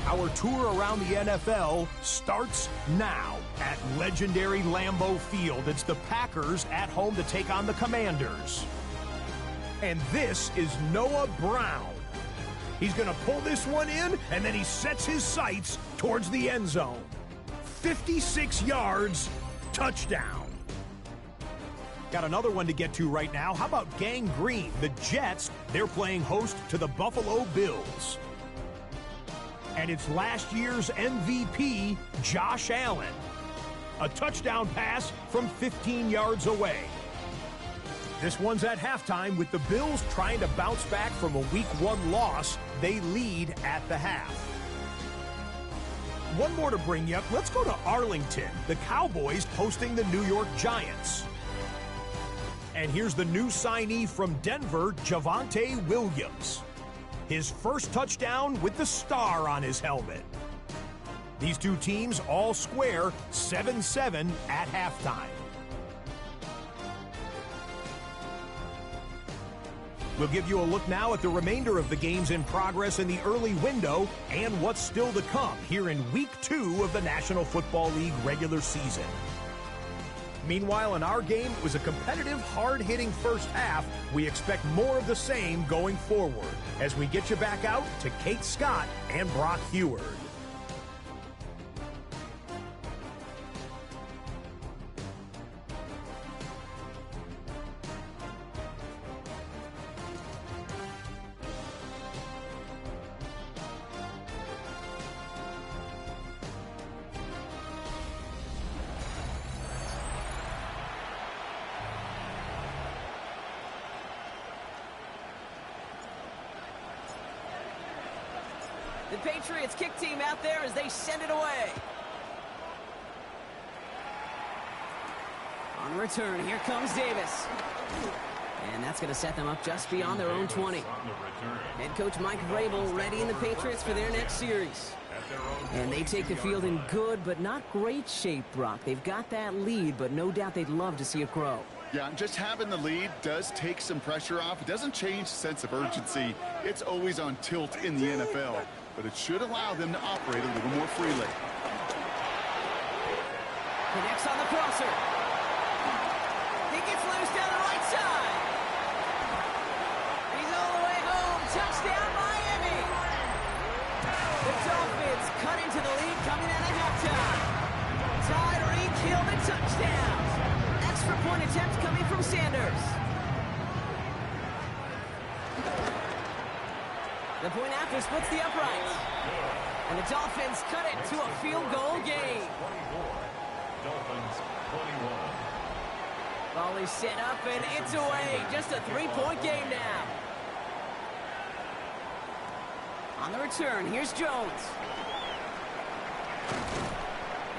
Our tour around the NFL starts now at legendary Lambeau Field. It's the Packers at home to take on the Commanders. And this is Noah Brown. He's going to pull this one in, and then he sets his sights towards the end zone. 56 yards, touchdown. Got another one to get to right now. How about Gang Green? The Jets, they're playing host to the Buffalo Bills. And it's last year's MVP, Josh Allen. A touchdown pass from 15 yards away. This one's at halftime with the Bills trying to bounce back from a Week 1 loss. They lead at the half. One more to bring you up. Let's go to Arlington. The Cowboys hosting the New York Giants. And here's the new signee from Denver, Javonte Williams. His first touchdown with the star on his helmet. These two teams all square 7-7 at halftime. We'll give you a look now at the remainder of the games in progress in the early window and what's still to come here in Week 2 of the National Football League regular season. Meanwhile, in our game, it was a competitive, hard-hitting first half. We expect more of the same going forward as we get you back out to Kate Scott and Brock Heward. The Patriots kick team out there as they send it away. On the return, here comes Davis. And that's going to set them up just beyond their own 20. Head coach Mike Vrabel readying the Patriots for their next series. And they take the field in good but not great shape, Brock. They've got that lead, but no doubt they'd love to see it grow. Yeah, just having the lead does take some pressure off. It doesn't change the sense of urgency. It's always on tilt in the NFL. But it should allow them to operate a little more freely. Connects on the crosser. He gets loose down the right side. He's all the way home. Touchdown, Miami. The Dolphins cut into the lead coming out of halftime. Tyreek Hill the touchdown. Extra point attempt coming from Sanders. The point after splits the uprights. And the Dolphins cut it to a field goal game. Dolphins 21. Ball is set up and it's away. Just a 3-point game now. On the return, here's Jones.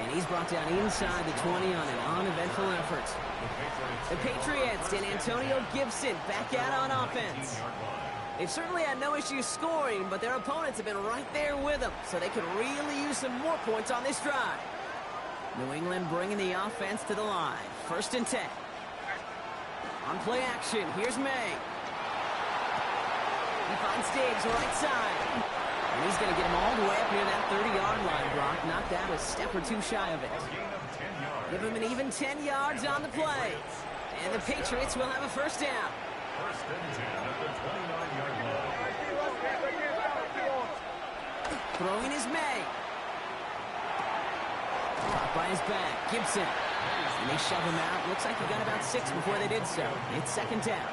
And he's brought down inside the 20 on an uneventful effort. The Patriots and Antonio Gibson back out on offense. They've certainly had no issues scoring, but their opponents have been right there with them, so they could really use some more points on this drive. New England bringing the offense to the line. 1st and 10. On play action, here's May. He finds Diggs right side. And he's going to get him all the way up near that 30-yard line, Brock. Knocked out a step or two shy of it. Give him an even 10 yards on the play. And the Patriots will have a 1st down. 1st and 10 at the 29-yard line. Throwing is May. Caught by his back, Gibson. And they shove him out. Looks like he got about 6 before they did so. It's 2nd down.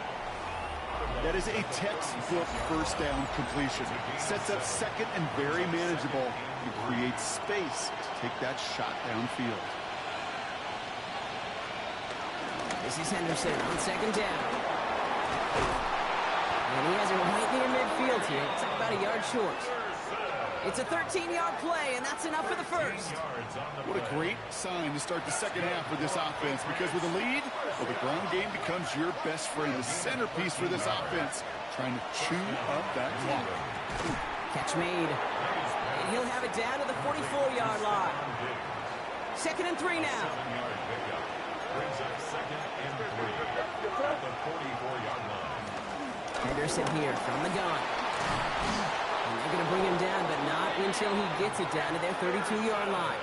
That is a textbook 1st down completion. Sets up 2nd and very manageable and creates space to take that shot downfield. This is Henderson on 2nd down. And he has it right near midfield here. It's like about a yard short. It's a 13-yard play, and that's enough for the 1st. What a great sign to start the 2nd half for this offense, because with a lead, well, the ground game becomes your best friend, the centerpiece for this offense, trying to chew up that clock. Catch made. And he'll have it down to the 44-yard line. 2nd and 3 now. Brings up 2nd and 3 at the 44-yard line. Henderson here from the gun. And they're going to bring him down, but not until he gets it down to their 32-yard line.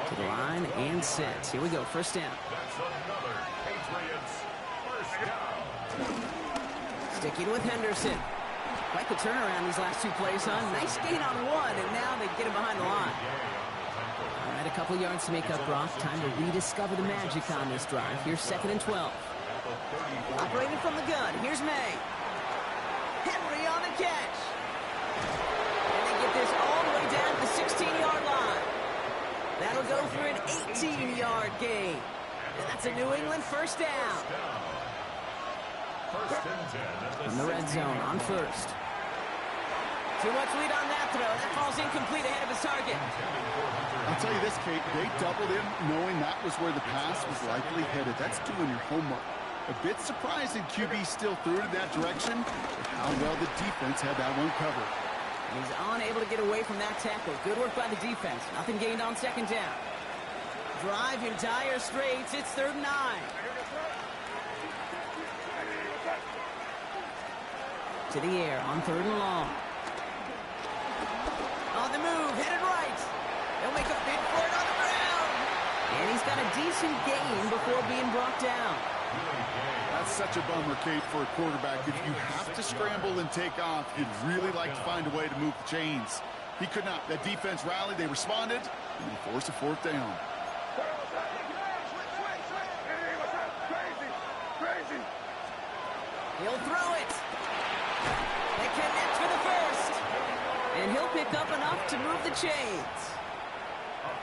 To the line and set. Here we go, 1st down. That's another Patriots 1st down. Sticking with Henderson. Quite the turnaround these last 2 plays, huh? Nice gain on 1, and now they get him behind the line. All right, a couple yards to make up, Brock. Time to rediscover the magic on this drive. Here's 2nd and 12. Operating from the gun. Here's May. Henry on the catch. And they get this all the way down to the 16-yard line. That'll go for an 18-yard gain. And that's a New England 1st down. 1st and 10 From the red zone on 1st. Too much lead on that throw. That ball's incomplete ahead of his target. I'll tell you this, Kate, they doubled him knowing that was where the pass was likely headed. That's doing your homework. A bit surprising QB still threw it in that direction, but how well the defense had that one covered. And he's unable to get away from that tackle. Good work by the defense. Nothing gained on 2nd down. Drive in dire straits. It's 3rd and 9. To the air on 3rd and long. On the move, headed right. They'll make a bid for it on the ground. And he's got a decent gain before being brought down. That's such a bummer, Kate, for a quarterback. If you have to scramble and take off, you'd really like to find a way to move the chains. He could not. That defense rallied, they responded, and they forced a 4th down. He'll throw it. They connect for the 1st. And he'll pick up enough to move the chains.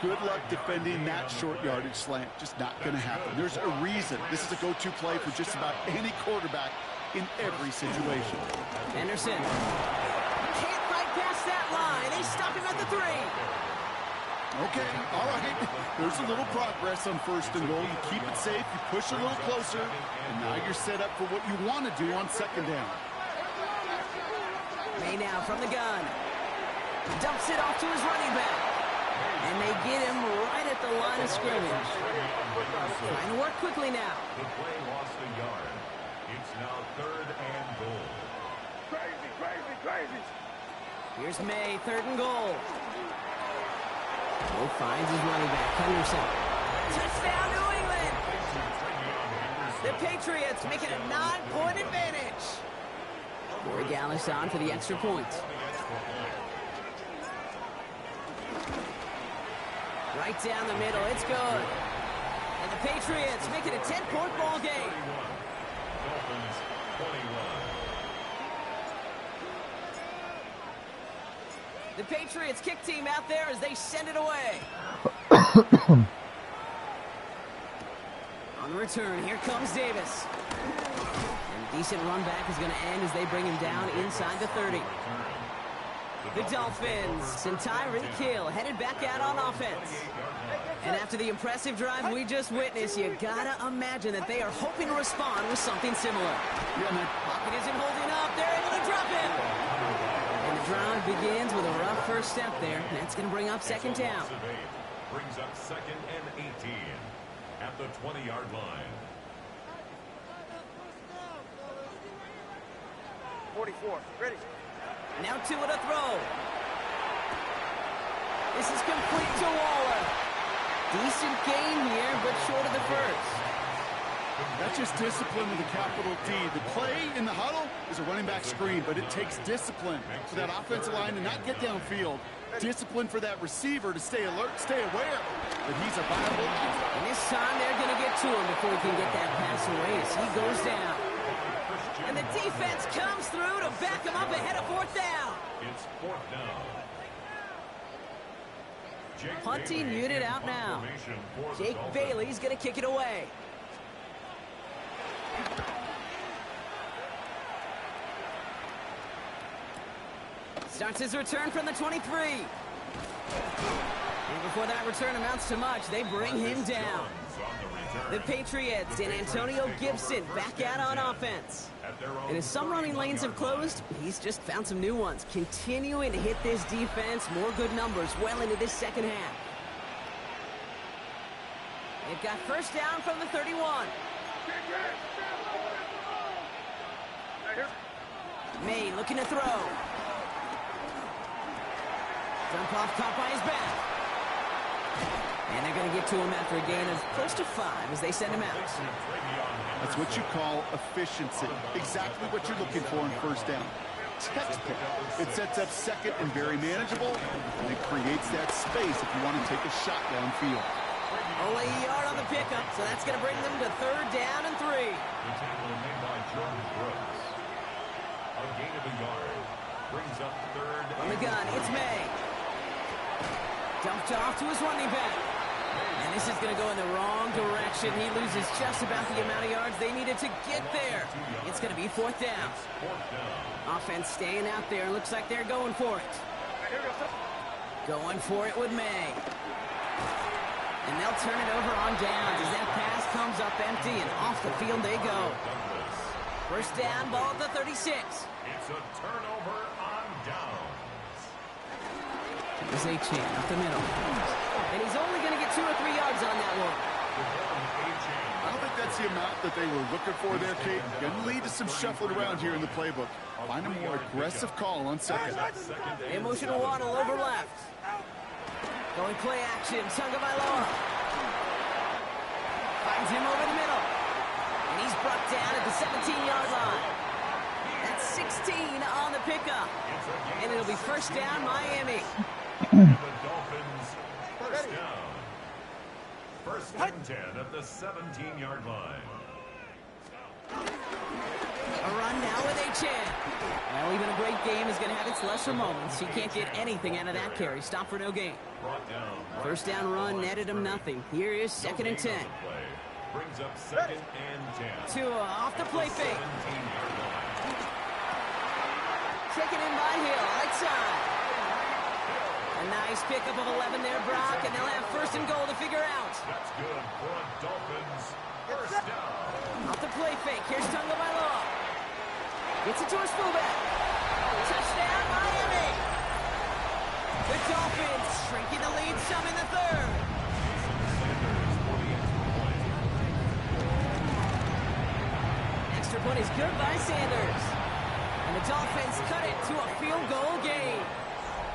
Good luck defending that short yardage slant. Just not going to happen. There's a reason. This is a go-to play for just about any quarterback in every situation. Henderson can't fight past that line. They stop him at the 3. Okay, all right. There's a little progress on 1st and goal. You keep it safe, you push a little closer, and now you're set up for what you want to do on 2nd down. May now from the gun. Dumps it off to his running back. And they get him right at the line of scrimmage. Trying to work quickly now. The play lost a yard. It's now 3rd and goal. Crazy. Here's May, 3rd and goal. Will finds his running back, Henderson. Touchdown, New England! The Patriots making a 9-point advantage. Corey Gallis on for the extra point. Right down the middle, it's good. And the Patriots make it a 10-point ball game. Dolphins 21. The Patriots kick team out there as they send it away. On the return, here comes Davis. And a decent run back is going to end as they bring him down inside the 30. The The Dolphins and Tyreek Hill headed back out on offense. And after the impressive drive we just witnessed, you gotta imagine that they are hoping to respond with something similar. Pocket isn't holding up. They're able to drop it. And the drive begins with a rough first step there. That's going to bring up second down. Brings up 2nd and 18 at the 20-yard line. 44, ready. Now two at a throw. This is complete to Waller. Decent gain here, but short of the first. That's just discipline with a capital D. The play in the huddle is a running back screen, but it takes discipline for that offensive line to not get downfield. Discipline for that receiver to stay alert, stay aware that he's a viable option. And this time they're going to get to him before he can get that pass away as he goes down. And the defense comes through to back him up ahead of fourth down. It's 4th down. Punting unit out now. Jake Bailey's going to kick it away. Starts his return from the 23. And before that return amounts to much, they bring him down. The Patriots and Antonio Gibson back out on offense. And as some running lanes have closed, he's just found some new ones, continuing to hit this defense more good numbers well into this second half. They've got first down from the 31. May looking to throw. Dump off caught by his back. And they're going to get to him after a gain of close to 5 as they send him out. That's what you call efficiency. Exactly what you're looking for in first down. Textbook. It sets up second and very manageable, and it creates that space if you want to take a shot downfield. Only a yard on the pickup, so that's going to bring them to third down and 3. The tackle made by Jordan Brooks. A gain of a yard. Brings up third. From the gun, it's May. Dumped off to his running back. And this is going to go in the wrong direction. He loses just about the amount of yards they needed to get there. It's going to be fourth down. Offense staying out there. Looks like they're going for it. Going for it with May. And they'll turn it over on downs as that pass comes up empty and off the field they go. First down, ball at the 36. It's a turnover on downs. Here's Achane up the middle. And he's only going to get 2 or 3 yards on that one. I don't think that's the amount that they were looking for there, Kate. Going to lead to some shuffling around here in the playbook. Find a more aggressive call on second. They motion a waddle over left. Going play action, Tagovailoa. Finds him over the middle. And he's brought down at the 17-yard line. That's 16 on the pickup. And it'll be first down, Miami. The Dolphins, first down. First and 10 at the 17-yard line. A run now with Achane. Well, even a great game is going to have its lesser moments. He can't get anything out of that carry. Stop for no gain. First down run netted him nothing. Here is second and 10. Brings up second and 10. Tua off the play fake. Taken in by Hill, right side. A nice pickup of 11 there, Brock, and they'll have first and goal to figure out. That's good for the Dolphins. First down. Off the play fake. Here's Tagovailoa. Gets it to his fullback. Touchdown, Miami. The Dolphins shrinking the lead some in the third. Extra point is good by Sanders. And the Dolphins cut it to a field goal game.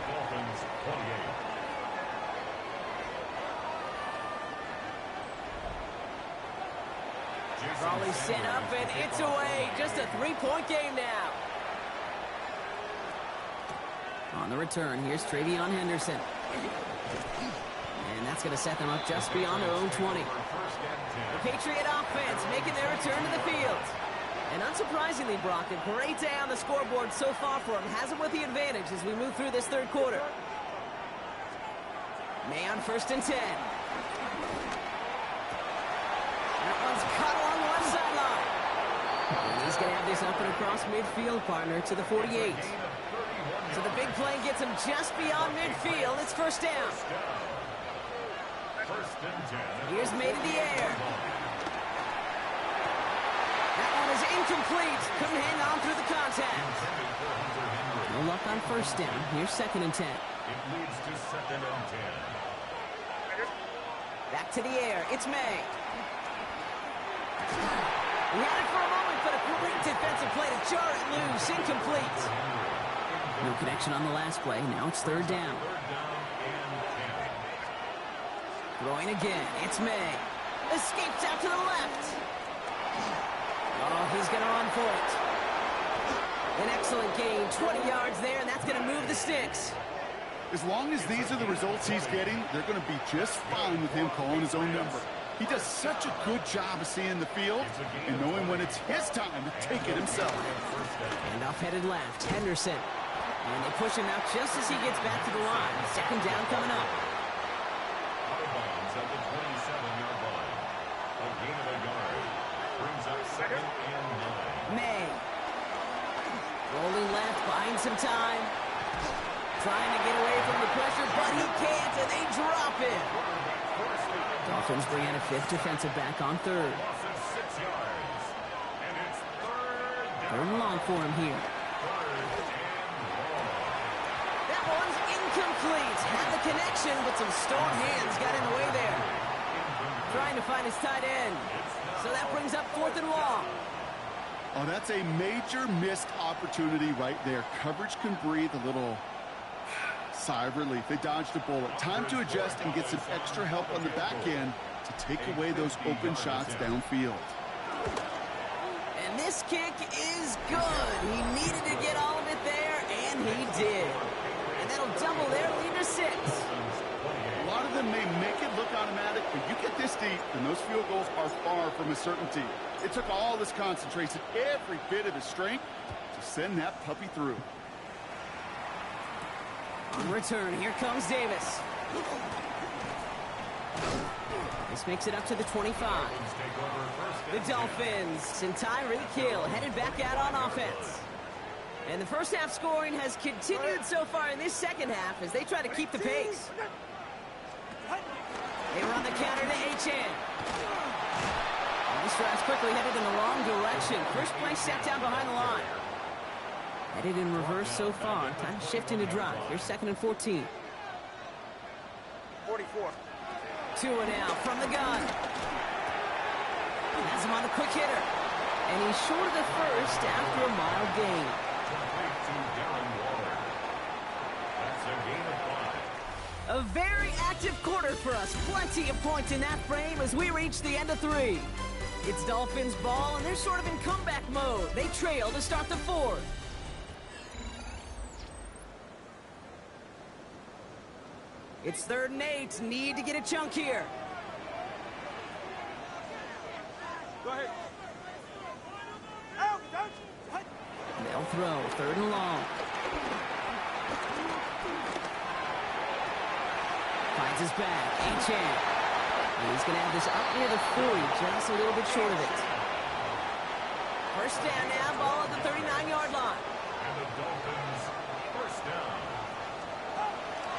Dolphins 28. Raleigh set up and it's away. Just a 3-point game now. On the return, here's Travion Henderson. And that's going to set them up just beyond their own 20. The Patriot offense making their return to the field. And unsurprisingly, Brock, a great day on the scoreboard so far for him. Has him with the advantage as we move through this third quarter. May on first and 10. That one's caught along one sideline. And he's going to have this up and across midfield, partner, to the 48. So the big play gets him just beyond midfield. It's first down. First and 10. Here's made in the air. That one is incomplete. Couldn't hang on through the contact. No luck on first down. Here's second and 10. It leads to second and 10. Back to the air. It's May. He had it for a moment, but a great defensive play to jar it loose. Incomplete. No connection on the last play. Now it's third down. Throwing again. It's May. Escapes out to the left. Oh, he's going to run for it. An excellent gain. 20 yards there, and that's going to move the sticks. As long as these are the results he's getting, they're going to be just fine with him calling his own number. He does such a good job of seeing the field and knowing when it's his time to take it himself. And off headed left. Henderson. And they push him out just as he gets back to the line. Second down coming up. Out of bounds at the 27-yard line. A gain of a yard. Brings up second and 9. May. Rolling left, buying some time. Trying to get away from the pressure, but he can't, and they drop him. Dolphins bring in a fifth defensive back on third. Third and long for him here. That one's incomplete. Had the connection, but some strong hands got in the way there. Trying to find his tight end. So that brings up fourth and long. Oh, that's a major missed opportunity right there. Coverage can breathe a little sigh of relief. They dodged a bullet. Time to adjust and get some extra help on the back end to take away those open shots downfield. And this kick is good. He needed to get all of it there, and he did. And that'll double their lead to 6. A lot of them may make it look automatic, but you get this deep, and those field goals are far from a certainty. It took all this concentration, every bit of his strength, to send that puppy through. On return, here comes Davis. This makes it up to the 25. The Dolphins and Tyreek Hill headed back out on offense. And the first half scoring has continued so far in this second half as they try to keep the pace. They run the counter to H.N. This drive's quickly headed in the wrong direction. First play set down behind the line. Headed in reverse so far. Time to shift into drive. Here's second and 14. 44. Tua now from the gun. Has him on the quick hitter. And he's short of the first after a mild gain. A very active quarter for us. Plenty of points in that frame as we reach the end of 3. It's Dolphins ball, and they're sort of in comeback mode. They trail to start the 4th. It's 3rd and 8. Need to get a chunk here. Go ahead. They'll throw. 3rd and long. Finds his back. H.N. He's going to have this up near the 40, just a little bit short of it. First down now, ball at the 39-yard line. And the Dolphins first down.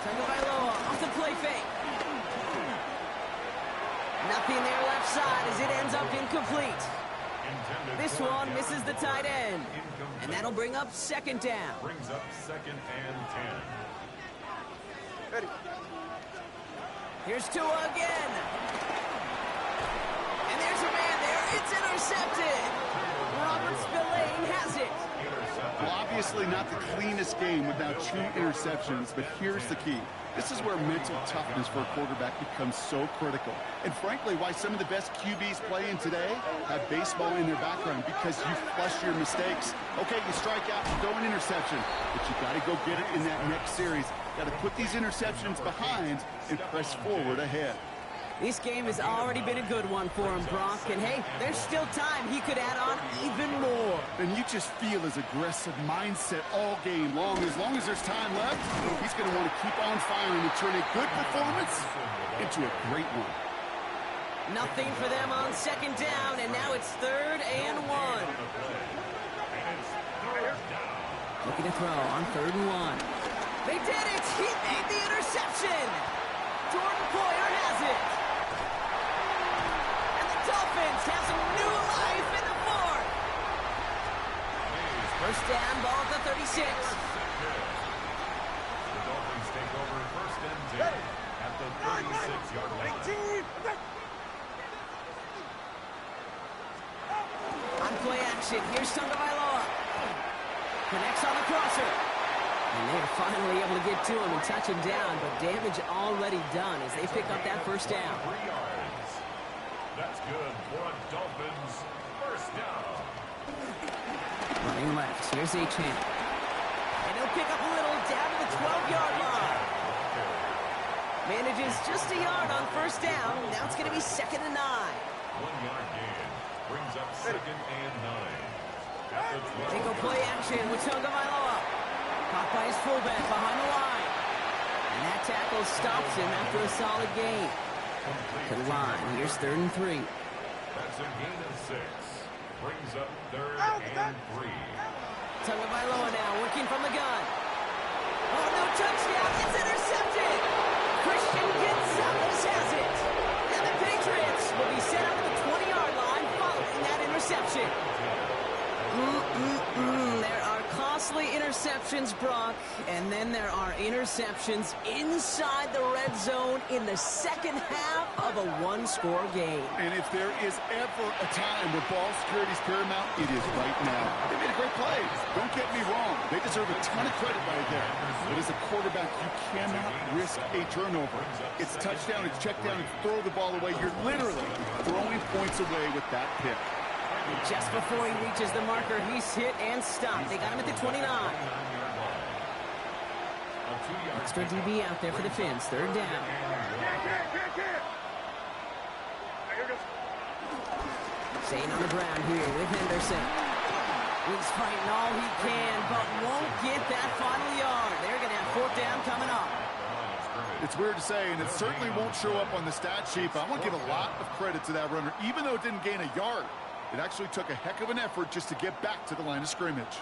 Tagovailoa off the play fake. Nothing there left side as it ends up incomplete. This one misses the tight end. And that'll bring up second down. Brings up second and 10. Ready. Here's Tua again. And there's a man there. It's intercepted. Robert Spillane has it. Well, obviously not the cleanest game without 2 interceptions, but here's the key. This is where mental toughness for a quarterback becomes so critical. And frankly, why some of the best QBs playing today have baseball in their background, because you flush your mistakes. Okay, you strike out, you go an interception, but you got to go get it in that next series. Got to put these interceptions behind and press forward ahead. This game has already been a good one for him, Brock. And hey, there's still time he could add on even more. And you just feel his aggressive mindset all game long. As long as there's time left, he's going to want to keep on firing and turn a good performance into a great one. Nothing for them on second down, and now it's 3rd and 1. Looking to throw on 3rd and 1. They did it! He made the interception! Jordan Poyer has it! And the Dolphins have some new life in the 4th! First down, ball at the 36. The Dolphins take over 1st and 10 at the 36-yard line. On play action, here's Tagovailoa. Connects on the crosser. And they're finally able to get to him and touch him down, but damage already done as they pick up that first down. 3 yards. That's good for a Dolphins first down. Running left, here's Achane. And he'll pick up a little down to the 12-yard line. Manages just a yard on first down. Now it's going to be 2nd and 9. 1-yard gain brings up 2nd and 9. They go play action with Tagovailoa. Caught by his fullback behind the line. And that tackle stops him after a solid gain. To the line, here's 3rd and 3. That's a gain of 6. Brings up 3rd and 3. Tagovailoa now working from the gun. Oh, no touchdown. It's intercepted. Christian Gonzalez has it. And the Patriots will be set up at the 20-yard line following that interception. There are costly interceptions, Brock, and then there are interceptions inside the red zone in the second half of a one-score game. And if there is ever a time where ball security is paramount, it is right now. They made a great play. Don't get me wrong. They deserve a ton of credit right there. But as a quarterback, you cannot risk a turnover. It's touchdown, it's check down, it's throw the ball away. You're literally throwing points away with that pick. Just before he reaches the marker, he's hit and stopped. They got him at the 29. Extra DB out there for the Fins. 3rd down. Staying on the ground here with Henderson. He's fighting all he can, but won't get that final yard. They're going to have 4th down coming up. It's weird to say, and it certainly won't show up on the stat sheet, but I want to give a lot of credit to that runner. Even though it didn't gain a yard, it actually took a heck of an effort just to get back to the line of scrimmage.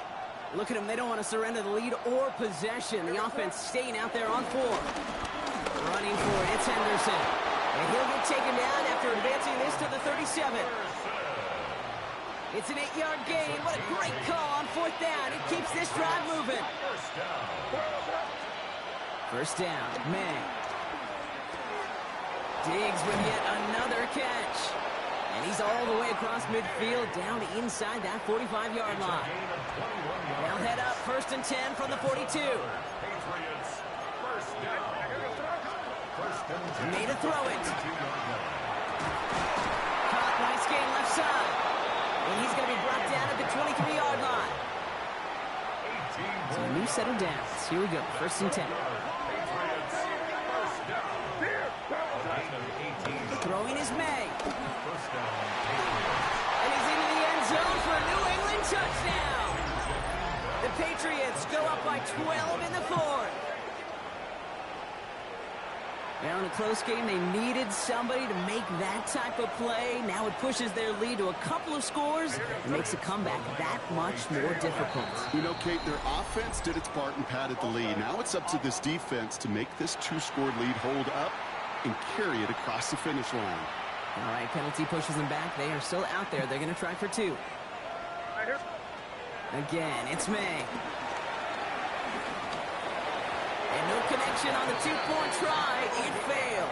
Look at him. They don't want to surrender the lead or possession. The offense staying out there on 4. Running for it. It's Henderson. And he'll get taken down after advancing this to the 37. It's an 8-yard gain. What a great call on 4th down. It keeps this drive moving. First down. May. Diggs with yet another catch. And he's all the way across midfield, down inside that 45-yard line. They'll head up 1st and 10 from the 42. Made a throw it. Caught, nice gain left side. And he's going to be brought down at the 23-yard line. So a new set of downs. Here we go, 1st and 10. Throwing is May. And he's into the end zone for a New England touchdown. The Patriots go up by 12 in the 4th. Now in a close game, they needed somebody to make that type of play. Now it pushes their lead to a couple of scores and makes a comeback that much more difficult. You know, Kate, their offense did its part and padded the lead. Now it's up to this defense to make this 2-score lead hold up and carry it across the finish line. All right, penalty pushes them back. They are still out there. They're going to try for 2. Again, it's May. And no connection on the 2-point try. It fails.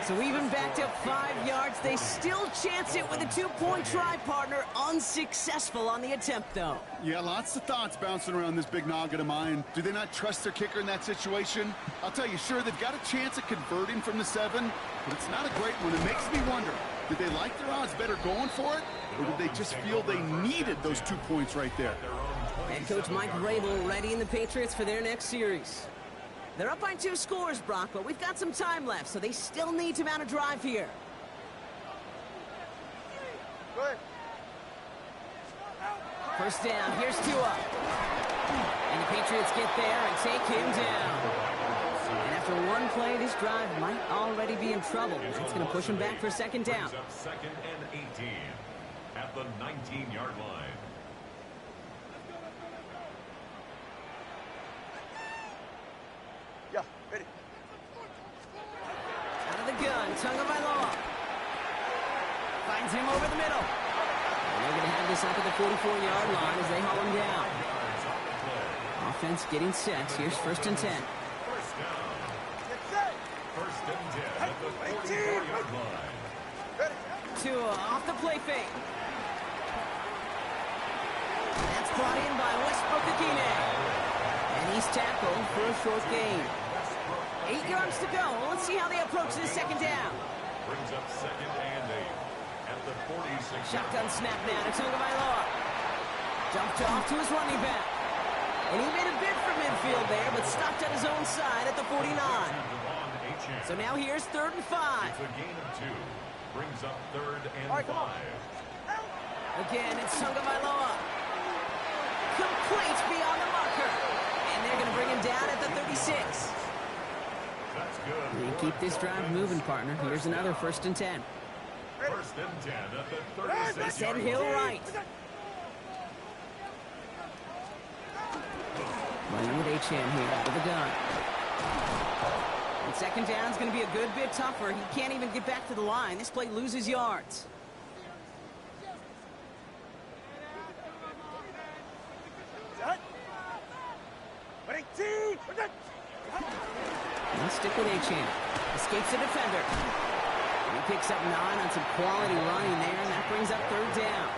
So even backed up 5 yards, they still chance it with a 2-point try, partner. Unsuccessful on the attempt, though. Yeah, lots of thoughts bouncing around this big noggin of mine. Do they not trust their kicker in that situation? I'll tell you, sure, they've got a chance at converting from the 7, but it's not a great one. It makes me wonder, did they like their odds better going for it, or did they just feel they needed those 2 points right there? Head coach Mike Vrabel readying the Patriots for their next series. They're up by 2 scores, Brock, but we've got some time left, so they still need to mount a drive here. First down, here's Tua. And the Patriots get there and take him down. And after one play, this drive might already be in trouble. It's going to push him back for 2nd down. 2nd and 18 at the 19-yard line. Out of the gun, Tagovailoa. Finds him over the middle. And they're going to have this up at the 44-yard line as they haul him down. Offense getting set. Here's 1st and 10. First down. 1st and 10 at the 44-yard line. Tua off the play fake. That's brought in by Westbrook-Ikhine. And he's tackled for a short gain. 8 yards to go. Let's see how they approach this 2nd down. Brings up 2nd and 8 at the 46. Shotgun snap now to Tagovailoa. Dumped off to his running back. And he made a bid for midfield there, but stopped at his own side at the 49. So now here's 3rd and 5. It's a gain of 2. Brings up 3rd and 5. Again, it's Tagovailoa. Complete beyond the marker. And they're going to bring him down at the 36. That's good. You keep this drive moving, partner. Here's another 1st and 10. 1st and 10 at the 36. Send Hill right. Running with Achane here out of the gun. And 2nd down is going to be a good bit tougher. He can't even get back to the line. This play loses yards. Let's stick with Achane. Escapes the defender. And he picks up 9 on some quality running there, and that brings up 3rd down.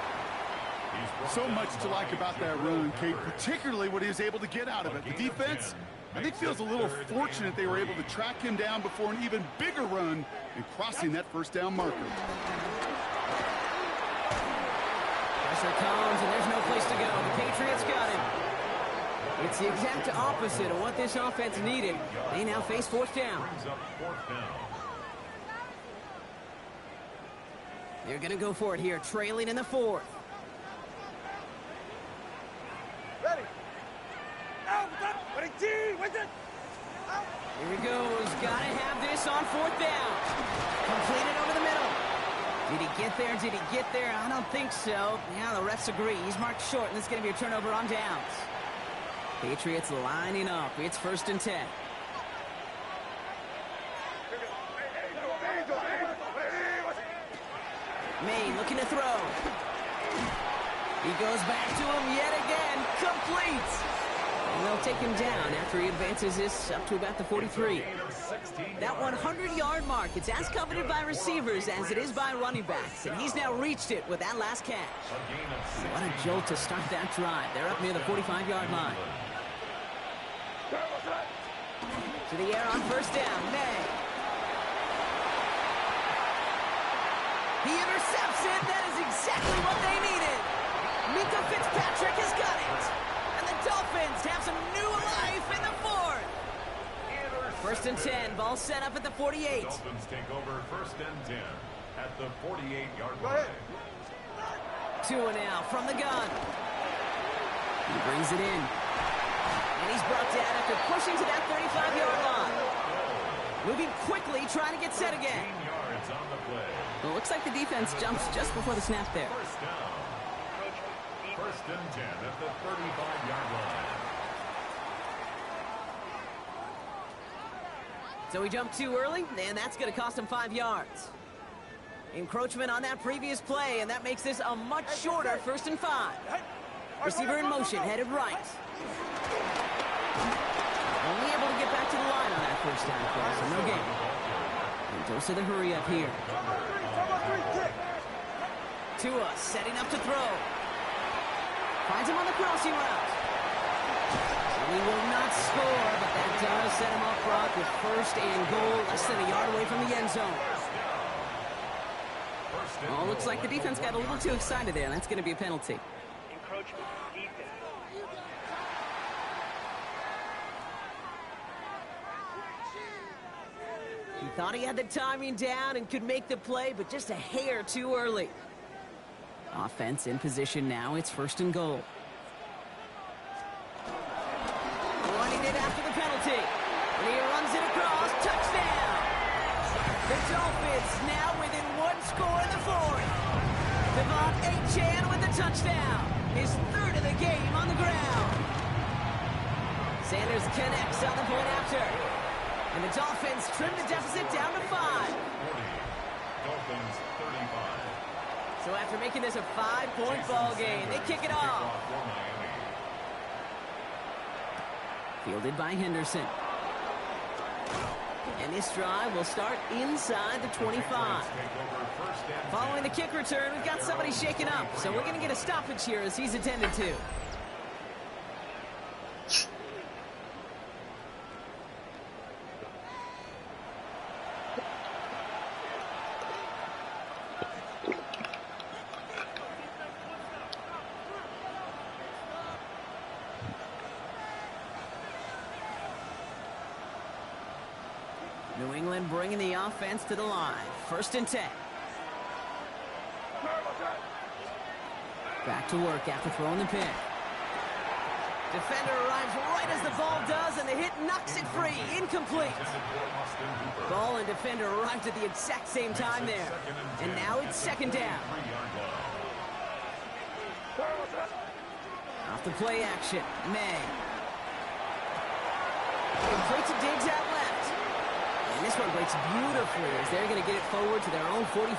So much to like about that run, Kate, particularly what he was able to get out of it. The defense, I think, feels a little fortunate they were able to track him down before an even bigger run and crossing that 1st down marker. Pressure comes, and there's no place to go. The Patriots got him. It's the exact opposite of what this offense needed. They now face 4th down. They're going to go for it here, trailing in the 4th. Here he goes. Got to have this on 4th down. Completed over the middle. Did he get there? Did he get there? I don't think so. Yeah, the refs agree. He's marked short, and it's going to be a turnover on downs. Patriots lining up. It's 1st and 10. May looking to throw. He goes back to him yet again. Complete. And they'll take him down after he advances this up to about the 43. That 100-yard mark, it's as coveted by receivers as it is by running backs. And he's now reached it with that last catch. What a jolt to start that drive. They're up near the 45-yard line. To the air on 1st down, May. He intercepts it. That is exactly what they needed. Minka Fitzpatrick has got it. And the Dolphins have some new life in the 4th. 1st and 10. Ball set up at the 48. Dolphins take over 1st and 10 at the 48-yard line. Tua now from the gun. He brings it in. And he's brought down after pushing to that 35-yard line. Moving quickly, trying to get set again. Yards on the play. Well, it looks like the defense jumps just before the snap there. 1st down. 1st and 10 at the 35-yard line. So he jumped too early, and that's going to cost him 5 yards. Encroachment on that previous play, and that makes this a much shorter 1st and 5. Receiver in motion, headed right. Only able to get back to the line on that 1st down play, so no gain. And dose of the hurry up here. Tua setting up to throw. Finds him on the crossing route. He will not score, but that does set him up front with 1st and goal, less than a yard away from the end zone. Oh, looks like the defense got a little too excited there. That's going to be a penalty. Encroachment defense. He thought he had the timing down and could make the play, but just a hair too early. Offense in position now. It's 1st and goal. Running it after the penalty. And he runs it across. Touchdown! The Dolphins now within 1 score in the 4th. Devon Achane with the touchdown. His 3rd of the game on the ground. Sanders connects on the point after. And the Dolphins trim the deficit down to 5. 40. Dolphins 35. So after making this a 5-point ball game, they kick it off. Fielded by Henderson. And this drive will start inside the 25. Following the kick return, we've got somebody shaken up, so we're going to get a stoppage here as he's attended to. New England bringing the offense to the line. 1st and 10. Back to work after throwing the pick. Defender arrives right as the ball does, and the hit knocks it free. Incomplete. Ball and defender arrived at the exact same time there. And now it's 2nd down. Off the play action. May. Complete to Diggs out left. And this one breaks beautifully as they're going to get it forward to their own 45.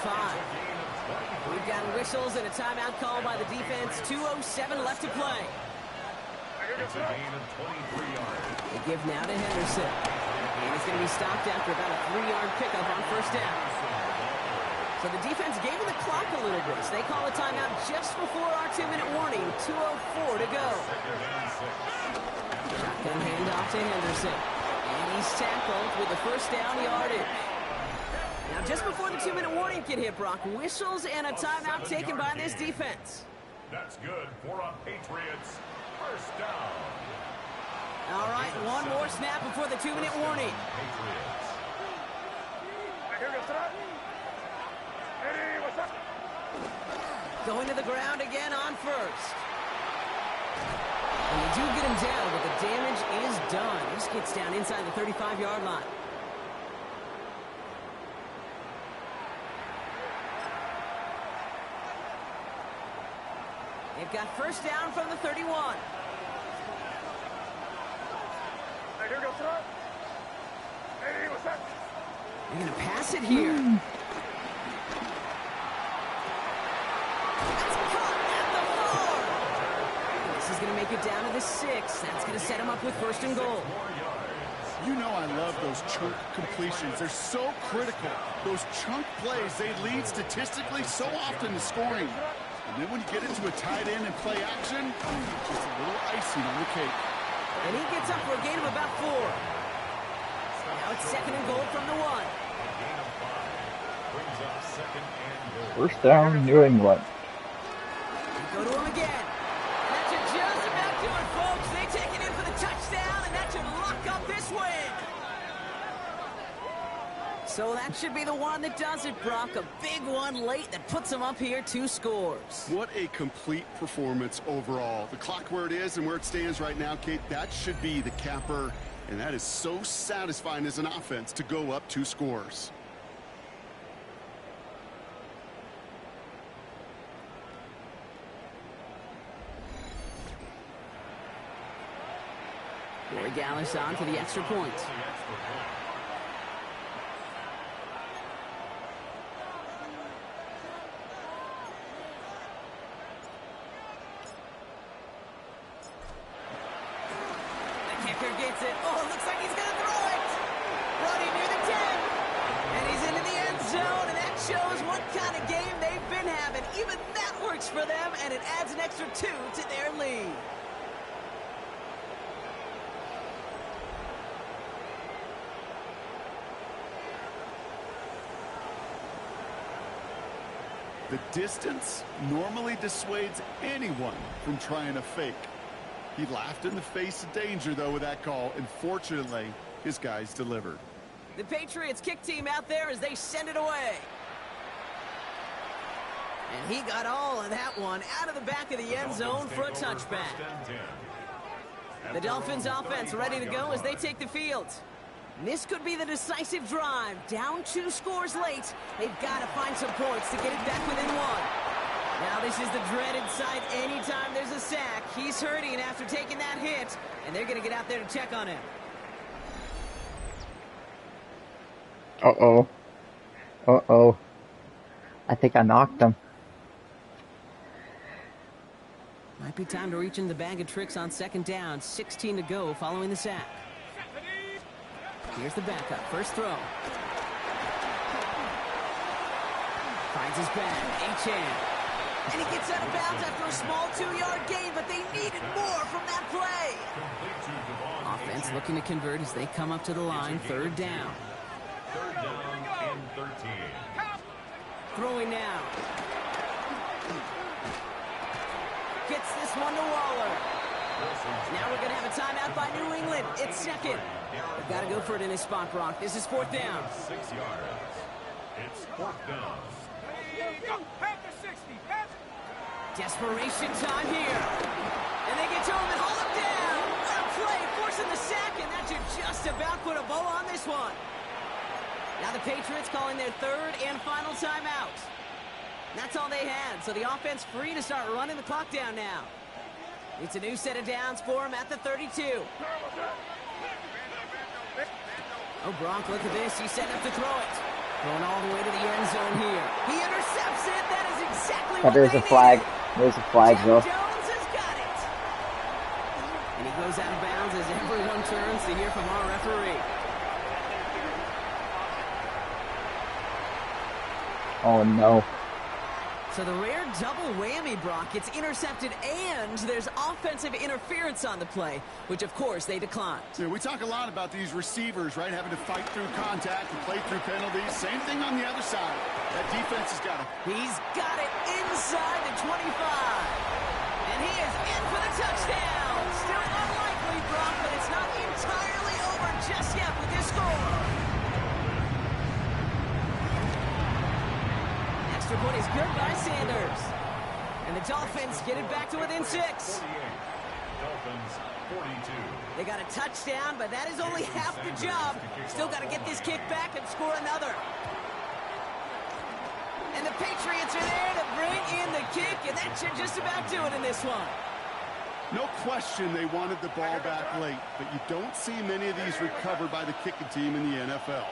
We've got whistles and a timeout call by the defense. 2:07 left to play. It's a gain of 23 yards. They give now to Henderson. And it's going to be stopped after about a 3-yard pickup on 1st down. So the defense gave him the clock a little bit. So they call a timeout just before our 2-minute warning. 2:04 to go. Shotgun handoff to Henderson. And he's tackled with the 1st down yardage. Now, just before the 2-minute warning can hit, Brock, whistles and a timeout taken by this defense. That's good for a Patriots 1st down. All right, one more snap before the 2-minute warning. Going to the ground again on 1st. And they do get him down, but the damage is done. This gets down inside the 35-yard line. They've got 1st down from the 31. They're going to pass it here. That's caught at the 4. This is going to make it down to the 6. That's going to set him up with 1st and goal. You know I love those chunk completions. They're so critical. Those chunk plays, they lead statistically so often to scoring. And then when you get into a tight end and play action, just a little icing on the cake. And he gets up for a gain of about 4. Now it's 2nd and goal from the 1. 1st down, New England. Go to him again. That should just about do it, folks. They take it in for the touchdown, and that should lock up this win. So that should be the one that does it, Brock. A big one late that puts them up here 2 scores. What a complete performance overall. The clock where it is and where it stands right now, Kate, that should be the capper. And that is so satisfying as an offense to go up 2 scores. Roy Gallis on to the extra point. Gets it. Oh, it looks like he's going to throw it. Running near the 10. And he's into the end zone, and that shows what kind of game they've been having. Even that works for them, and it adds an extra 2 to their lead. The distance normally dissuades anyone from trying a fake. He laughed in the face of danger, though, with that call, and fortunately, his guys delivered. The Patriots kick team out there as they send it away. And he got all of that one out of the back of the end zone for a touchback. The Dolphins offense ready to go as they take the field. This could be the decisive drive. Down 2 scores late. They've got to find some points to get it back within 1. Now this is the dreaded sight anytime there's a sack. He's hurting after taking that hit, and they're going to get out there to check on him. Uh-oh. Uh-oh. I think I knocked him. Might be time to reach in the bag of tricks on second down. 16 to go following the sack. Here's the backup. First throw. Finds his bag. H-hand. And he gets out of bounds after a small 2-yard gain, but they needed more from that play. Offense looking to convert as they come up to the line. Third down. Third down and 13. Throwing now. Gets this one to Waller. Now we're going to have a timeout by New England. It's second. They've got to go for it in this spot, Brock. This is fourth down. 6 yards. It's fourth down. Desperation time here. And they get to him and hold him down. What a play, forcing the sack, and that should just about put a bow on this one. Now the Patriots calling their third and final timeout. That's all they had, so the offense free to start running the clock down now. It's a new set of downs for him at the 32. Oh, Brock, look at this. He's setting up to throw it. Going all the way to the end zone here. He intercepts it. That is exactly what there's they a flag. needed. There's a flag, though. Jones has got it. And he goes out of bounds as everyone turns to hear from our referee. Oh, no. So the rare double whammy, Brock. It's intercepted and there's offensive interference on the play, which, of course, they declined. Yeah, we talk a lot about these receivers, right, having to fight through contact and play through penalties. Same thing on the other side. That defense has got it. He's got it inside the 25. And he is in for the touchdown. Still unlikely, Brock, but it's not entirely over just yet with this score. Extra point is good by Sanders. And the Dolphins get it back to within 6. 48. Dolphins 42. They got a touchdown, but that is only half the job. Still got to get this kick back and score another. And the Patriots are there to bring in the kick, and that should just about do it in this one. No question they wanted the ball back late, but you don't see many of these recovered by the kicking team in the NFL.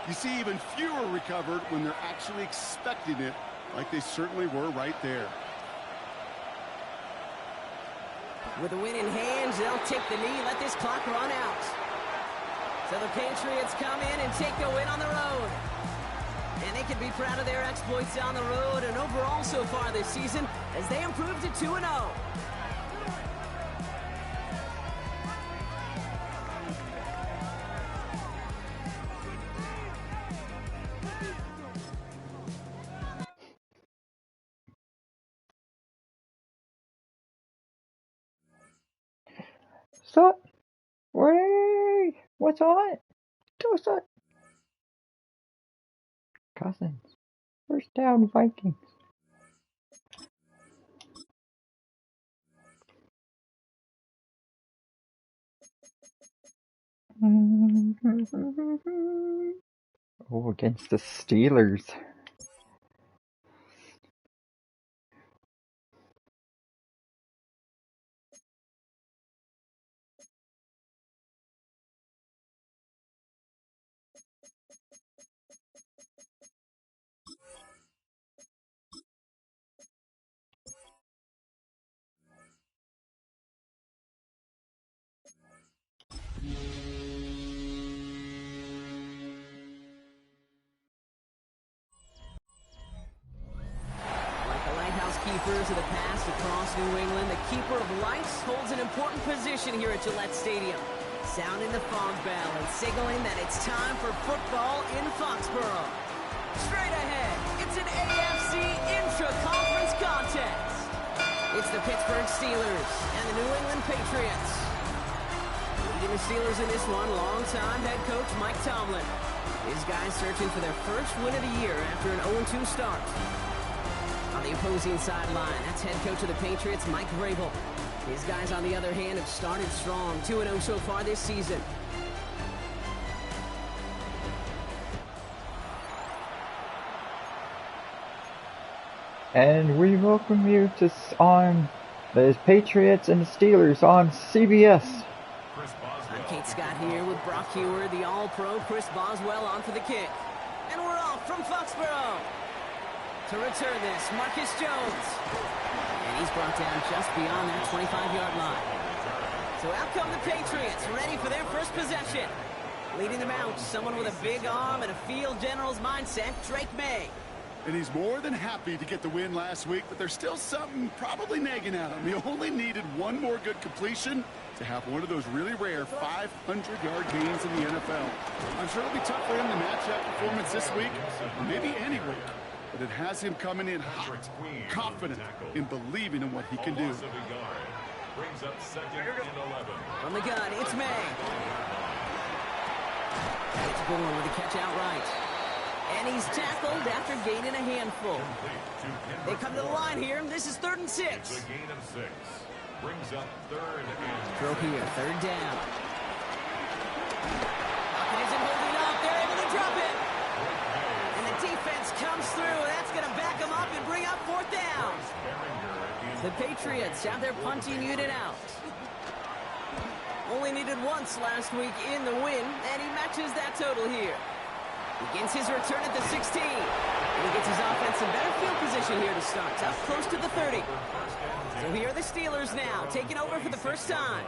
You see even fewer recovered when they're actually expecting it, like they certainly were right there. With a win in hand, they'll take the knee, let this clock run out. So the Patriots come in and take the win on the road. And they can be proud of their exploits on the road and overall so far this season as they improve to 2-0. Son, wait, what's on? Go, son. Cousins, first down, Vikings. Oh, against the Steelers. Keepers of the past across New England, the keeper of lights holds an important position here at Gillette Stadium, sounding the fog bell and signaling that it's time for football in Foxborough. Straight ahead, it's an AFC intra-conference contest. It's the Pittsburgh Steelers and the New England Patriots. Leading the Steelers in this one, longtime head coach Mike Tomlin. His guys searching for their first win of the year after an 0-2 start. On the opposing sideline, that's head coach of the Patriots, Mike Vrabel. His guys, on the other hand, have started strong, 2-0 so far this season. And we welcome you to the Patriots and the Steelers on CBS. Kate Scott here with Brock Hewer, the All-Pro Chris Boswell on for the kick. And we're off from Foxborough. To return this, Marcus Jones. And he's brought down just beyond that 25-yard line. So out come the Patriots, ready for their first possession. Leading them out, someone with a big arm and a field general's mindset, Drake May. And he's more than happy to get the win last week, but there's still something probably nagging at him. He only needed one more good completion to have one of those really rare 500-yard gains in the NFL. I'm sure it'll be tough for him to match that performance this week, or maybe any week. But it has him coming in hot, confident, in believing in what he can do. Brings up second and 11. From the gun, it's May. And it's Bourne with a catch outright. And he's tackled after gaining a handful. They come to the line here. This is 3rd and 6. It's a gain of 6. Brings up 3rd and Throw here, 3rd down. Hawkins isn't holding up. They're able to drop it. And the defense comes through. That's going to back them up and bring up 4th down. The Patriots have their punting unit out. Only needed once last week in the win, and he matches that total here. Begins his return at the 16. And he gets his offense in better field position here to start, up close to the 30. So here are the Steelers now, taking over for the first time.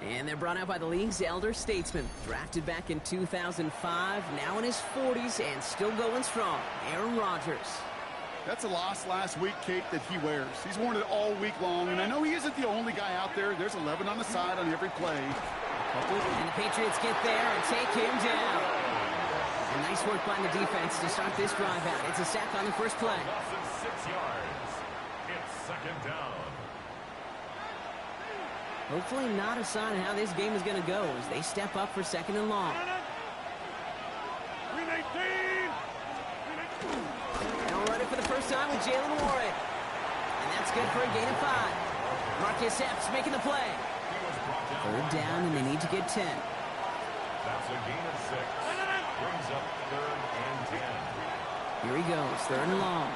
And they're brought out by the league's elder statesman. Drafted back in 2005, now in his 40s, and still going strong, Aaron Rodgers. That's a loss last week, Kate, that he wears. He's worn it all week long, and I know he isn't the only guy out there. There's 11 on the side on every play. And the Patriots get there and take him down. And nice work by the defense to start this drive out. It's a sack on the first play. 6 yards. It's 2nd down. Hopefully not a sign of how this game is going to go as they step up for 2nd and long. Now we're running for the first time with Jalen Warren. And that's good for a gain of 5. Marcus Epps making the play. 3rd down, and they need to get 10. That's a gain of 6. Brings up 3rd and 10. Here he goes, 3rd and long.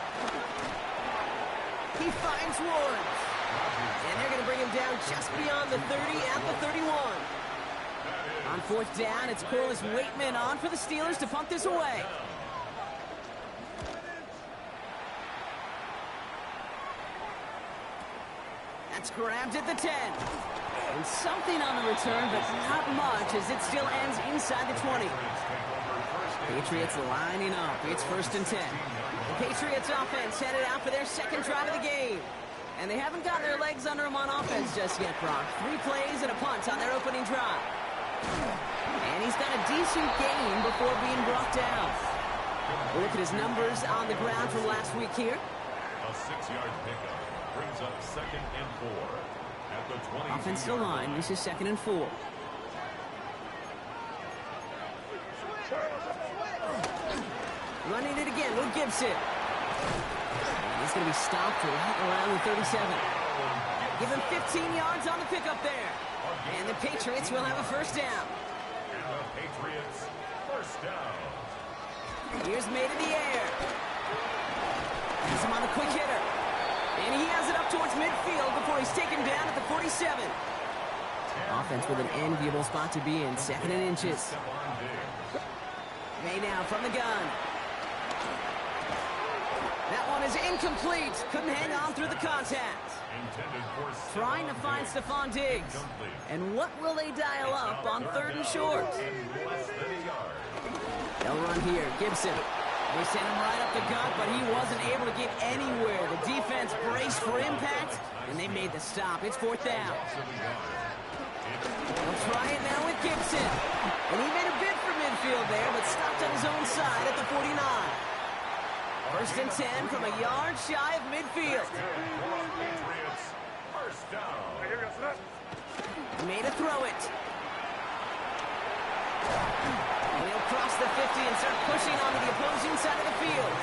He finds Ward. And they're going to bring him down just beyond the 30 at the 31. On 4th down, it's Corliss Waitman on for the Steelers to punt this away. That's grabbed at the 10. And something on the return, but not much as it still ends inside the 20. Patriots lining up. It's 1st and 10. The Patriots offense headed out for their 2nd drive of the game. And they haven't gotten their legs under them on offense just yet, Brock. 3 plays and a punt on their opening drive. And he's got a decent game before being brought down. We'll look at his numbers on the ground from last week here. A 6-yard pickup brings up 2nd and 4. At the 20. Offensive line, this is 2nd and 4. Running it again with Gibson. He's going to be stopped right around the 37. Give him 15 yards on the pickup there. And the Patriots will have a 1st down. And the Patriots, 1st down. Here's made in the air. He's him on the quick hitter. And he has it up towards midfield before he's taken down at the 47. Offense with an enviable spot to be in, 2nd and inches. May now from the gun. That one is incomplete. Couldn't hang on through the contact. Trying to find Stephon Diggs. And what will they dial up on 3rd and short? They'll run here. Gibson. They sent him right up the gut, but he wasn't able to get anywhere. The defense braced for impact, and they made the stop. It's 4th down. They'll try it now with Gibson. And he made a bid for midfield there, but stopped on his own side at the 49. 1st and 10 from a yard shy of midfield. Made a throw it. And he'll cross the 50 and start pushing onto the opposing side of the field.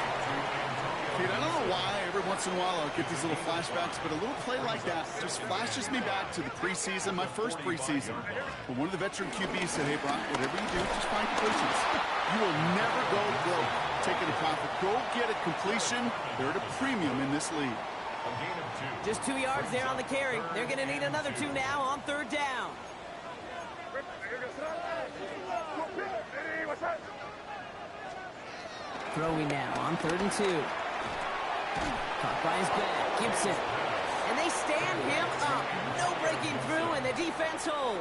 Dude, I don't know why every once in a while I'll get these little flashbacks, but a little play like that just flashes me back to the preseason, my first preseason. When one of the veteran QBs said, hey, Brock, whatever you do, just find completions. You will never go broke taking a profit. Go get a completion. They're at a premium in this league. Just 2 yards there on the carry. They're going to need another 2 now on 3rd down. Throwing now on 3rd and 2. Caught by his back. Gibson. And they stand him up. No breaking through, and the defense holds.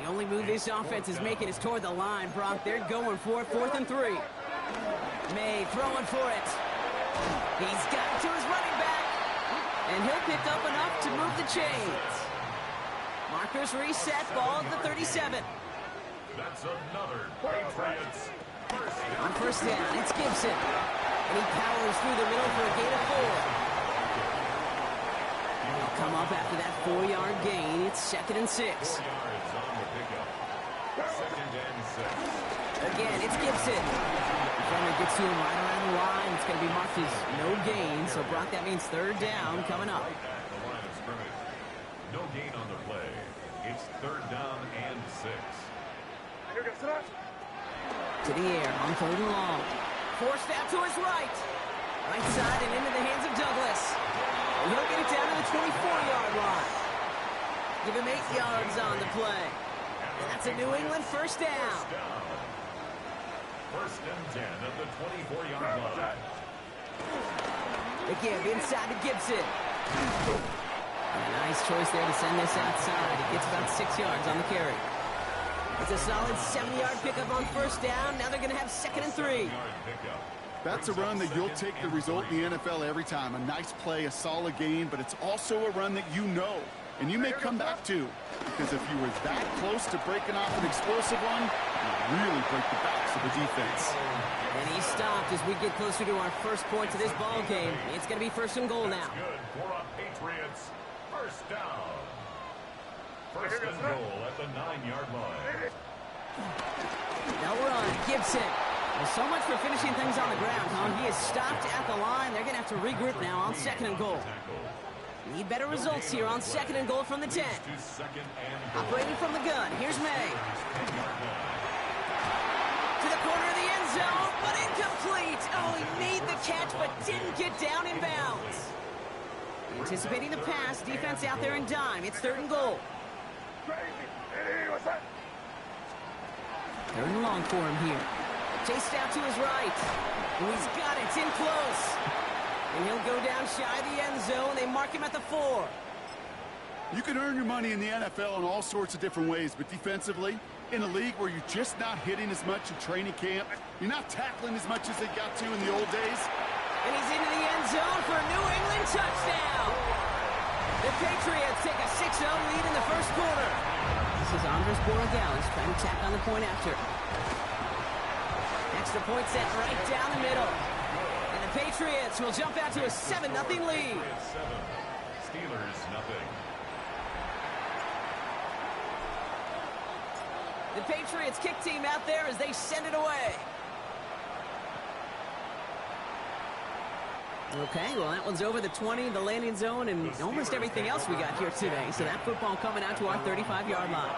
The only move this offense is making is toward the line, Brock. They're going for it. 4th and 3. May throwing for it. He's got it to his running back. And he'll pick up enough to move the chains. Markers reset. Ball at the 37. That's another Patriots first down. On 1st down, it's Gibson. And he powers through the middle for a gain of 4. He'll come up after that 4-yard gain. It's 2nd and 6. 4 yards on the pickup. 2nd and 6. Again, it's Gibson. Defender gets to him right around the line. It's going to be marked as no gain. So, Brock, that means 3rd down coming up. Right at the line of scrimmage. No gain on the play. It's 3rd down and 6. To the air on 3rd and long. Forced out to his right. Right side and into the hands of Douglas. And he'll get it down to the 24-yard line. Give him 8 yards on the play. And that's a New England 1st down. 1st and 10 at the 24-yard line. The give inside to Gibson. And a nice choice there to send this outside. He gets about 6 yards on the carry. It's a solid 7-yard pickup on 1st down. Now they're going to have 2nd and 3. That's a run that you'll take the result in the NFL every time. A nice play, a solid gain, but it's also a run that you know, and you may come back to. Because if you were that close to breaking off an explosive one, you really break the backs of the defense. And he stopped as we get closer to our first point to this ball game. It's going to be 1st and goal now. Good for a Patriots 1st down. 1st and goal at the 9-yard line. Now run, Gibson. Well, so much for finishing things on the ground, huh? He is stopped at the line. They're going to have to regroup now on 2nd and goal. Need better results here on 2nd and goal from the 10. Operating from the gun. Here's May. To the corner of the end zone, but incomplete. Oh, he made the catch, but didn't get down in bounds. Anticipating the pass, defense out there in dime. It's 3rd and goal. 3rd and long for him here. Chased out to his right. Oh, he's got it. It's in close. And he'll go down shy of the end zone. They mark him at the 4. You can earn your money in the NFL in all sorts of different ways, but defensively, in a league where you're just not hitting as much in training camp, you're not tackling as much as they got to in the old days. And he's into the end zone for a New England touchdown. The Patriots take a 6-0 lead in the 1st quarter. This is Andres Borregales trying to tack on the point after. Extra point set right down the middle. And the Patriots will jump out to a 7-0 lead. Steelers nothing. The Patriots kick team out there as they send it away. Okay, well, that one's over the 20, the landing zone, and almost everything else we got here today. So that football coming out to our 35-yard line.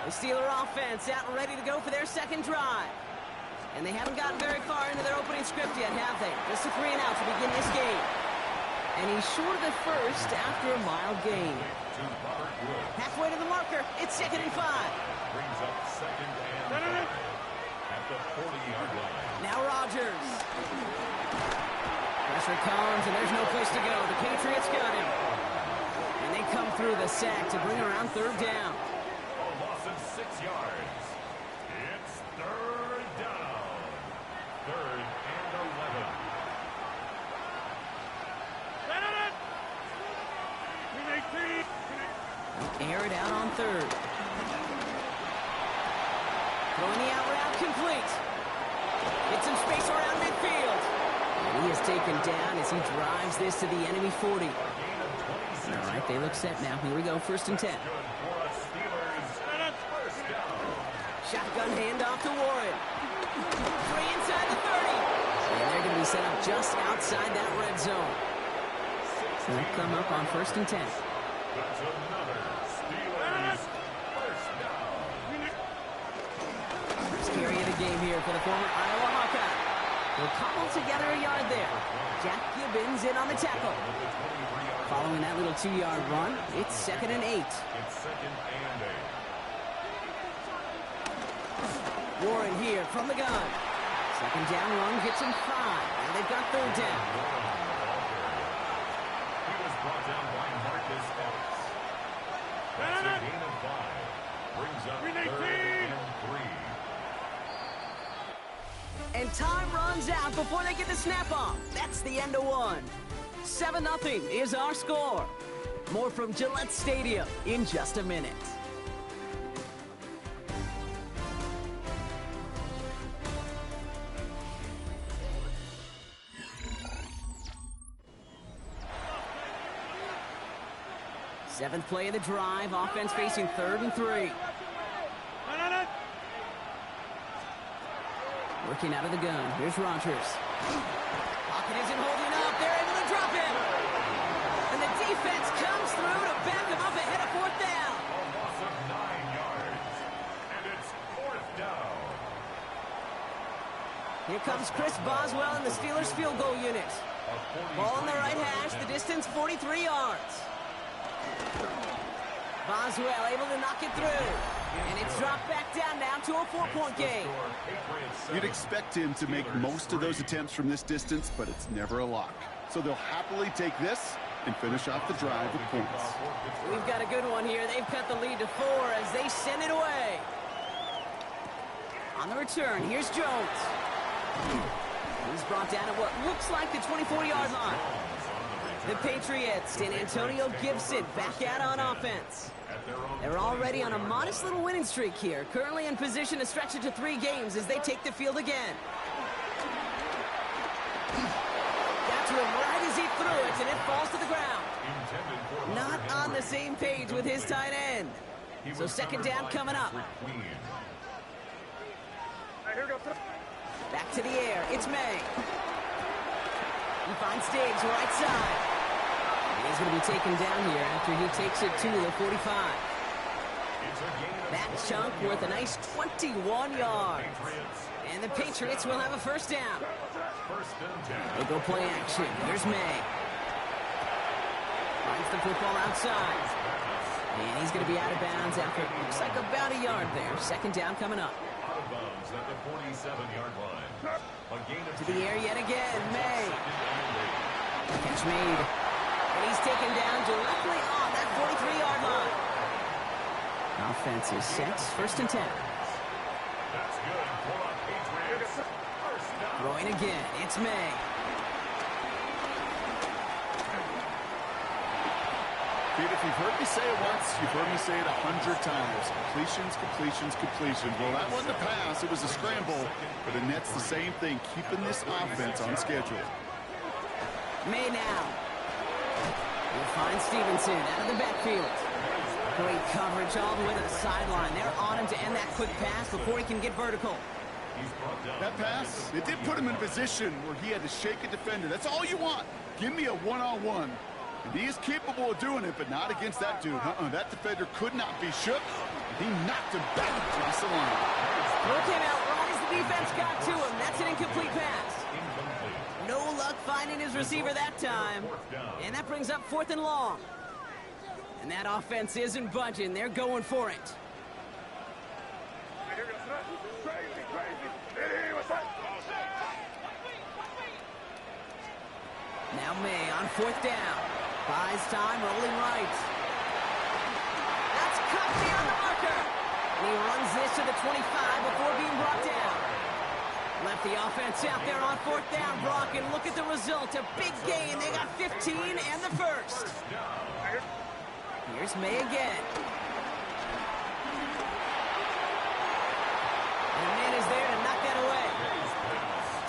The Steeler offense out and ready to go for their 2nd drive. And they haven't gotten very far into their opening script yet, have they? Just a 3-and-out to begin this game. And he's short of the 1st after a mild gain. Halfway to the marker, it's 2nd and 5. Brings up 2nd and 5 at the 40-yard line. Now Rodgers. Pressure comes, and there's no place to go. The Patriots got him. And they come through the sack to bring around 3rd down. A loss of 6 yards. It's 3rd down. 3rd and 11. Air it out on 3rd. Throwing the out route complete. Get some space around midfield. And he is taken down as he drives this to the enemy 40. All right, they look set now. Here we go, 1st and 10. Shotgun handoff to Warren. 3 inside the 30. And they're going to be set up just outside that red zone. So they'll come up on 1st and 10. That's another Steelers 1st down. First carry of the game here for the former Iowa Hawkeye. They'll cobble together a yard there. Jack Gibbons in on the tackle. Following that little 2-yard run, it's 2nd and 8. It's 2nd and 8. Warren here from the gun. Second down run gets him 5. Now they've got third down. He was brought down by Marcus Epps. That's a gain of 5. Brings up 3rd and 3. And time runs out before they get the snap off. That's the end of one. 7-0 is our score. More from Gillette Stadium in just a minute. Seventh play of the drive. Offense facing 3rd and 3. Working out of the gun. Here's Rodgers. Pocket isn't holding up. They're able to drop him. And the defense comes through to back him up ahead of 4th down. A loss of 9 yards. And it's 4th down. Here comes Chris Boswell in the Steelers field goal unit. Ball on the right hash. The distance 43 yards. Boswell able to knock it through. And it's dropped back down now to a 4-point game. You'd expect him to make most of those attempts from this distance, but it's never a lock. So they'll happily take this and finish off the drive with points. We've got a good one here. They've cut the lead to 4 as they send it away. On the return, here's Jones. He's brought down at what looks like the 24-yard line. The Patriots and Antonio Gibson back out on offense. They're already on a modest little winning streak here, currently in position to stretch it to 3 games as they take the field again. Got to him right as he threw it, and it falls to the ground. Not on the same page with his tight end. So second down coming up. Back to the air, it's May. He finds Diggs right side. And he's going to be taken down here after he takes it to the 45. That chunk worth a nice 21 yards. And the Patriots will have a first down. They go play action. Here's May. Finds the football outside. And he's going to be out of bounds after it looks like about a yard there. Second down coming up. Out of bounds at the 47-yard line. To the air yet again, May. Catch made. And he's taken down directly on that 43-yard line. Offense is set. First and 10. That's good for the Patriots. First down. Throwing again. It's May. Pete, if you've heard me say it once, you've heard me say it 100 times. Completions, completions, completions. Well, that wasn't a pass. It was a scramble. But the net's the same thing, keeping this offense on schedule. May now. We'll find Stevenson out of the backfield. Great coverage all the way to the sideline. They're on him to end that quick pass before he can get vertical. That pass, it did put him in a position where he had to shake a defender. That's all you want. Give me a one-on-one. And he is capable of doing it, but not against that dude. That defender could not be shook. He knocked him back across the line. Throw came out right as the defense got to him. That's an incomplete pass. No luck finding his receiver that time. And that brings up 4th and long. And that offense isn't budging. They're going for it. Now May on 4th down. Buys time, rolling right. That's cut beyond the marker. And he runs this to the 25 before being brought down. Left the offense out there on 4th down, Brock, and look at the result. A big gain. They got 15 and the first. Here's May again. And a man is there to knock that away.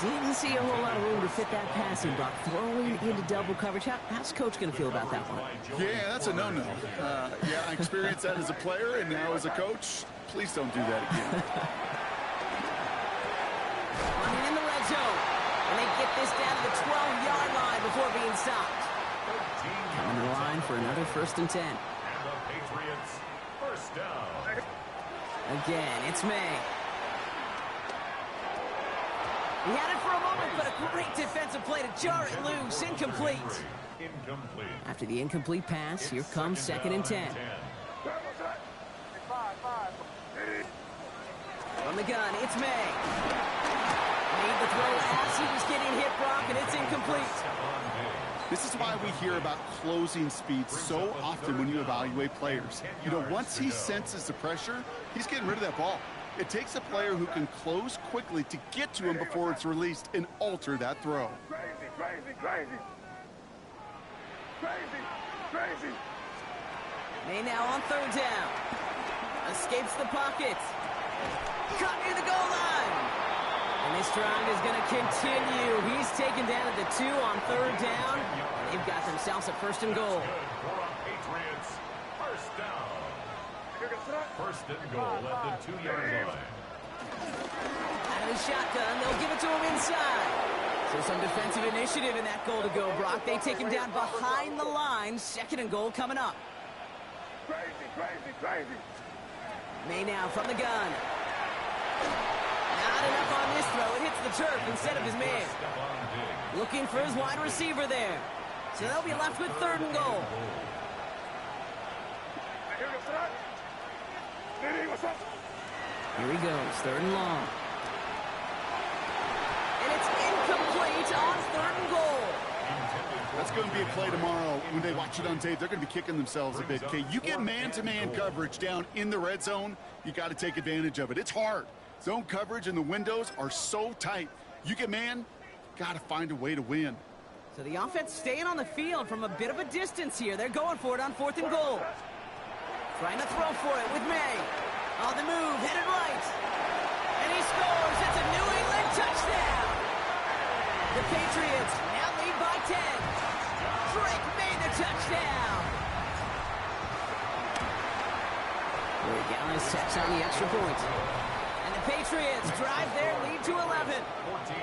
Didn't see a whole lot of room to fit that passing, Brock. Throwing into double coverage. How's Coach going to feel about that one? Yeah, that's a no-no. Yeah, I experienced that as a player, and now as a coach, please don't do that again. Running in the red zone. And they get this down to the 12-yard line before being stopped. Coming to the line for another 1st and 10. And the Patriots first down. Again, it's May. He had it for a moment, but a great defensive play to jar it loose. Incomplete. After the incomplete pass, here comes 2nd and 10. From the gun, it's May. Made the throw as he was getting hit, Brock, and it's incomplete. This is why we hear about closing speed so often when you evaluate players. You know, once he senses the pressure, he's getting rid of that ball. It takes a player who can close quickly to get to him before it's released and alter that throw. Crazy. May now on third down. Escapes the pocket. Caught near the goal line. And this drive is going to continue. He's taken down at the 2 on third down. They've got themselves a first and goal. Patriots, first down. First and goal at the 2-yard line. Out of the shotgun, they'll give it to him inside. So some defensive initiative in that goal to go, Brock. They take him down behind the line. Second and goal coming up. Crazy. May now from the gun. Not enough on this throw. It hits the turf instead of his man. Looking for his wide receiver there. So they'll be left with third and goal. Here he goes, third and long. And it's incomplete on third and goal. That's going to be a play tomorrow. When they watch it on tape, they're going to be kicking themselves a bit. Okay, you get man-to-man coverage down in the red zone, you got to take advantage of it. It's hard. Zone coverage and the windows are so tight. You get man, got to find a way to win. So the offense staying on the field from a bit of a distance here. They're going for it on fourth and goal. Trying to throw for it with May. On the move, headed right. And he scores. It's a New England touchdown. The Patriots now lead by 10. Drake made the touchdown. Ray Gallis sets on the extra point. And the Patriots drive their lead to 11. 14.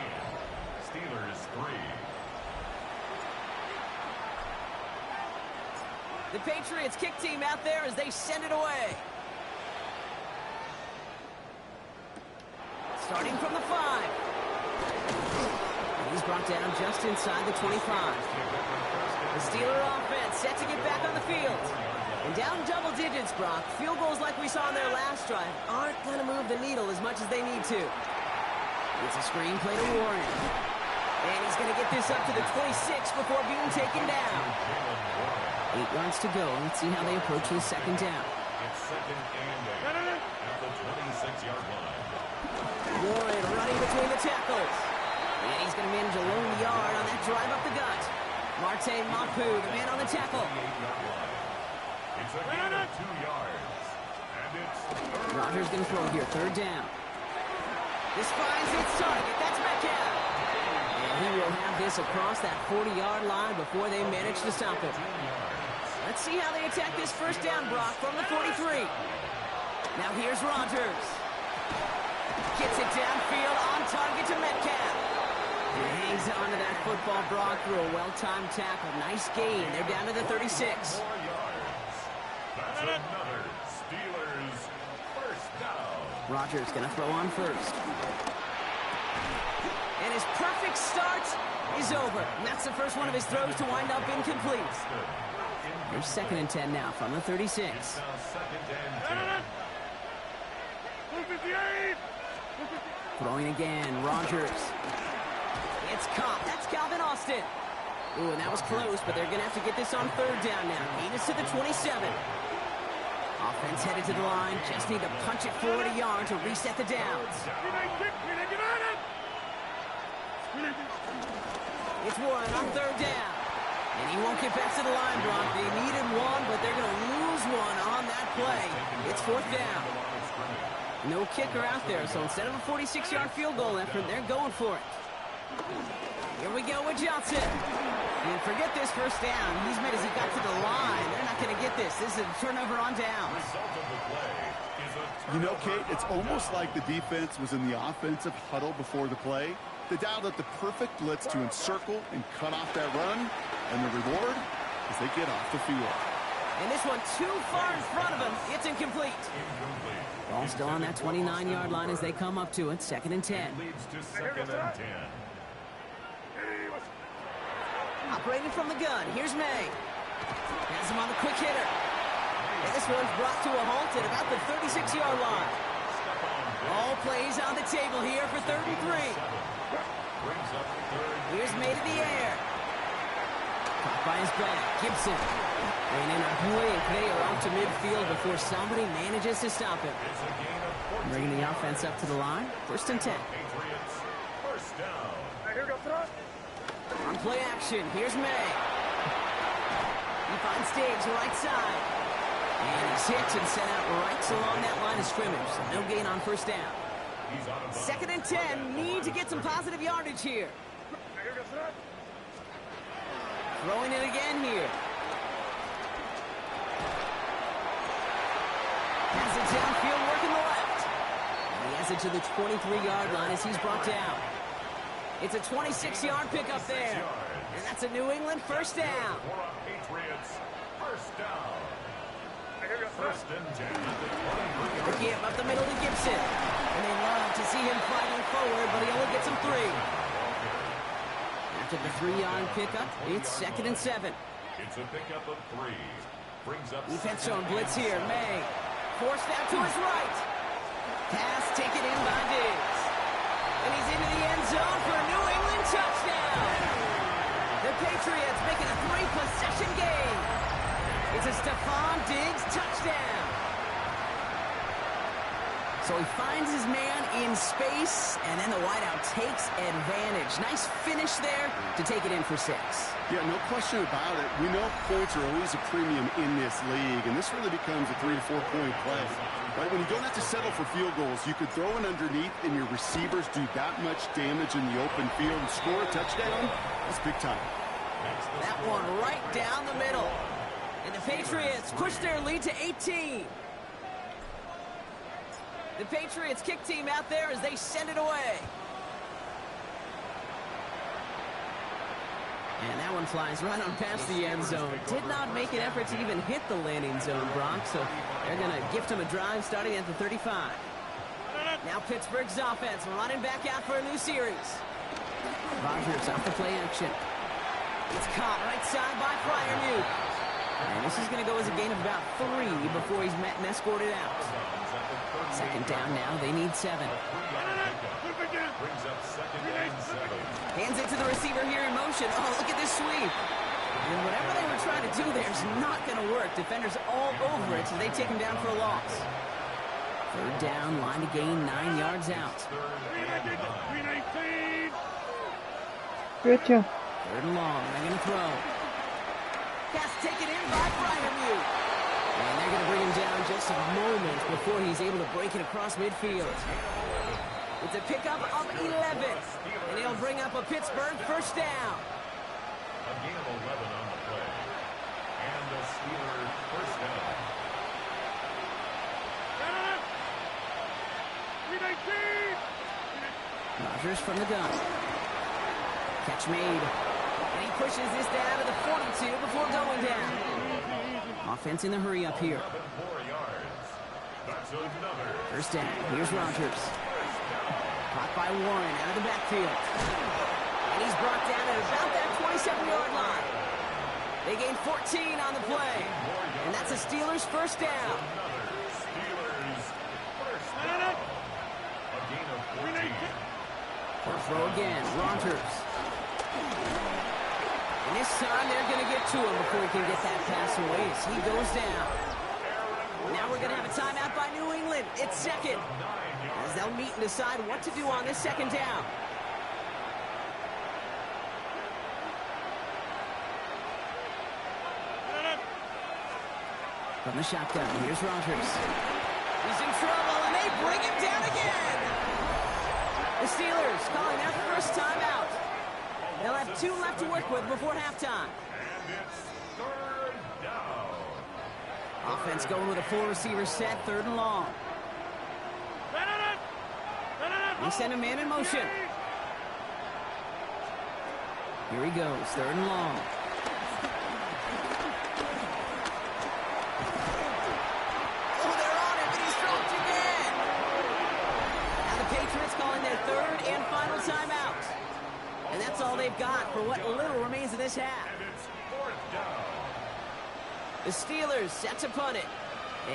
Steelers 3. The Patriots kick team out there as they send it away. Starting from the 5. He's brought down just inside the 25. The Steeler offense set to get back on the field. And down double digits, Brock. Field goals like we saw in their last drive aren't going to move the needle as much as they need to. It's a screen play to Warren. And he's going to get this up to the 26 before being taken down. 8 yards to go. Let's see how they approach this second down. It's second and 8 at the 26-yard line. Warren running between the tackles. And he's going to manage a lone yard on that drive up the gut. Marte Mapu, the man on the tackle. It's a gain of 2 yards. And it's Rodgers going to throw here, third down. This finds its target. That's Metcalf. And he will have this across that 40-yard line before they manage to stop it. Let's see how they attack this first down, Brock, from the 43. Now here's Rodgers. Gets it downfield on target to Metcalf. And hangs on to that football, Brock, through a well-timed tackle. Nice gain. They're down to the 36. 4 yards. That's another Steelers first down. Rodgers going to throw on first. And his perfect start is over. And that's the first one of his throws to wind up incomplete. Here's second and 10 now from the 36. Throwing again, Rodgers. It's caught. That's Calvin Austin. Ooh, and that was close, but they're going to have to get this on third down now. Gain is to the 27. Offense headed to the line. Just need to punch it forward a yard to reset the downs. It's Warren on third down. And he won't get back to the line, Brock. They needed one, but they're going to lose one on that play. It's fourth down. No kicker out there, so instead of a 46-yard field goal effort, they're going for it. Here we go with Johnson. And forget this first down. He's made as he got to the line. They're not going to get this. This is a turnover on downs. You know, Kate, it's almost like the defense was in the offensive huddle before the play. They dialed up the perfect blitz to encircle and cut off that run. And the reward is they get off the field. And this one too far in front of him. It's incomplete. Ball still on that 29-yard line as they come up to it. Second and 10. Leads to second and 10. Operating from the gun. Here's May. Has him on the quick hitter. And this one's brought to a halt at about the 36-yard line. All plays on the table here for third and 3. Here's May to the air. Caught by his back. Gibson. And in a blink, they are out to midfield before somebody manages to stop him. Bringing the offense up to the line. 1st and 10. On play action. Here's May. He finds Diggs right side. And he's hit and sent out right along that line of scrimmage. So no gain on 1st down. 2nd and 10. Need to get some positive yardage here. Throwing it again here. Has it downfield, working the left. And he has it to the 23-yard line as he's brought down. It's a 26-yard pickup there. And that's a New England 1st down. The give up the middle to Gibson. And they love to see him fighting forward, but he only gets him 3. After the 3-yard pickup, it's 2nd and 7. It's a pickup of 3. Brings up defense on blitz here. May forced out to his right. Pass taken in by Diggs. And he's into the end zone for a New England touchdown. The Patriots making a 3-possession game. It's a Stephon Diggs touchdown. So he finds his man in space, and then the wideout takes advantage. Nice finish there to take it in for 6. Yeah, no question about it. We know points are always a premium in this league, and this really becomes a 3- to 4-point play. Right? When you don't have to settle for field goals, you could throw it underneath, and your receivers do that much damage in the open field and score a touchdown. That's big time. That one right down the middle. And the Patriots push their lead to 18. The Patriots kick team out there as they send it away. And that one flies right on past the end zone. Did not make an effort to even hit the landing zone, Brock. So they're going to gift him a drive starting at the 35. Now Pittsburgh's offense running back out for a new series. Rodgers off the play action. It's caught right side by Freiermuth. And this is going to go as a gain of about 3 before he's met and escorted out. 2nd down now. They need 7. Hands it to the receiver here in motion. Oh, look at this sweep. And whatever they were trying to do there is not going to work. Defenders all over it, so they take him down for a loss. 3rd down, line to gain 9 yards out. Good job. 3rd and long. They're going to throw. Pass taken in by Freiermuth. And they're going to bring him down just a moment before he's able to break it across midfield. It's a pickup of 11. And he'll bring up a Pittsburgh 1st down. A gain of 11 on the play. And the Steelers 1st down. Rodgers from the gun. Catch made. And he pushes this down to the 42 before going down. Offense in the hurry up here. 4 yards. That's another. 1st down. Here's Rodgers. Caught by Warren out of the backfield. And he's brought down at about that 27-yard line. They gain 14 on the play. And that's a Steelers 1st down. Steelers 1st down. A gain of 14. Throw again. Rodgers. And this time they're going to get to him before he can get that pass away as he goes down. Now we're going to have a timeout by New England. It's 2nd. As they'll meet and decide what to do on this 2nd down. From the shotgun, here's Rodgers. He's in trouble, and they bring him down again. The Steelers calling their 1st timeout. They'll have 2 left to work with before halftime. And it's 3rd down. Offense going with a 4-receiver set, 3rd and long. They send a man in motion. Here he goes, 3rd and long. Oh, they're on him, and he's dropped again. Now the Patriots calling their 3rd and final timeout. And that's all they've got for what little remains of this half. And it's 4th down. The Steelers set to punt it.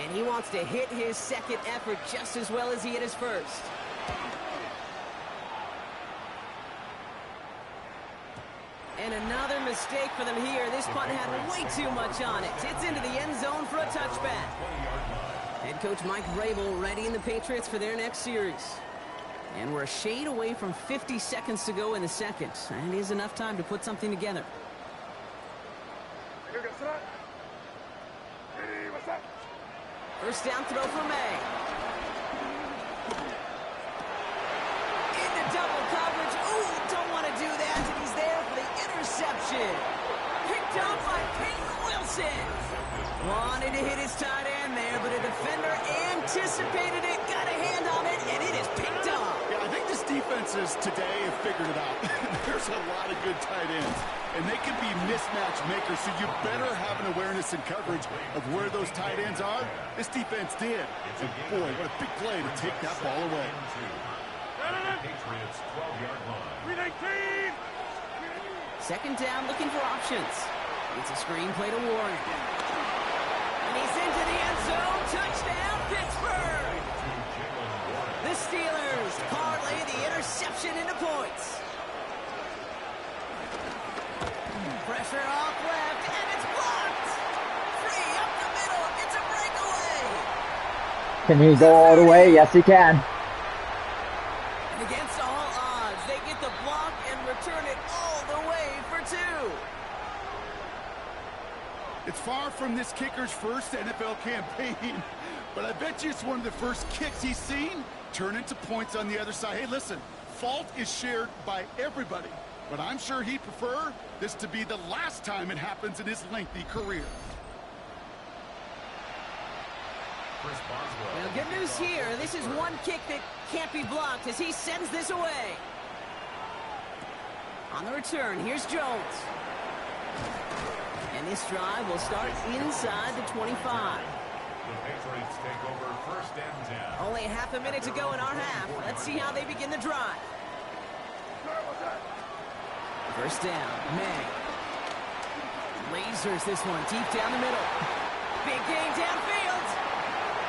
And he wants to hit his 2nd effort just as well as he hit his 1st. another mistake for them here. This punt had way too much on it. It's into the end zone for a touchback. Head coach Mike Vrabel readying the Patriots for their next series. And we're a shade away from 50 seconds to go in the second. And it is enough time to put something together. First down throw for May. Into double coverage. Ooh, don't want to do that. And he's there for the interception. Picked up by Peyton Wilson. Wanted to hit his tight end there, but a defender anticipated it, got a hand on it, and it is picked up. Yeah, I think this defenses today have figured it out. There's a lot of good tight ends, and they can be mismatch makers, so you better have an awareness and coverage of where those tight ends are. This defense did. And boy, what a big play to take that ball away. Patriots 12-yard line. Second down, looking for options. It's a screen play to Warren. And he's into the end zone. Touchdown, Pittsburgh! The Steelers parlay the interception into points. Pressure off left, and it's blocked. Free up the middle. It's a breakaway. Can he go all the way? Yes, he can. And against all odds, they get the block and return it all the way for two. It's far from this kicker's first NFL campaign, but I bet you it's one of the first kicks he's seen turn into points on the other side. Hey, listen, fault is shared by everybody, but I'm sure he'd prefer this to be the last time it happens in his lengthy career. Well, good news here. This is one kick that can't be blocked as he sends this away. On the return, here's Jones. And this drive will start inside the 25. The Patriots take over first and 10. Only half a minute to go in our half. Let's see how they begin the drive. First down, May. Lasers this one deep down the middle. Big gain downfield.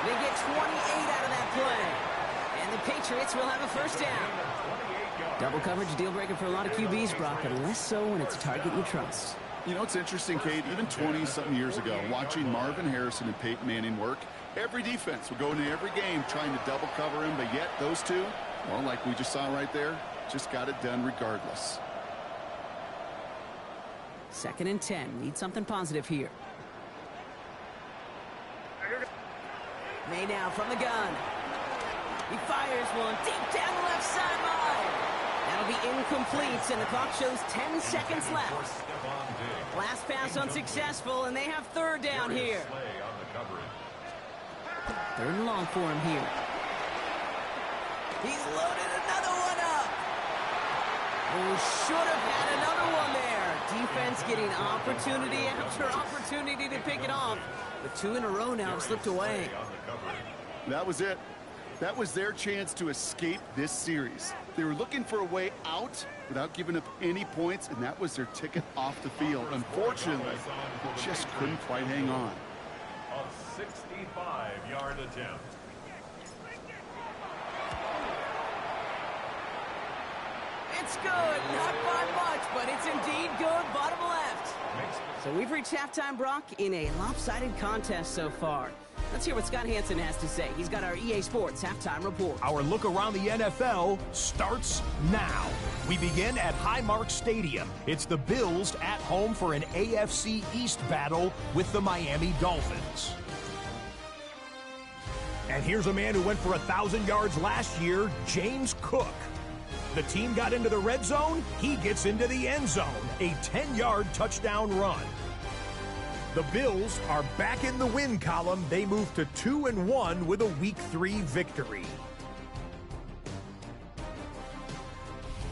They get 28 out of that play. And the Patriots will have a first down. Double coverage, deal breaker for a lot of QBs, Brock, but less so when it's a target you trust. You know, it's interesting, Kate, even 20-something years ago, watching Marvin Harrison and Peyton Manning work, every defense would go into every game trying to double cover him, but yet those two, well, like we just saw right there, just got it done regardless. Second and 10. Need something positive here. May now from the gun. He fires one deep down the left sideline. That'll be incomplete, and the clock shows 10 seconds left. Last pass unsuccessful, and they have third down here. Third and long for him here. He's loaded another one up. Oh, should have had another one there. Defense getting opportunity after opportunity to pick it off. But two in a row now have slipped away. That was it. That was their chance to escape this series. They were looking for a way out without giving up any points, and that was their ticket off the field. Unfortunately, they just couldn't quite hang on. A 65-yard attempt. It's good, not by much, but it's indeed good, bottom left. So we've reached halftime, Brock, in a lopsided contest so far. Let's hear what Scott Hansen has to say. He's got our EA Sports halftime report. Our look around the NFL starts now. We begin at Highmark Stadium. It's the Bills at home for an AFC East battle with the Miami Dolphins. And here's a man who went for 1,000 yards last year, James Cook. The team got into the red zone, he gets into the end zone. A 10-yard touchdown run. The Bills are back in the win column. They move to 2-1 with a Week 3 victory.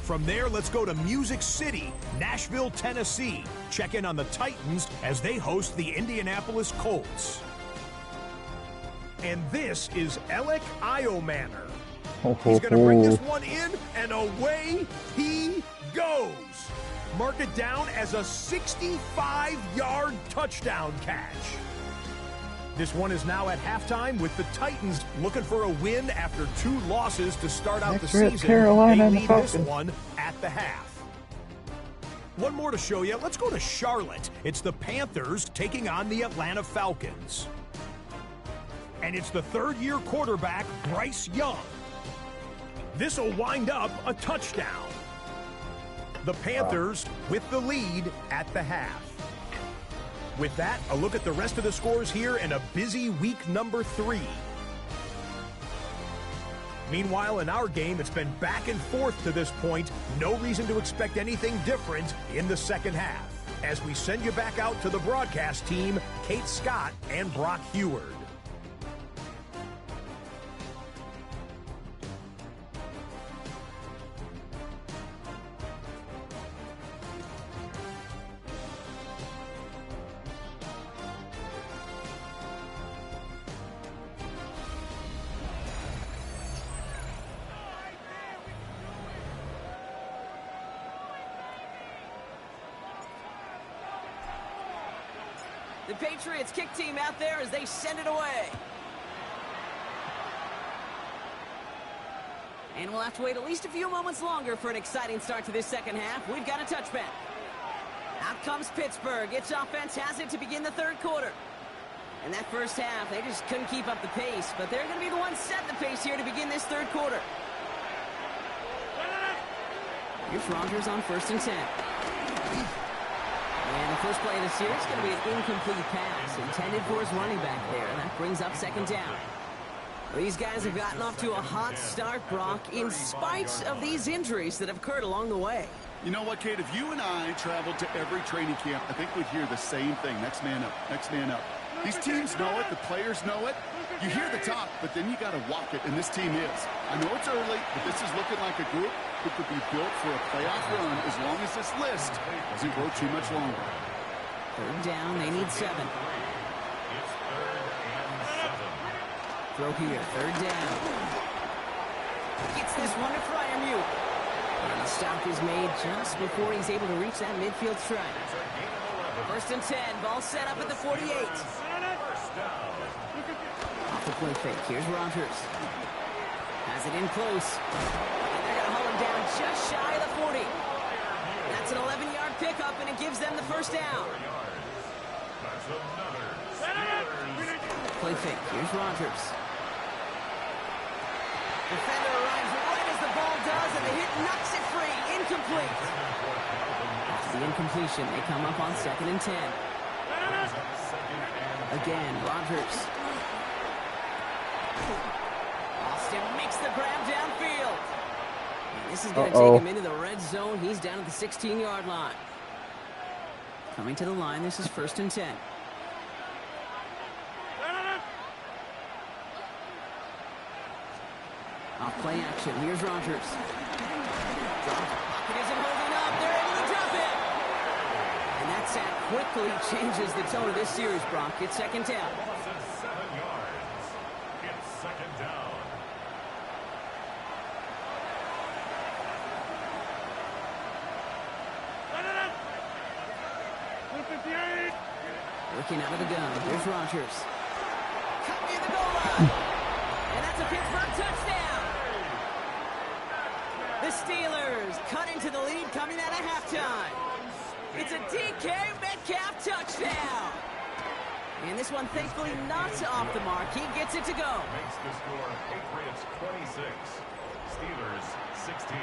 From there, let's go to Music City, Nashville, Tennessee. Check in on the Titans as they host the Indianapolis Colts. And this is Alec Iomanner. He's going to bring this one in, and away he goes. Mark it down as a 65-yard touchdown catch. This one is now at halftime with the Titans looking for a win after 2 losses to start out the season. Carolina they lead this one at the half. One more to show you. Let's go to Charlotte. It's the Panthers taking on the Atlanta Falcons. And it's the third-year quarterback, Bryce Young. This will wind up a touchdown. The Panthers with the lead at the half. With that, a look at the rest of the scores here in a busy week number 3. Meanwhile, in our game, it's been back and forth to this point. No reason to expect anything different in the second half. As we send you back out to the broadcast team, Kate Scott and Brock Heward. The Patriots kick team out there as they send it away. And we'll have to wait at least a few moments longer for an exciting start to this second half. We've got a touchback. Out comes Pittsburgh. Its offense has it to begin the third quarter. In that first half, they just couldn't keep up the pace, but they're going to be the ones setting the pace here to begin this third quarter. Here's Rodgers on 1st and 10. And the first play of the series is going to be an incomplete pass intended for his running back there, and that brings up 2nd down. These guys have gotten off to a hot start, Brock, in spite of these injuries that have occurred along the way. You know what, Kate? If you and I traveled to every training camp, I think we'd hear the same thing. Next man up, next man up. These teams know it. The players know it. You hear the talk, but then you got to walk it, and this team is. I know it's early, but this is looking like a group who could be built for a playoff run as long as this list doesn't grow too much longer. 3rd down, they need 7. Throw here, 3rd down. Gets this one to Fryermuth. And the stop is made just before he's able to reach that midfield strike. 1st and 10, ball set up at the 48. Off the play fake, here's Rodgers. Has it in close. And they're going to hold him down just shy of the 40. That's an 11-yard pickup, and it gives them the 1st down. Play fake, here's Rodgers. Defender arrives right as the ball does, and the hit knocks it free. Incomplete. After the incompletion, they come up on 2nd and 10. Again, Rodgers. Austin makes the grab downfield. And this is going to take him into the red zone. He's down at the 16-yard line. Coming to the line, this is 1st and 10. Off play action. Here's Rodgers. Pocket isn't holding up. They're able to drop it. And that sack quickly changes the tone of this series, Brock. It's 2nd down. 7 yards. It's 2nd down. Working out of the gun. Here's Rodgers. Cut near the goal line. And that's a Pittsburgh touchdown. The Steelers cut into the lead coming out of halftime. It's a DK Metcalf touchdown. And this one, thankfully, not off the mark. He gets it to go. Makes the score Patriots 26, Steelers 16.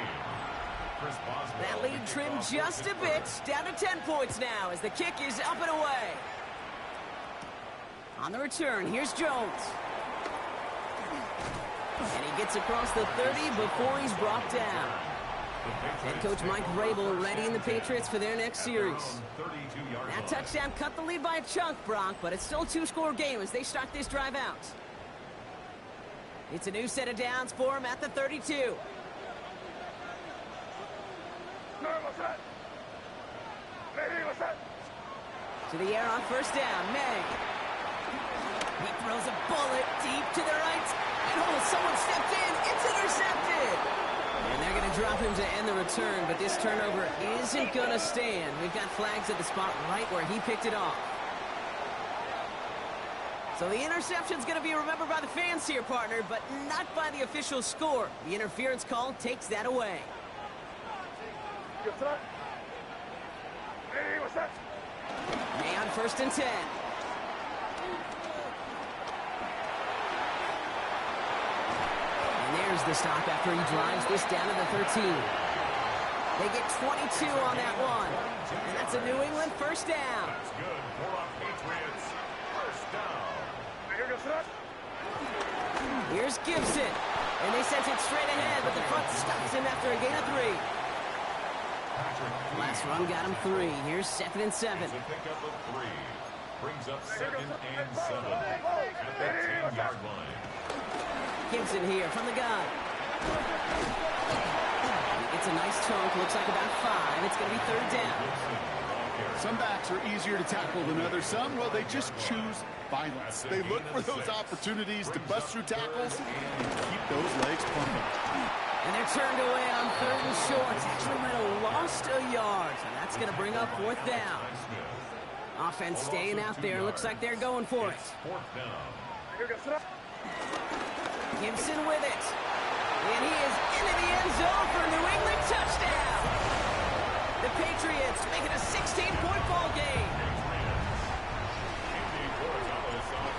Chris Boswell. That lead trimmed just a bit, down to 10 points now as the kick is up and away. On the return, here's Jones. And he gets across the 30 before he's brought down. Head coach Mike Vrabel readying the Patriots for their next series. That touchdown cut the lead by a chunk, Brock, but it's still a 2-score game as they start this drive out. It's a new set of downs for him at the 32. To the air on 1st down, May. He throws a bullet deep to the right. And someone stepped in. It's intercepted. And they're going to drop him to end the return, but this turnover isn't going to stand. We've got flags at the spot right where he picked it off. So the interception's going to be remembered by the fans here, partner, but not by the official score. The interference call takes that away. May on 1st and 10. And there's the stop after he drives this down to the 13. They get 22 on that one. And that's a New England first down. That's good for a Patriots first down. Here's Gibson. And they sent it straight ahead, but the front stops him after a gain of 3. Last run got him 3. Here's 2nd and 7. It's a pickup of 3. Brings up 2nd and 7 at the 10-yard line. Gibson here from the gun. It's a nice chunk. Looks like about 5. It's going to be 3rd down. Some backs are easier to tackle than others. Some, well, they just choose violence. They look for those opportunities to bust through tackles and keep those legs pumping. And they're turned away on 3rd and short. Actually might have lost a yard. So that's going to bring up 4th down. Offense staying out there. Looks like they're going for it. Gibson with it. And he is into the end zone for a New England touchdown. The Patriots make it a 16-point ball game.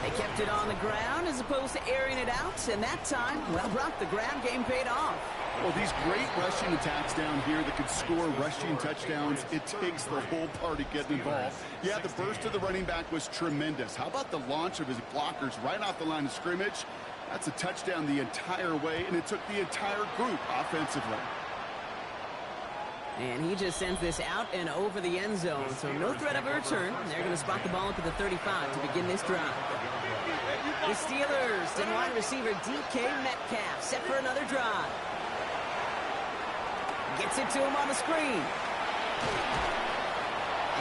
They kept it on the ground as opposed to airing it out. And that time, well, Brock, the ground game paid off. Well, these great rushing attacks down here that could score rushing touchdowns, it takes the whole party getting involved. Yeah, the burst of the running back was tremendous. How about the launch of his blockers right off the line of scrimmage? That's a touchdown the entire way, and it took the entire group offensively. And he just sends this out and over the end zone, so no threat of a return. They're going to spot the ball up at the 35 to begin this drive. The Steelers and wide receiver DK Metcalf set for another drive. Gets it to him on the screen.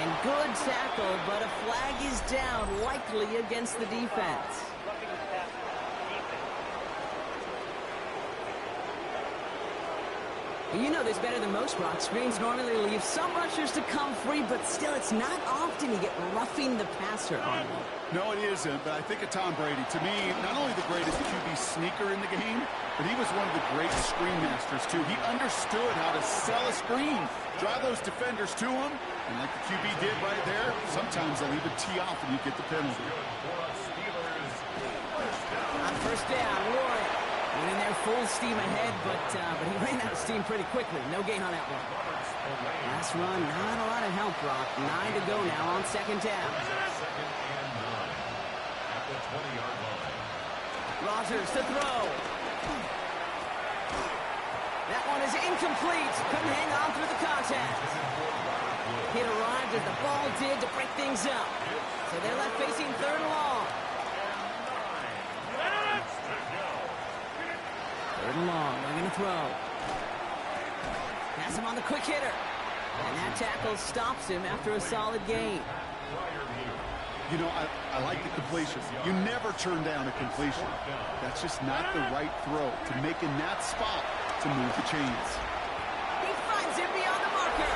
And good tackle, but a flag is down, likely against the defense. You know this better than most, Brock. Screens normally leave some rushers to come free, but still, it's not often you get roughing the passer on them. No, it isn't, but I think of Tom Brady. To me, not only the greatest QB sneaker in the game, but he was one of the great screen masters, too. He understood how to sell a screen, draw those defenders to him, and like the QB did right there, sometimes they'll even tee off and you get the penalty. On 1st down, Warren. Went in there full steam ahead, but he ran out of steam pretty quickly. No gain on that one. Last run, not a lot of help, Brock. 9 to go now on 2nd down. 2nd and 9 at the 20-yard line. Rodgers to throw. That one is incomplete. Couldn't hang on through the contact. It arrived as the ball did to break things up. So they're left facing 3rd and long. 3rd and long, they're going to throw. Has him on the quick hitter. And that tackle stops him after a solid gain. You know, I like the completion. You never turn down a completion. That's just not the right throw to make in that spot to move the chains. He finds him beyond the marker.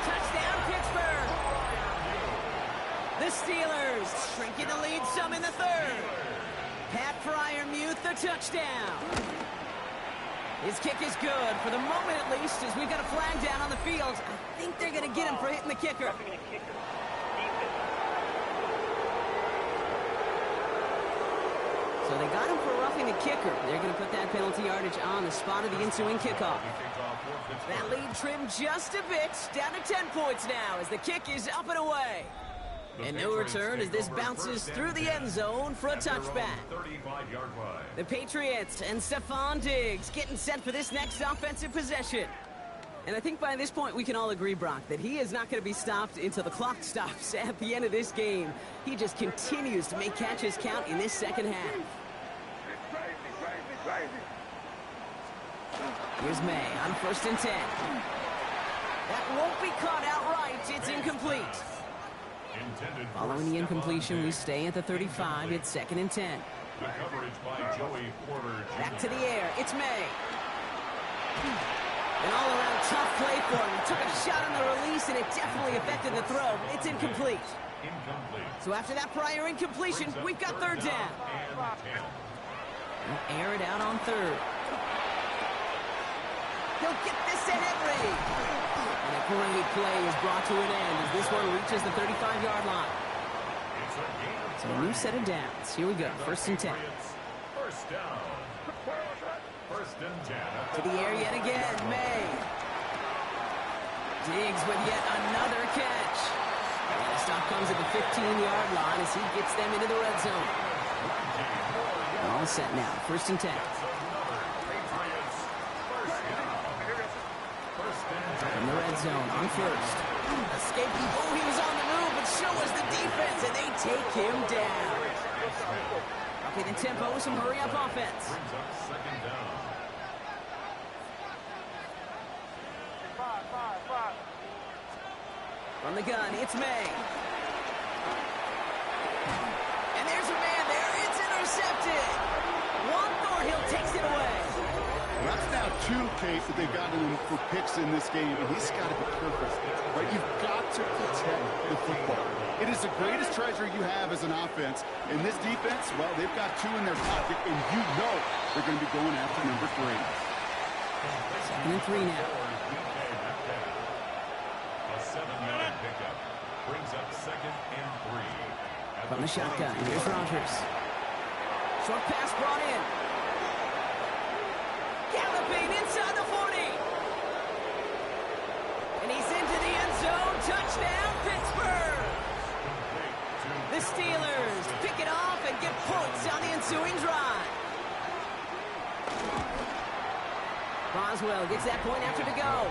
Touchdown, Pittsburgh. The Steelers shrinking the lead some in the 3rd. Pat Freiermuth, the touchdown. His kick is good, for the moment at least, as we've got a flag down on the field. I think they're going to get him for hitting the kicker. So they got him for roughing the kicker. They're going to put that penalty yardage on the spot of the ensuing kickoff. That lead trimmed just a bit, down to 10 points now as the kick is up and away. And no return as this bounces through the end zone for a touchback. The Patriots and Stephon Diggs getting set for this next offensive possession. And I think by this point we can all agree, Brock, that he is not going to be stopped until the clock stops at the end of this game. He just continues to make catches count in this second half. Here's May on 1st and 10. That won't be caught outright. It's incomplete. Following the incompletion, we stay at the 35. It's 2nd and 10. The coverage by Joey Porter Jr. Back to the air. It's May. An all-around tough play for him. He took a shot on the release, and it definitely affected the throw. It's incomplete. So after that prior incompletion, we've got 3rd down. We'll air it out on 3rd. He'll get this to Henry. And a great play is brought to an end as this one reaches the 35-yard line. So a new set of downs. Here we go. 1st and 10. First down. 1st and 10. To the air yet again. May. Diggs with yet another catch. And the stop comes at the 15-yard line as he gets them into the red zone. All set now. 1st and 10. From the red zone on 1st. Escaping. Oh, he was on the move, but so was the defense, and they take him down. Okay, the tempo with some hurry-up offense. From the gun, it's May. And there's a man there. It's intercepted. Juan Thornhill takes it away. That's now 2, Kate, that they've gotten him for picks in this game, and he's got to be careful. Right? You've got to protect the football. It is the greatest treasure you have as an offense. And this defense, well, they've got 2 in their pocket, and you know they're going to be going after number 3. 2nd and 3 now. A 7-yard pickup brings up 2nd and 3. From the shotgun, here's Rodgers. Short pass brought in. Galloping inside the 40. And he's into the end zone. Touchdown, Pittsburgh. The Steelers pick it off and get points on the ensuing drive. Boswell gets that point after to go.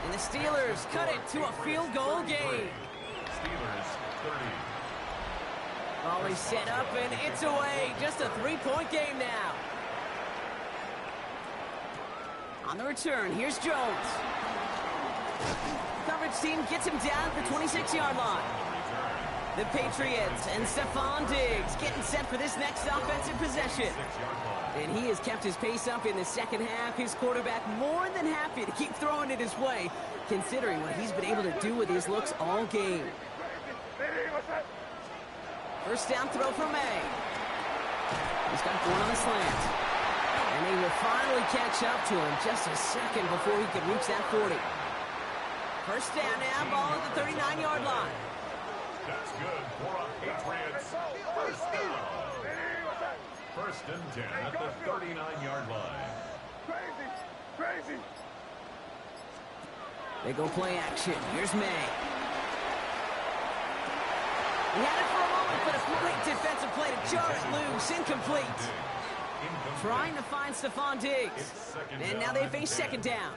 And the Steelers cut it to a field goal game. Steelers 30. Volley set up and it's away. Just a 3-point game now. On the return, here's Jones. Coverage team gets him down at the 26-yard line. The Patriots and Stephon Diggs getting set for this next offensive possession. And he has kept his pace up in the second half. His quarterback more than happy to keep throwing it his way, considering what he's been able to do with his looks all game. First down throw for May. He's got one on the slant. And they will finally catch up to him just a second before he could reach that 40. First down now, ball at the 39-yard line. That's good for a Patriots first down. 1st and 10 at the 39-yard line. Crazy. They go play action. Here's May. He had it for a moment, but a great defensive play to jar it loose. Incomplete. Trying to find Stephon Diggs. And now they face 2nd down.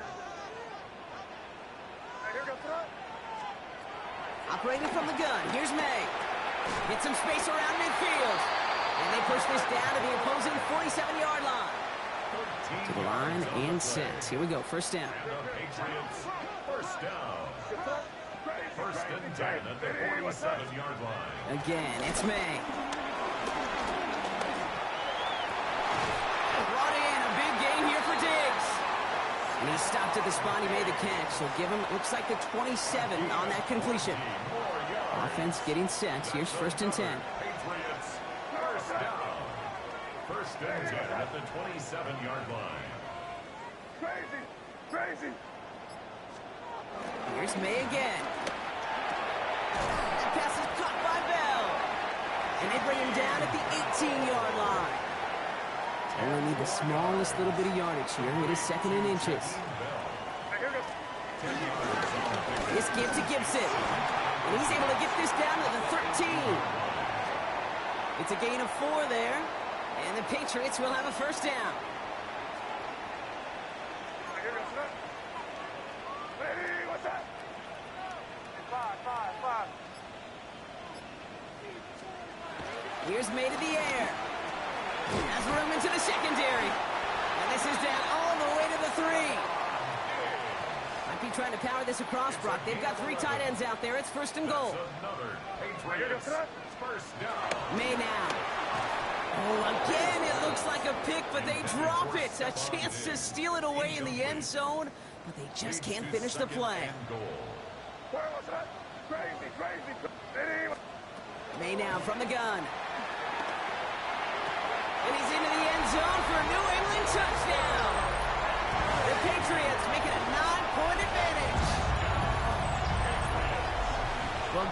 Operating from the gun, here's May. Get some space around midfield. And they push this down to the opposing 47-yard line. To the line and set. Here we go, first down. Patriots first down. 1st and 10 at the 47-yard line. Again, it's May. Brought in a big gain here for Diggs. And he stopped at the spot he made the catch. So give him, looks like the 27 on that completion. Offense getting set. Here's 1st and 10. Patriots first down. 1st and 10 at the 27-yard line. Crazy. Here's May again. That pass is caught by Bell. And they bring him down at the 18-yard line. They only need the smallest little bit of yardage here. It is 2nd and inches. This give to Gibson. And he's able to get this down to the 13. It's a gain of 4 there. And the Patriots will have a first down. Here's May to the air. Has room into the secondary. And this is down all the way to the 3. Might be trying to power this across, Brock. They've got 3 tight ends out there. It's 1st and goal. May now. Oh, again, it looks like a pick, but they drop it. A chance to steal it away in the end zone, but they just can't finish the play. May now from the gun. And he's into the end zone for a New England touchdown. The Patriots make it a 9-point advantage.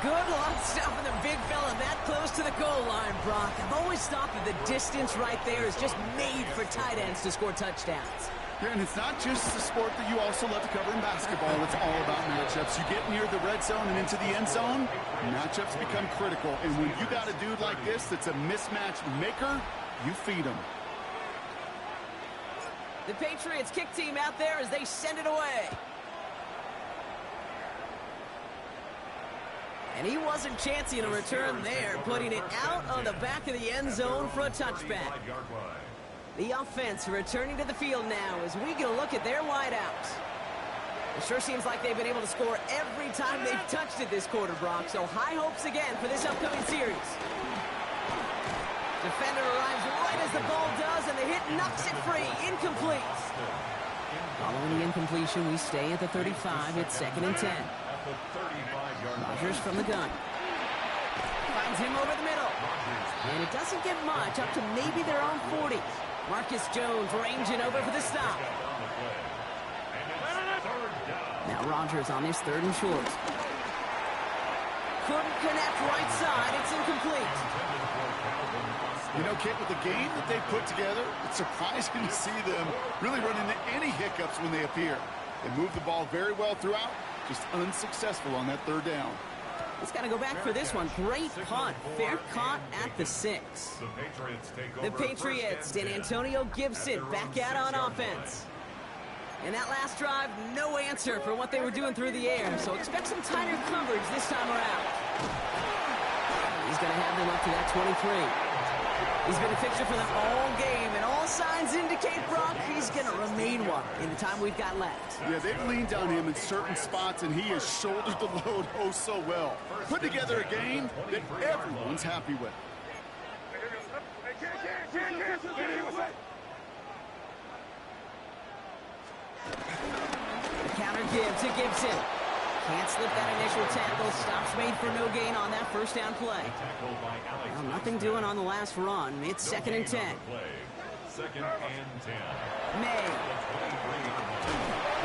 Good luck stopping the big fella that close to the goal line, Brock. I've always thought that the distance right there is just made for tight ends to score touchdowns. Yeah, and it's not just the sport that you also love to cover in basketball. It's all about matchups. You get near the red zone and into the end zone, matchups become critical. And when you got a dude like this that's a mismatch maker, you feed him. The Patriots kick team out there as they send it away. And he wasn't chancing a return there, putting it out on the back of the end zone for a touchback. The offense returning to the field now as we get a look at their wideouts. It sure seems like they've been able to score every time they've touched it this quarter, Brock. So high hopes again for this upcoming series. Defender arrives right as the ball does, and the hit knocks it free. Incomplete. Following the incompletion, we stay at the 35. It's 2nd and 10. Rodgers from the gun. Finds him over the middle. And it doesn't get much, up to maybe their own 40. Marcus Jones ranging over for the stop. Now Rodgers on his 3rd and short. Couldn't connect right side. It's incomplete. You know, Kit, with the game that they put together, it's surprising to see them really run into any hiccups when they appear. They move the ball very well throughout, just unsuccessful on that 3rd down. He's got to go back for this one. Great punt. Fair caught at the 6. The Patriots and Antonio Gibson back out on offense. And that last drive, no answer for what they were doing through the air. So expect some tighter coverage this time around. He's going to have them up to that 23. He's been a fixture for them all game, and all signs indicate, Brock, he's going to remain one in the time we've got left. Yeah, they've leaned on him in certain spots, and he has shouldered the load oh so well. Put together a game that everyone's happy with. The counter give to Gibson. Can't slip that initial tackle. Stops made for no gain on that 1st down play. Well, nothing doing on the last run. It's 2nd and 10. 2nd and 10. May. The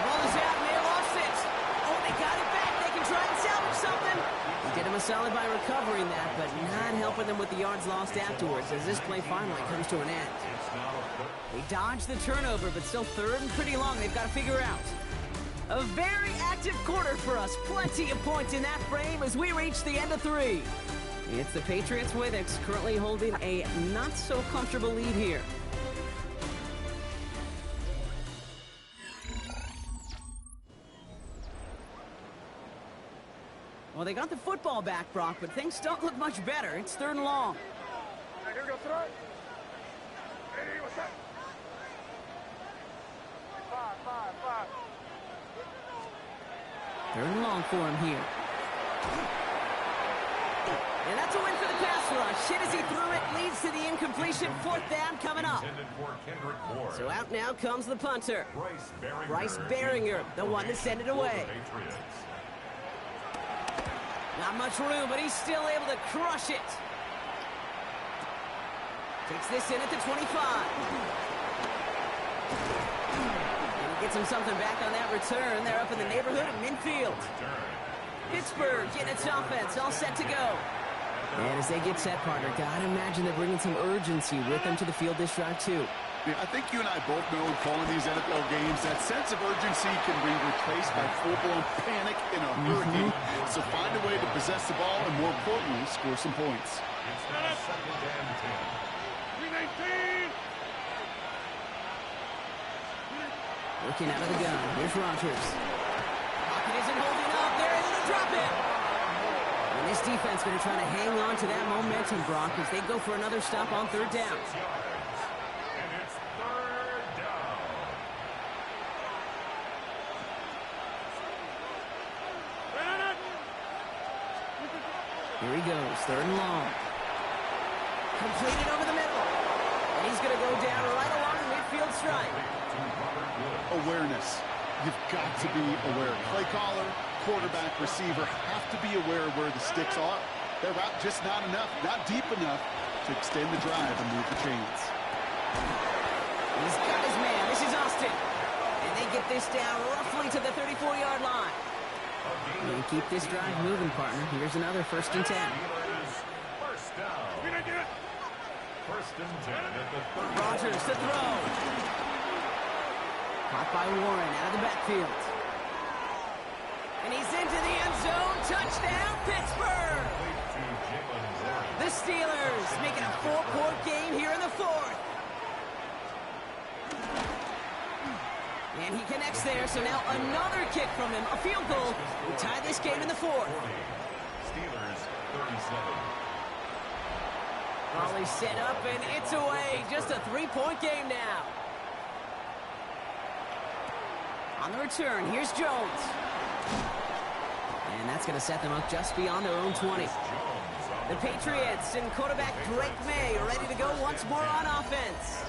ball is out, and they lost it. Oh, they got it back. They can try and salvage something. He did him a solid by recovering that, but not helping them with the yards lost afterwards as this play finally comes to an end. They dodged the turnover, but still 3rd and pretty long. They've got to figure out. A very active quarter for us. Plenty of points in that frame as we reach the end of 3. It's the Patriots with it, currently holding a not-so-comfortable lead here. Well, they got the football back, Brock, but things don't look much better. It's 3rd and long. Here we go, throw it. Hey, what's that? 5. 3rd and long for him here. And that's a win for the pass rush. Hit as he threw it, leads to the incompletion. 4th down coming up. So out now comes the punter. Bryce Baringer, the one to send it away. Not much room, but he's still able to crush it. Takes this in at the 25. Gets him something back on that return. They're up in the neighborhood of midfield. Pittsburgh in its offense, all set to go. And as they get set, partner, gotta imagine they're bringing some urgency with them to the field this drive, too. Yeah, I think you and I both know in calling these NFL games, that sense of urgency can be replaced by full-blown panic in a hurricane. So find a way to possess the ball and, more importantly, score some points. It's now 2nd and 10. 319. Looking out of the gun. Here's Rodgers. Pocket isn't holding up. They're able to drop it. And this defense going to try to hang on to that momentum, Brock, as they go for another stop on 3rd down. And it's 3rd down. Here he goes. 3rd and long. Completed over the middle. And he's going to go down right along the midfield stripe. Awareness. You've got to be aware. Play caller, quarterback, receiver have to be aware of where the sticks are. They're out just not enough, not deep enough to extend the drive and move the chains. He's got his man. This is Austin. And they get this down roughly to the 34-yard line. And keep this drive moving, partner. Here's another 1st and 10. First down. First and 10 at the 30. Rodgers to throw. Caught by Warren out of the backfield. And he's into the end zone. Touchdown, Pittsburgh. The Steelers making a 4-point game here in the 4th. And he connects there, so now another kick from him. A field goal will tie this game in the 4th. Steelers 37. Volley set up, and it's away. Just a 3-point game now. On the return, here's Jones. And that's going to set them up just beyond their own 20. The Patriots and quarterback Drake May are ready to go once more on offense.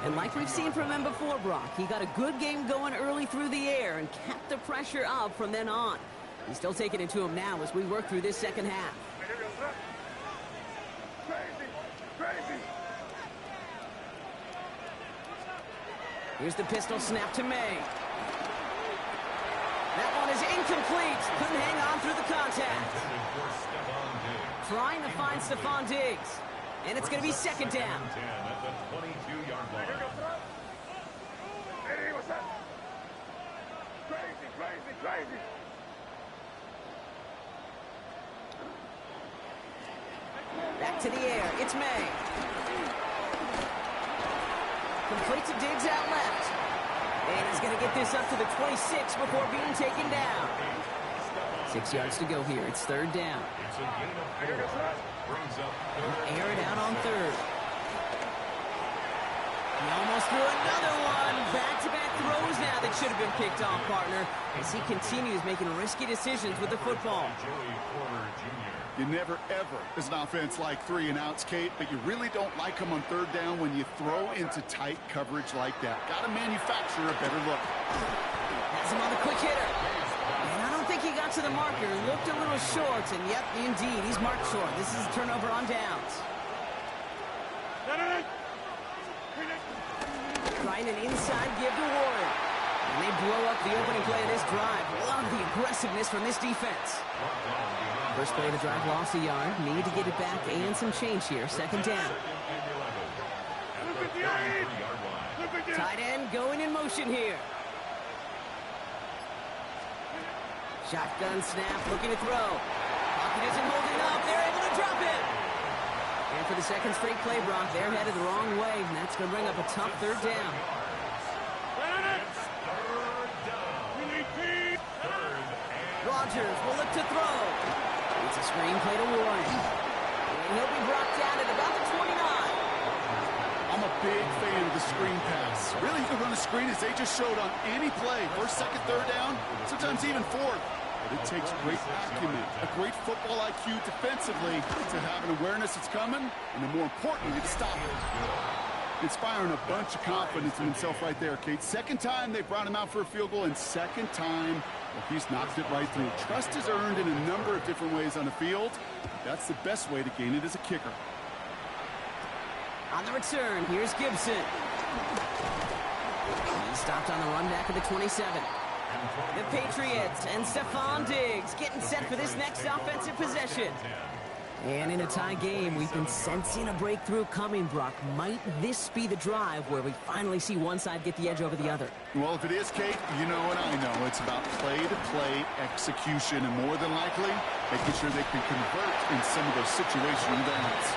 And like we've seen from him before, Brock, he got a good game going early through the air and kept the pressure up from then on. He's still taking it to him now as we work through this second half. Here's the pistol snap to May. That one is incomplete. Couldn't hang on through the contact. Trying to find Stephon Diggs. And it's going to be 2nd down. At the 22-yard line. Hey, what's up? Crazy. Back to the air. It's May. Complete to Diggs out left. And he's going to get this up to the 26 before being taken down. 6 yards to go here. It's 3rd down. It's a gain of 4. Brings up air it out on 3rd. He almost threw another one. Back-to-back throws now that should have been picked off, partner, as he continues making risky decisions with the football. You never, ever, as an offense, like 3 and outs, Kate, but you really don't like them on 3rd down when you throw into tight coverage like that. Got to manufacture a better look. Has him on the quick hitter. And I don't think he got to the marker. Looked a little short, and yep, indeed, he's marked short. This is a turnover on downs. Trying an inside give to Warren. And they blow up the opening play of this drive. Love the aggressiveness from this defense. First play of the drive lost a yard. Need to get it back and some change here. 2nd down. Tight end going in motion here. Shotgun snap, looking to throw. Pocket isn't holding up. They're able to drop it. And for the 2nd straight play, Brock, they're headed the wrong way, and that's going to bring up a tough 3rd down. Rodgers will look to throw. It's a screen play to Warren. And he'll be brought down at about the 29. I'm a big fan of the screen pass. Really, you can run a screen as they just showed on any play. 1st, 2nd, 3rd down, sometimes even 4th. But it takes great acumen, a great football IQ defensively to have an awareness it's coming, and then more importantly, to stop it. Inspiring a bunch of confidence in himself right there, Kate. 2nd time they brought him out for a field goal, and 2nd time, well, he's knocked it right through. Trust is earned in a number of different ways on the field. That's the best way to gain it as a kicker. On the return, here's Gibson. He stopped on the run back of the 27. The Patriots and Stephon Diggs getting set for this next offensive possession. And in a tie game, we've been sensing a breakthrough coming, Brock. Might this be the drive where we finally see one side get the edge over the other? Well, if it is, Kate, you know and I know it's about play-to-play execution, and more than likely, making sure they can convert in some of those situational events.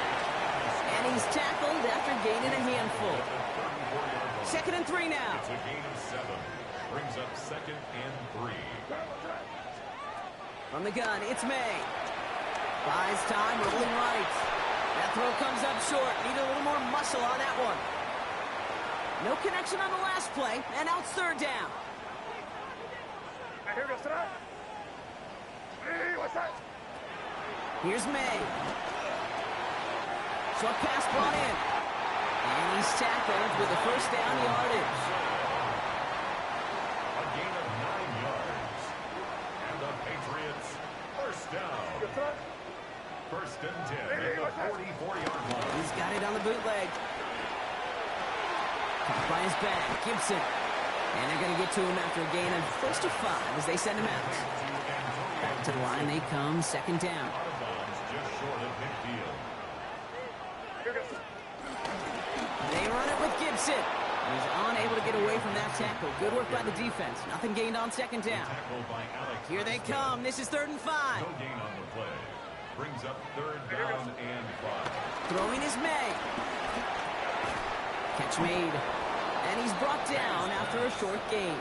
And he's tackled after gaining a handful. 2nd and 3 now. It's a gain of 7. Brings up 2nd and 3. From the gun, it's May. Buys time, rolling right. That throw comes up short. Need a little more muscle on that one. No connection on the last play, and now it's 3rd down. Here's May. Short pass brought in. And he's tackled with the 1st down yardage. A gain of 9 yards. And the Patriots, 1st down. 1st and 10 at the 44-yard line. He's got it on the bootleg. Caught by his back, Gibson. And they're going to get to him after a gain of close to 5 as they send him out. To the line they come, second down. Out of bounds, just short of midfield. They run it with Gibson. He's unable to get away from that tackle. Good work by the defense. Nothing gained on second down. Here they come. This is 3rd and 5. No gain on the play. Brings up 3rd down and 5. Throwing is May. Catch made. And he's brought down after a short gain.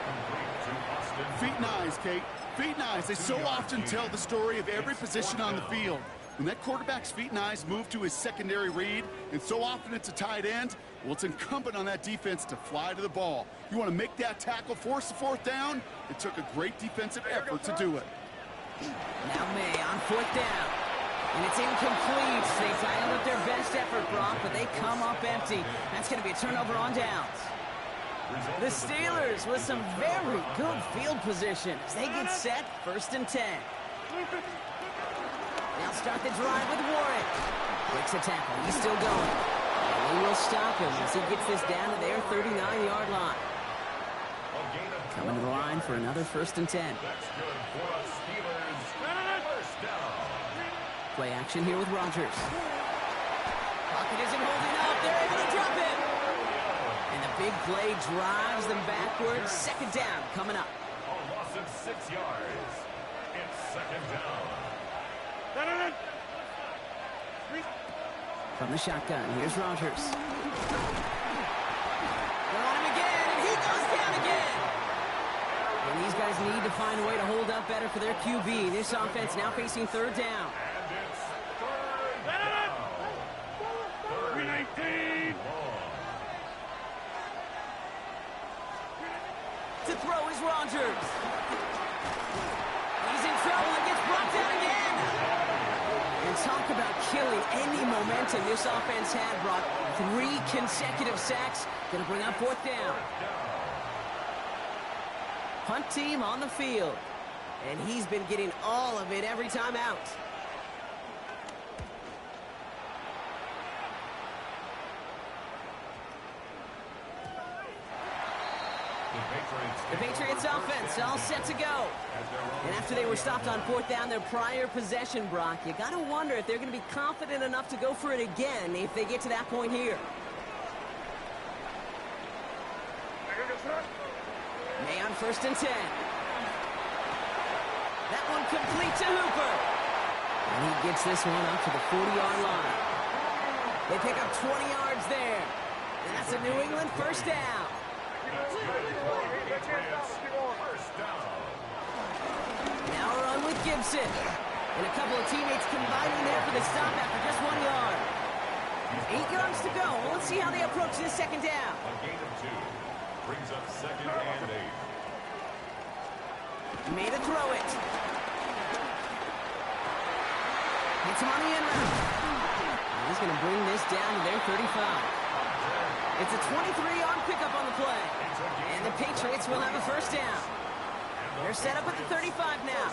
Feet and eyes, Kate. Feet and eyes. They so often tell the story of every position on the field. When that quarterback's feet and eyes move to his secondary read, and so often it's a tight end, well, it's incumbent on that defense to fly to the ball. You want to make that tackle, force the 4th down? It took a great defensive effort to do it. Now May on 4th down. And it's incomplete. They tied up their best effort, Brock, but they come up empty. That's going to be a turnover on downs. The Steelers with some very good field position as they get set, 1st and 10. Now start the drive with Warren. Breaks a tackle. He's still going. And they will stop him as he gets this down to their 39-yard line. Coming to the line for another 1st and 10. That's good for us Steelers. 1st down. Play action here with Rodgers. Pocket isn't holding up. They're able to drop it. And the big play drives them backwards. 2nd down coming up. A loss of 6 yards. It's 2nd down. From the shotgun, here's Rodgers. They're on him again, and he goes down again. And these guys need to find a way to hold up better for their QB. This offense now facing 3rd down. And it's 3rd down. 319. To throw is Rodgers. He's in trouble and gets brought down again. And talk about killing any momentum this offense had, Brock. 3 consecutive sacks. Going to bring up 4th down. Punt team on the field. And he's been getting all of it every time out. The Patriots offense all set to go. And after they were stopped on 4th down, their prior possession, Brock, you got to wonder if they're going to be confident enough to go for it again if they get to that point here. May on 1st and 10. That one complete to Hooper. And he gets this one up to the 40-yard line. They pick up 20 yards there. And that's a New England 1st down. Now a run with Gibson. And a couple of teammates combining there for the stop after just 1 yard. 8 yards to go. Let's see how they approach this 2nd down. A gain of 2. Brings up 2nd and 8. Made a throw it. Hits him on the end route. And he's going to bring this down to their 35. It's a 23-yard pickup on the play. And the Patriots will have a 1st down. They're set up at the 35 now.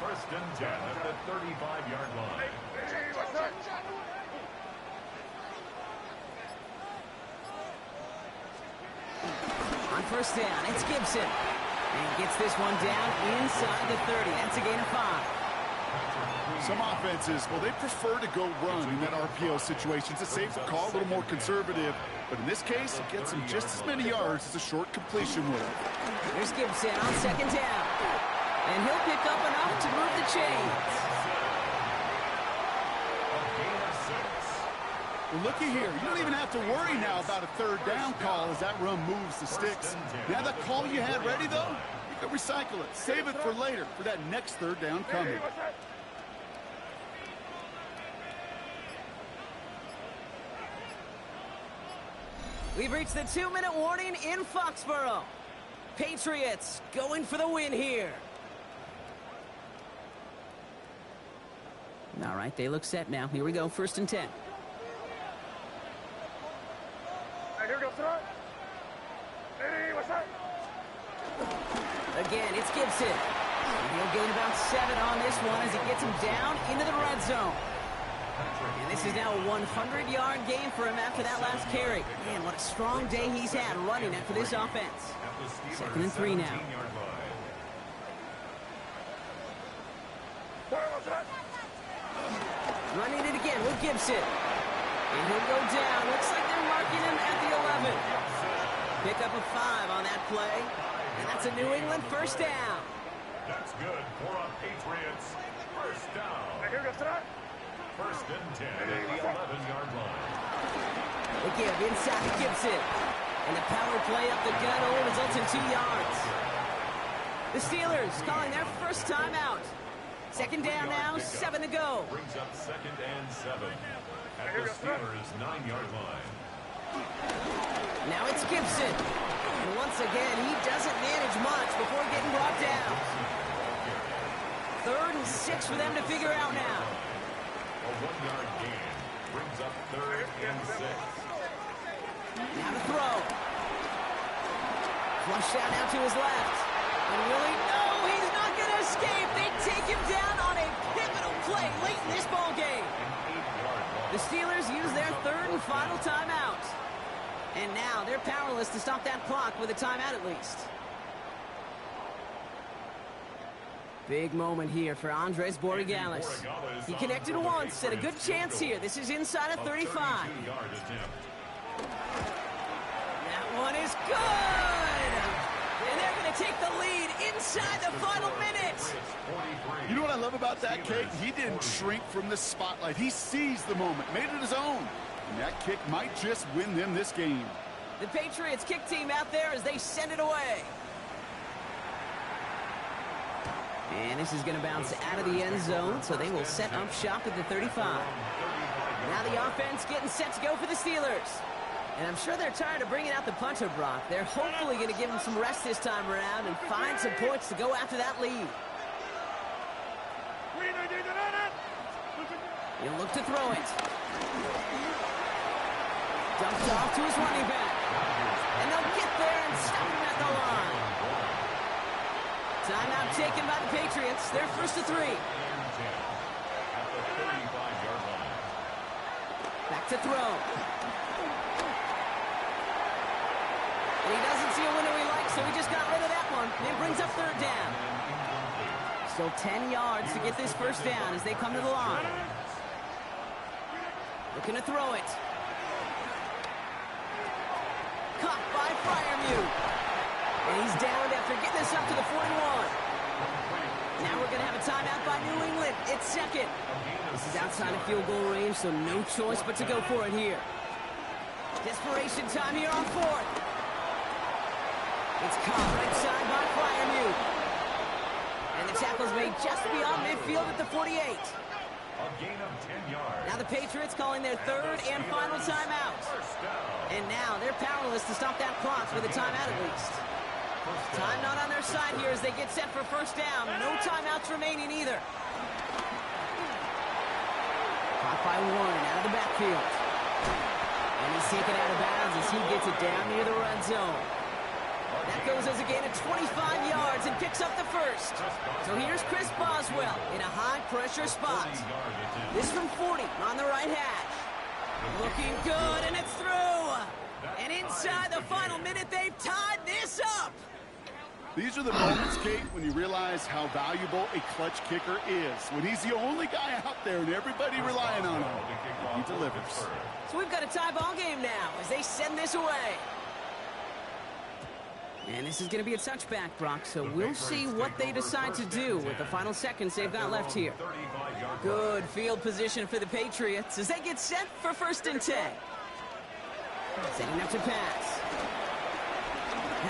1st and 10 at the 35-yard line. On 1st down, it's Gibson. And gets this one down inside the 30. That's a gain of 5. Some offenses, well, they prefer to go run in that RPO situation. It's a safer call, a little more conservative. But in this case, it gets him just as many yards as a short completion will. Here's Gibson on 2nd down. And he'll pick up enough to move the chains. Well, looky here. You don't even have to worry now about a 3rd down call as that run moves the sticks. Now that call you had ready, though, you can recycle it. Save it for later for that next 3rd down coming. We've reached the 2-minute warning in Foxborough. Patriots going for the win here. All right, they look set now. Here we go, 1st and 10. Again, it's Gibson. And he'll gain about 7 on this one as he gets him down into the red zone. And this is now a 100-yard gain for him after that last carry. Man, what a strong day he's had running after this offense. 2nd and 3 now. Running it again with Gibson. And he'll go down. Looks like they're marking him at the 11. Pick up a 5 on that play. And that's a New England first down. That's good for a Patriots first down. First and 10 at the 11-yard line. They give inside to Gibson. And the power play up the gut only results in 2 yards. The Steelers calling their first timeout. Second down now, 7 to go. Brings up second and 7 at the Steelers' 9-yard line. Now it's Gibson. And once again, he doesn't manage much before getting brought down. 3rd and 6 for them to figure out now. A 1-yard gain brings up 3rd and 6. Now to throw. Flush out now to his left. And really, no, he's not going to escape. They take him down on a pivotal play late in this ball game. The Steelers use their 3rd and final timeout. And now they're powerless to stop that clock with a timeout at least. Big moment here for Andres Borregales. He connected once and a good chance here. This is inside of 35. That one is good. And they're going to take the lead inside the final minute. You know what I love about that kick? He didn't shrink from the spotlight. He seized the moment, made it his own. And that kick might just win them this game. The Patriots kick team out there as they send it away. And this is going to bounce out of the end zone, so they will set up shop at the 35. Now the offense getting set to go for the Steelers. And I'm sure they're tired of bringing out the punter, Brock. They're hopefully going to give him some rest this time around and find some points to go after that lead. He'll look to throw it. Dumped off to his running back. And they'll get there and stop him at the line. Timeout taken by the Patriots. They're first to 3. Back to throw. And he doesn't see a window he likes, so he just got rid of that one. And it brings up 3rd down. Still 10 yards to get this first down as they come to the line. Looking to throw it. Caught by Freiermuth. And he's downed after getting this up to the 41. Now we're going to have a timeout by New England. It's second. This is outside of field goal range, so no choice but to go for it here. Desperation time here on 4th. It's caught right side by Freiermuth. And the tackle's made just beyond midfield at the 48. A gain of 10 yards. Now the Patriots calling their 3rd and final timeout. And now they're powerless to stop that clock with a timeout at least. Time not on their side here as they get set for first down. No timeouts remaining either. Caught by Warren out of the backfield. And he's taken out of bounds as he gets it down near the red zone. That goes as a gain of 25 yards and picks up the first. So here's Chris Boswell in a high-pressure spot. This from 40 on the right hash. Looking good, and it's through. And inside the final minute, they've tied this up. These are the moments, Kate, when you realize how valuable a clutch kicker is. When he's the only guy out there and everybody relying on him, he delivers. So we've got a tie ball game now as they send this away. And this is going to be a touchback, Brock, so we'll see what they decide to do with the final seconds they've got left here. Good field position for the Patriots as they get set for first and 10. Setting up to pass.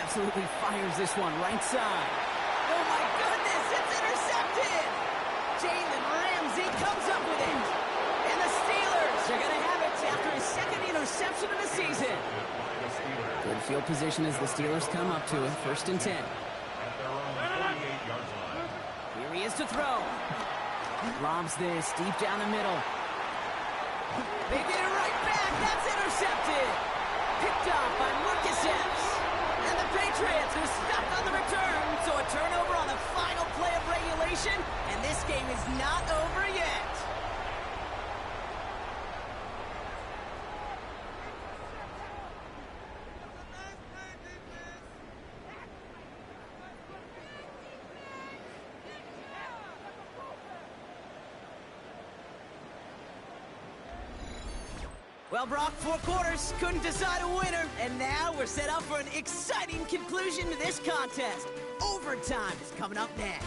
Absolutely fires this one right side. Oh, my goodness, it's intercepted! Jalen Ramsey comes up with it. And the Steelers are going to have it after his 2nd interception of the season. Good field position as the Steelers come up to it. First and 10. Here he is to throw. Lobs this deep down the middle. They get it right back. That's intercepted. Picked off by Marcus Epps. And the Patriots are stuck on the return. So a turnover on the final play of regulation. And this game is not over yet. Well, Brock, 4 quarters, couldn't decide a winner, and now we're set up for an exciting conclusion to this contest. Overtime is coming up next.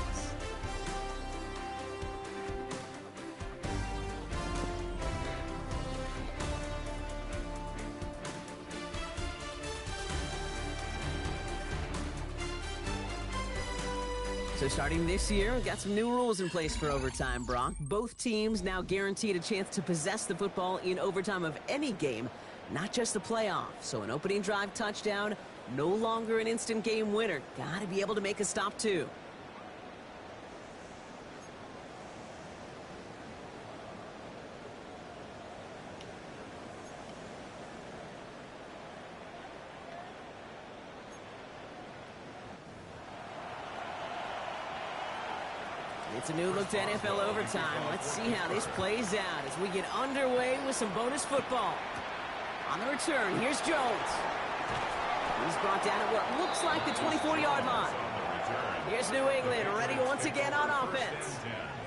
So starting this year, we've got some new rules in place for overtime, Brock. Both teams now guaranteed a chance to possess the football in overtime of any game, not just the playoff. So an opening drive touchdown, no longer an instant game winner. Got to be able to make a stop, too. It's a new look to NFL overtime. Let's see how this plays out as we get underway with some bonus football. On the return, here's Jones. He's brought down at what looks like the 24-yard line. Here's New England, ready once again on offense.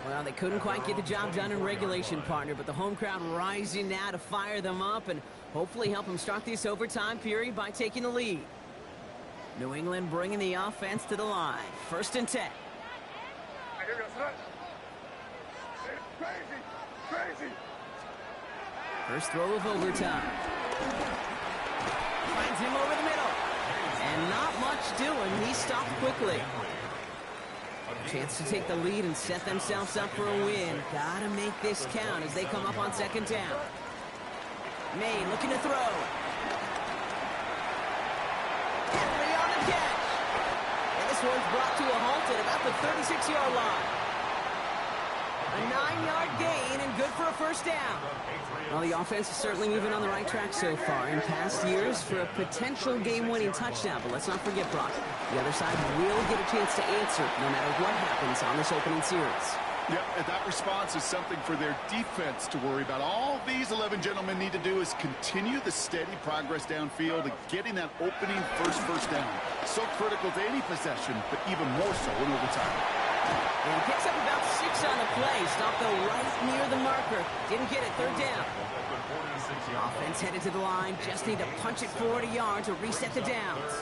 Well, they couldn't quite get the job done in regulation, partner, but the home crowd rising now to fire them up and hopefully help them start this overtime period by taking the lead. New England bringing the offense to the line. 1st and 10. First throw of overtime. Finds him over the middle. And not much doing. He stopped quickly. A chance to take the lead and set themselves up for a win. Gotta make this count as they come up on 2nd down. Maine looking to throw. Henry on the catch. And this one's brought to a halt at about the 36-yard line. A 9-yard gain and good for a 1st down. Well, the offense is certainly moving on the right track so far in past years for a potential game-winning touchdown. But let's not forget, Brock, the other side will get a chance to answer no matter what happens on this opening series. Yep, and that response is something for their defense to worry about. All these 11 gentlemen need to do is continue the steady progress downfield and getting that opening first down. So critical to any possession, but even more so in overtime. And he picks up about 6 on the play. Stopped though right near the marker. Didn't get it. 3rd down. Offense headed to the line. Just need to punch it 40 yards to reset the downs.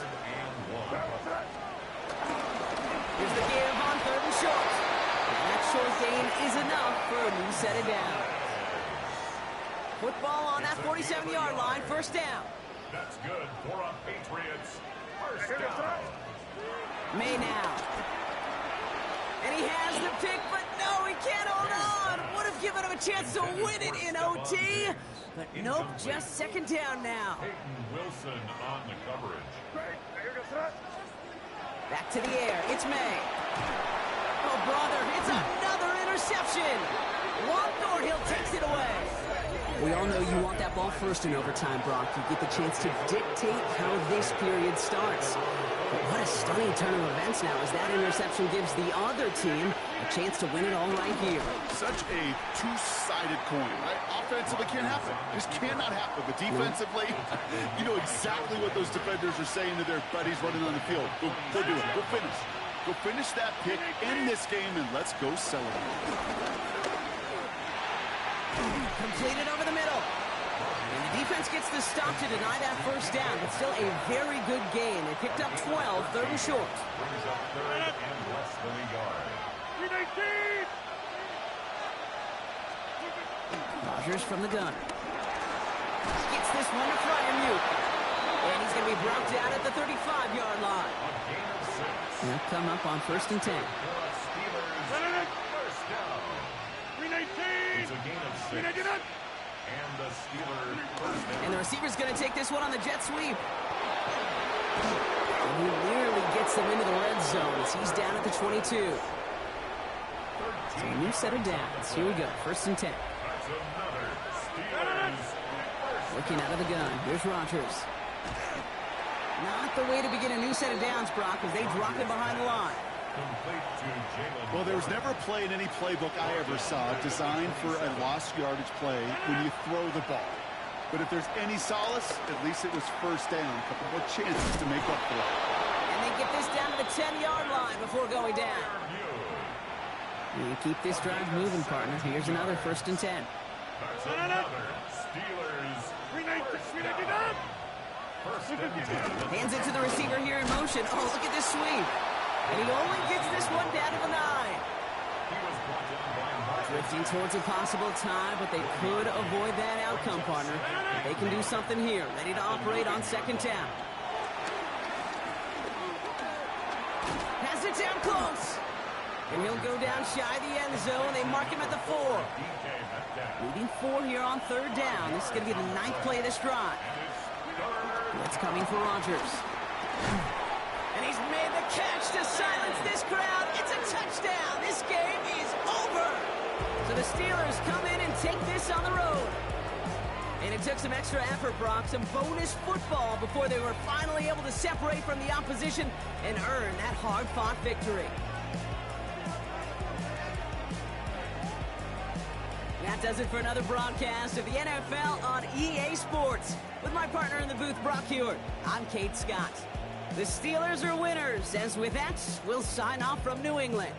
Here's the give on 3rd and short. And that short gain is enough for a new set of downs. Football on that 47-yard line. 1st down. That's good for a Patriots 1st down. May now. And he has the pick, but no, he can't hold on. Would have given him a chance to win it in OT. But nope, just 2nd down now. Peyton Wilson on the coverage. Back to the air. It's May. Oh, brother, it's another interception. Thornhill takes it away. We all know you want that ball first in overtime, Brock. You get the chance to dictate how this period starts. But what a stunning turn of events now as that interception gives the other team a chance to win it all right here. Such a two-sided coin, right? Offensively can't happen. Just cannot happen. But defensively, you know exactly what those defenders are saying to their buddies running on the field. Go do it. Go finish. Go finish that pick, end this game, and let's go celebrate. Completed over the middle. And the defense gets the stop to deny that 1st down, but still a very good gain. They picked up 12, 3rd and short. Brings up 3rd and less than a yard. Rodgers from the gun. Gets this one to Fryermuth. And he's going to be brought down at the 35-yard line. They'll come up on 1st and 10. It's a gain of 6. And the Steelers 1st down. And the receiver's going to take this one on the jet sweep. And he nearly gets them into the red zone as he's down at the 22. So a new set of downs. Here we go. 1st and 10. That's another Steelers. Looking out of the gun. Here's Rodgers. Not the way to begin a new set of downs, Brock, as they drop it behind the line. Well, there was never a play in any playbook I ever saw designed for a lost yardage play when you throw the ball. But if there's any solace, at least it was 1st down. A couple more chances to make up for it. And they get this down to the 10-yard line before going down. You keep this drive moving, partner. Here's another 1st and 10. That's another Steelers first down. First and 10. Hands it to the receiver here in motion. Oh, look at this sweep. And he only gets this one down to the 9. He was brought down by Martin. Drifting towards a possible tie, but they could avoid that outcome, partner. They can do something here. Ready to operate on second down. Has it down close. And he'll go down shy of the end zone. They mark him at the 4. Needing 4 here on third down. This is going to be the 9th play of this drive. Blitz coming for Rodgers. And he's made the catch to silence this crowd. It's a touchdown. This game is over. So the Steelers come in and take this on the road. And it took some extra effort, Brock, some bonus football before they were finally able to separate from the opposition and earn that hard-fought victory. That does it for another broadcast of the NFL on EA Sports. With my partner in the booth, Brock Hewitt, I'm Kate Scott. The Steelers are winners, as with that, we'll sign off from New England.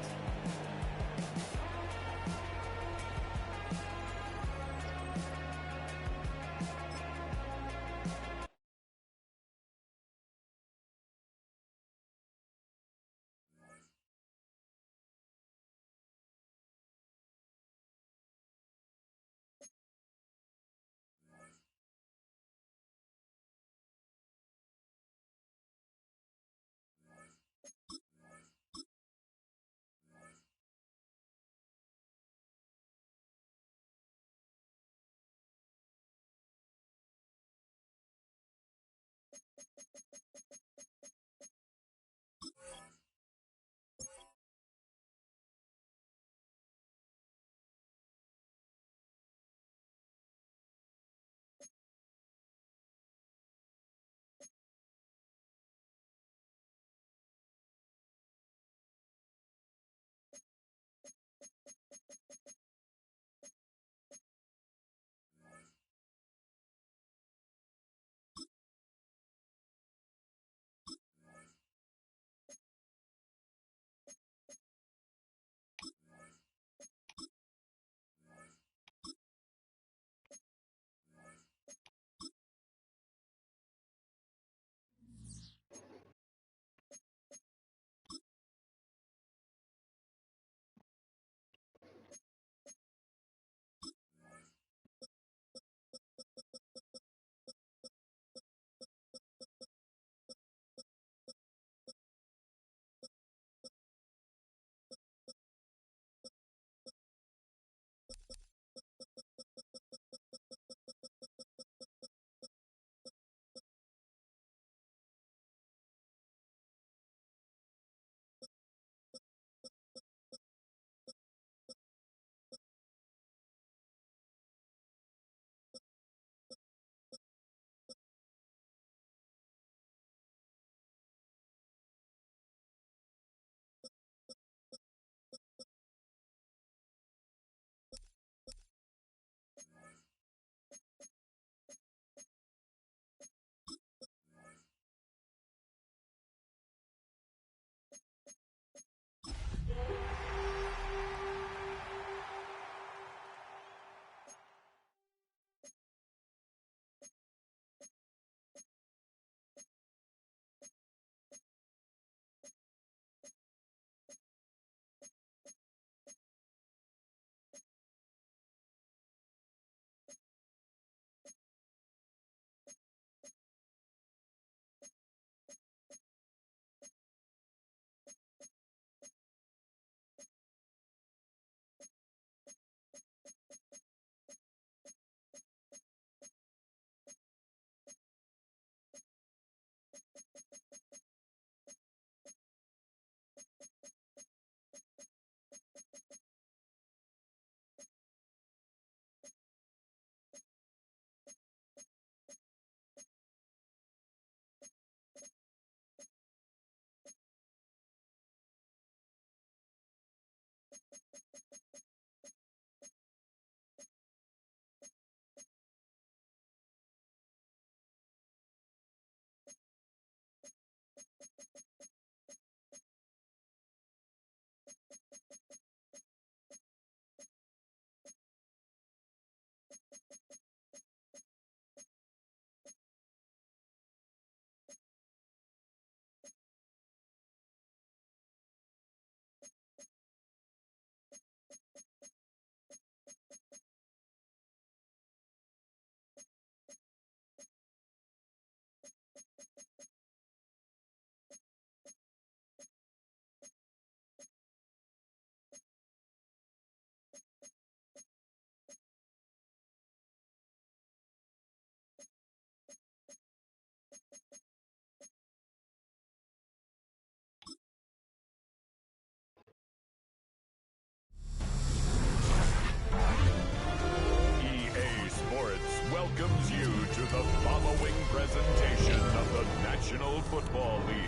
Football League.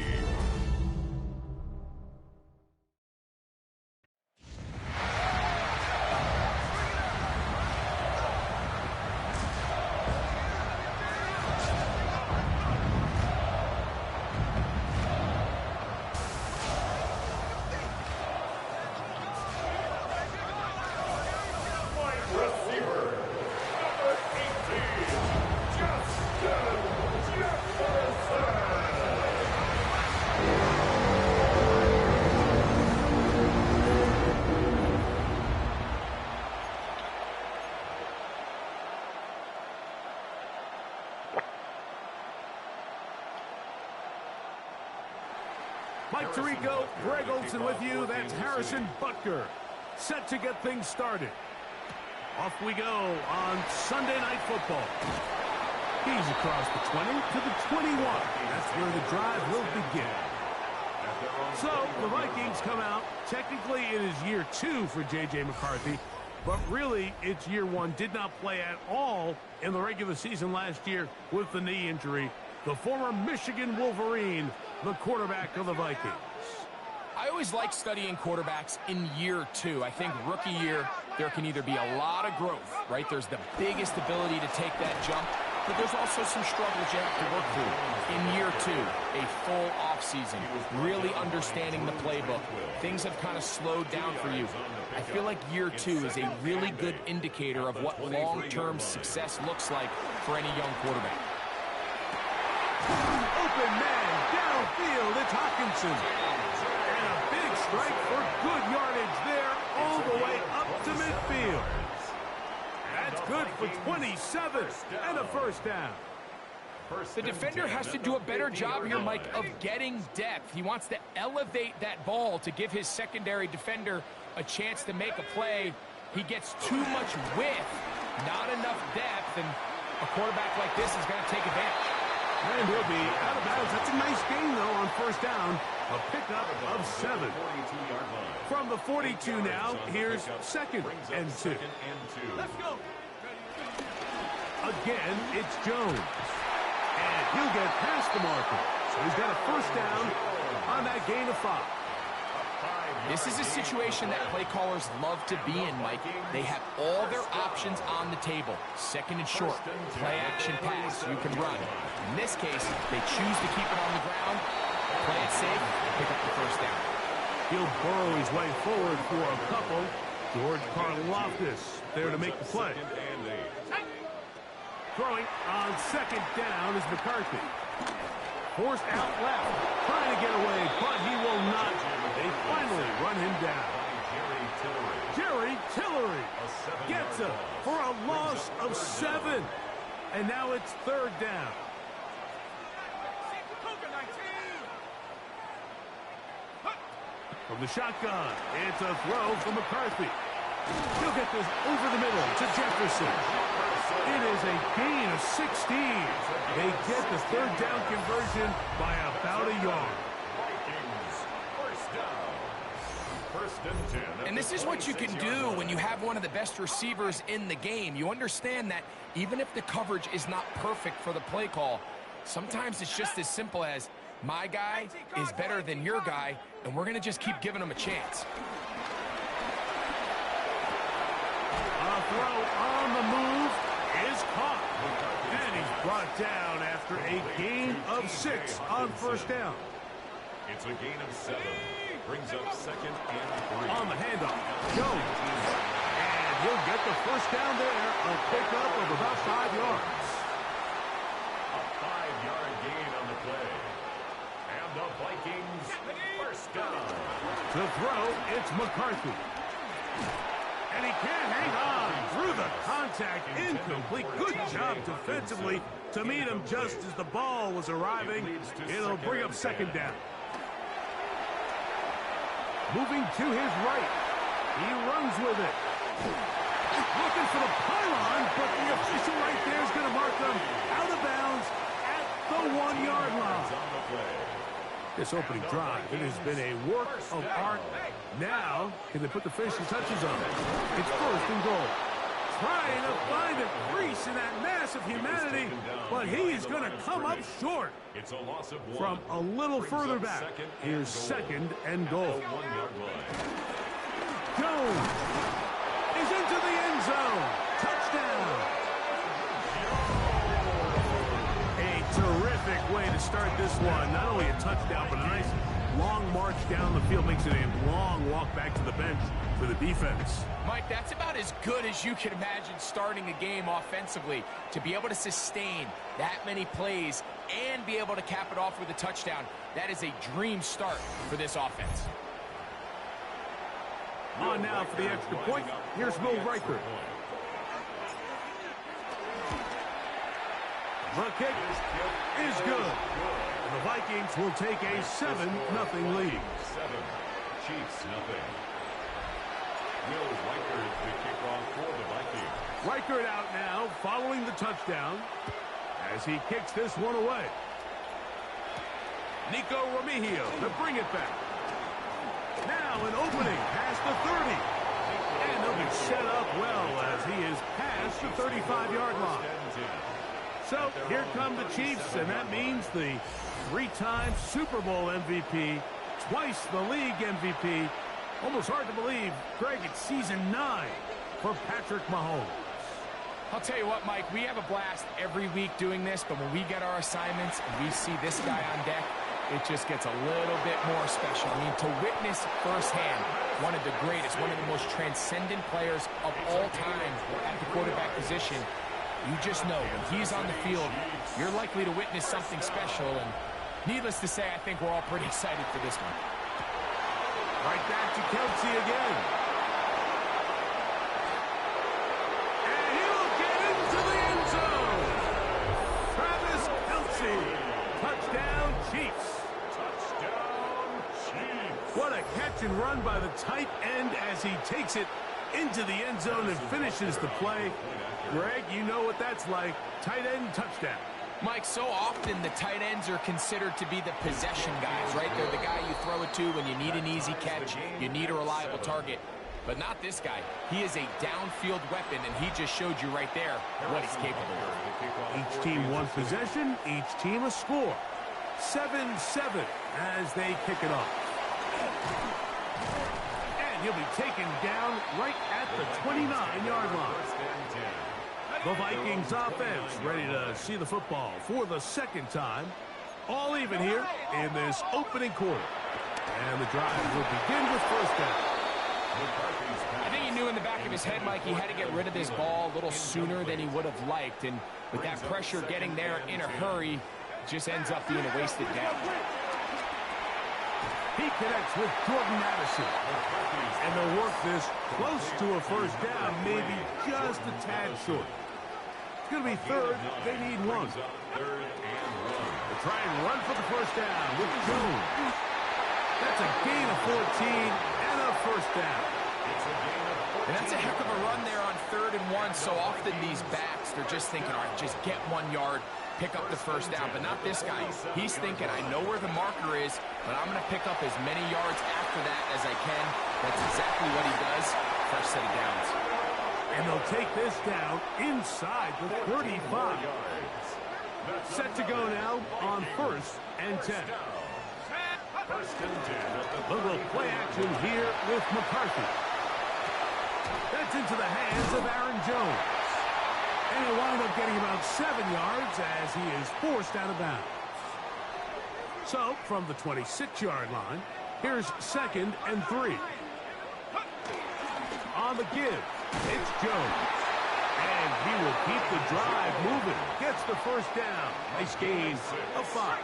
Mike Tirico, Greg Olson with you. That's Harrison Butker. Set to get things started. Off we go on Sunday Night Football. He's across the 20 to the 21. That's where the drive will begin. So the Vikings come out. Technically, it is year 2 for J.J. McCarthy. But really, it's year 1. Did not play at all in the regular season last year with the knee injury. The former Michigan Wolverine, the quarterback of the Vikings. I always like studying quarterbacks in year 2. I think rookie year, there can either be a lot of growth, right? There's the biggest ability to take that jump, but there's also some struggles you have to work through. In year 2, a full offseason, really understanding the playbook. Things have kind of slowed down for you. I feel like year 2 is a really good indicator of what long-term success looks like for any young quarterback. Open man, downfield, it's Hawkinson. And a big strike for good yardage there, all the way up to midfield. That's good for 27 and a first down. The defender has to do a better job here, Mike, of getting depth. He wants to elevate that ball to give his secondary defender a chance to make a play. He gets too much width, not enough depth, and a quarterback like this is going to take advantage. And he'll be out of bounds. That's a nice gain, though, on first down. A pickup of 7. From the 42 now, here's 2nd and 2. Let's go. Again, it's Jones. And he'll get past the marker. So he's got a first down on that gain of 5. This is a situation that play callers love to be in, Mike. They have all their options on the table. 2nd and short, play action pass, you can run. In this case, they choose to keep it on the ground, play it safe, pick up the first down. He'll burrow his way forward for a couple. George Karlaftis there to make the play. Throwing on 2nd down is McCarthy. Forced out left, trying to get away, but he will not. They finally run him down. Jerry Tillery gets him for a loss of 7. And now it's 3rd down. From the shotgun, it's a throw from McCarthy. He'll get this over the middle to Jefferson. It is a gain of 16. They get the 3rd down conversion by about a yard. And this is what you can do when you have one of the best receivers in the game. You understand that even if the coverage is not perfect for the play call, sometimes it's just as simple as my guy is better than your guy, and we're going to just keep giving him a chance. A throw on the move is caught. And he's brought down after a gain of 6 on first down. It's a gain of 7. Brings up 2nd and 3. On the handoff, Jones. And he'll get the first down there, a pickup of about 5 yards. A 5-yard gain on the play. And the Vikings first down. To throw, it's McCarthy. And he can't hang on through the contact. Incomplete. Good job defensively to meet him just as the ball was arriving. It'll bring up 2nd down. Moving to his right. He runs with it. Looking for the pylon, but the official right there is going to mark them out of bounds at the 1-yard line. This opening drive, it has been a work of art. Now, can they put the finishing touches on it? It's 1st and goal. Trying to find a crease in that mass of humanity, but he's going to come up short. It's a loss of 1. From a little further back, here's second and goal. Jones is into the end zone. Touchdown. A terrific way to start this one. Not only a touchdown, but a nice long march down the field. Makes it a long walk back to the bench for the defense. Mike, that's about as good as you can imagine starting a game offensively. To be able to sustain that many plays and be able to cap it off with a touchdown, that is a dream start for this offense. On now for the extra point. Here's Will Riker. The kick is good. The Vikings will take a 7-0 lead. 7, Chiefs nothing. Will Riker the kickoff for the Vikings. Riker out now following the touchdown as he kicks this one away. Nico Remigio to bring it back. Now an opening past the 30. And he'll be set up well as he is past the 35-yard line. So here come the Chiefs, and that means the 3-time Super Bowl MVP, twice the league MVP. Almost hard to believe, Greg, it's season 9 for Patrick Mahomes. I'll tell you what, Mike, we have a blast every week doing this, but when we get our assignments and we see this guy on deck, it just gets a little bit more special. I mean, to witness firsthand one of the greatest, one of the most transcendent players of all time at the quarterback position, you just know when he's on the field, you're likely to witness something special. And needless to say, I think we're all pretty excited for this one. Right back to Kelsey again. And he'll get into the end zone. Travis Kelsey. Touchdown, Chiefs. Touchdown, Chiefs. What a catch and run by the tight end as he takes it into the end zone and finishes the play. Greg, you know what that's like. Tight end touchdown. Mike, so often the tight ends are considered to be the possession guys, right? They're the guy you throw it to when you need an easy catch, you need a reliable target. But not this guy. He is a downfield weapon, and he just showed you right there what he's capable of. Each team one possession, each team a score. 7-7 as they kick it off. And he'll be taken down right at the 29-yard line. The Vikings offense ready to see the football for the second time. All even here in this opening quarter. And the drive will begin with first down. I think he knew in the back of his head, Mike, he had to get rid of this ball a little sooner than he would have liked. And with that pressure getting there in a hurry, it just ends up being a wasted down. He connects with Jordan Addison. And they'll work this close to a first down, maybe just a tad short. It's going to be third. They need one. They'll try and run for the first down with Jones. That's a gain of 14 and a first down. And that's a heck of a run there on 3rd and 1. So often these backs, they're just thinking, all right, just get 1 yard, pick up the first down. But not this guy. He's thinking, I know where the marker is, but I'm going to pick up as many yards after that as I can. That's exactly what he does. First set of downs. And they'll take this down inside the 35. Set to go now on 1st and 10. A little play action here with McCarthy. That's into the hands of Aaron Jones. And he'll wind up getting about 7 yards as he is forced out of bounds. So, from the 26-yard line, here's 2nd and 3. On the give, it's Jones. And he will keep the drive moving. Gets the first down. Nice gain of 5.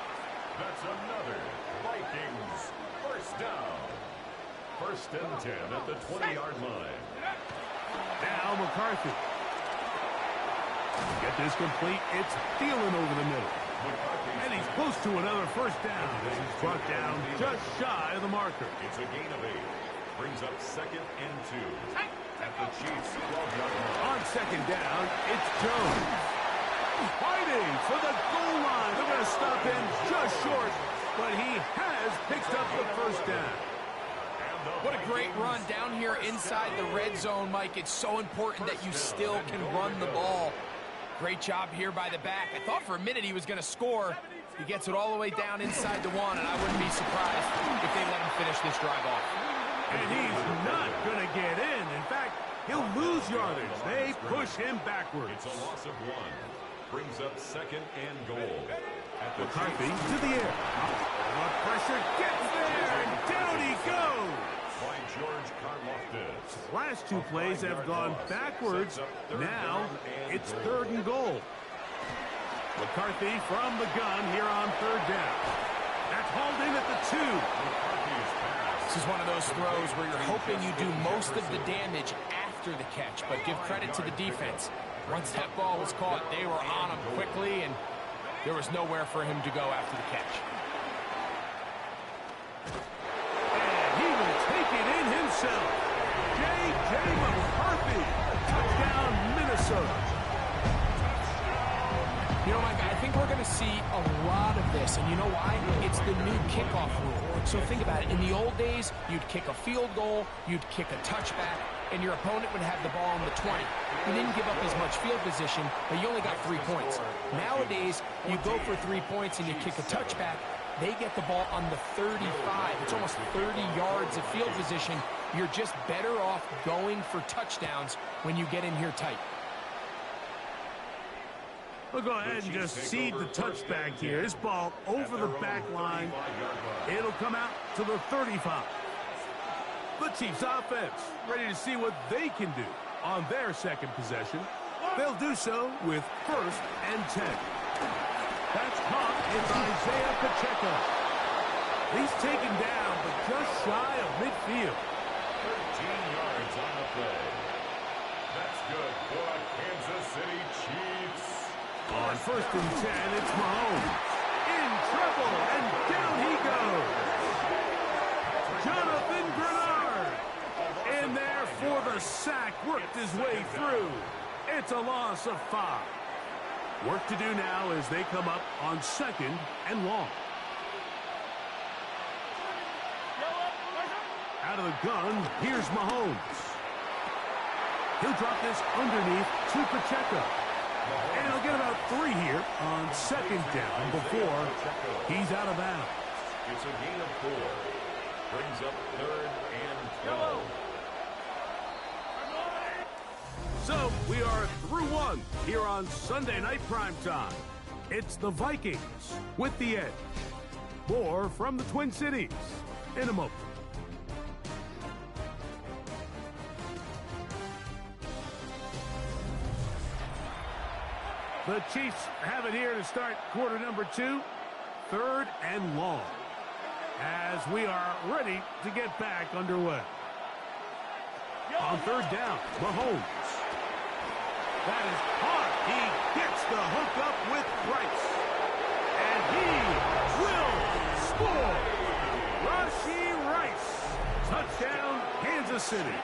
That's another Vikings first down. 1st and 10 at the 20-yard line. Now McCarthy. Get this complete. It's Thielen over the middle. And he's close to another first down as he's brought down just shy of the marker. It's a gain of 8. Brings up 2nd and 2 at the Chiefs' 12-yard line. On 2nd down, it's Jones. Fighting for the goal line. They're going to stop him just short, but he has picked up the first down. And the What a great run down here inside the red zone, Mike. It's so important that you still can run the ball. Great job here by the back. I thought for a minute he was going to score. He gets it all the way down inside the 1, and I wouldn't be surprised if they let him finish this drive off. And he's not going to get in. In fact, he'll lose yardage. They push him backwards. It's a loss of 1. Brings up 2nd and goal. At the McCarthy to the air. The pressure gets there, and down he goes. By George Karlaftis. Last 2 plays have gone backwards. Now it's 3rd and goal. McCarthy from the gun here on 3rd down. That's hauled in at the 2. This is one of those throws where you're hoping you do most of the damage after the catch, but give credit to the defense. Once that ball was caught, they were on him quickly, and there was nowhere for him to go after the catch. And he will take it in himself. J.J. McCarthy. Touchdown, Minnesota. You know, Mike, I think we're going to see a lot of this, and you know why? It's the new kickoff rule. So think about it. In the old days, you'd kick a field goal, you'd kick a touchback, and your opponent would have the ball on the 20. You didn't give up as much field position, but you only got 3 points. Nowadays, you go for 3 points and you kick a touchback, they get the ball on the 35. It's almost 30 yards of field position. You're just better off going for touchdowns when you get in here tight. We'll go ahead and just seed the touchback here. This ball over the back line. It'll come out to the 35. The Chiefs offense ready to see what they can do on their 2nd possession. They'll do so with 1st and 10. That's caught. It's Isaiah Pacheco. He's taken down, but just shy of midfield. 13 yards on the play. That's good for the Kansas City Chiefs. On 1st and 10, it's Mahomes. In trouble, and down he goes. Jonathan Grenard in there for the sack, worked his way through. It's a loss of 5. Work to do now as they come up on 2nd and long. Out of the gun, here's Mahomes. He'll drop this underneath to Pacheco. And he'll get about 3 here on 2nd down before he's out of bounds. It's a gain of 4. Brings up 3rd and 12. So we are through 1 here on Sunday Night Primetime. It's the Vikings with the edge. More from the Twin Cities in a moment. The Chiefs have it here to start quarter number 2, 3rd and long, as we are ready to get back underway. On 3rd down, Mahomes. That is hard. He gets the hook up with Price. And he will score. Rashee Rice. Touchdown, Kansas City.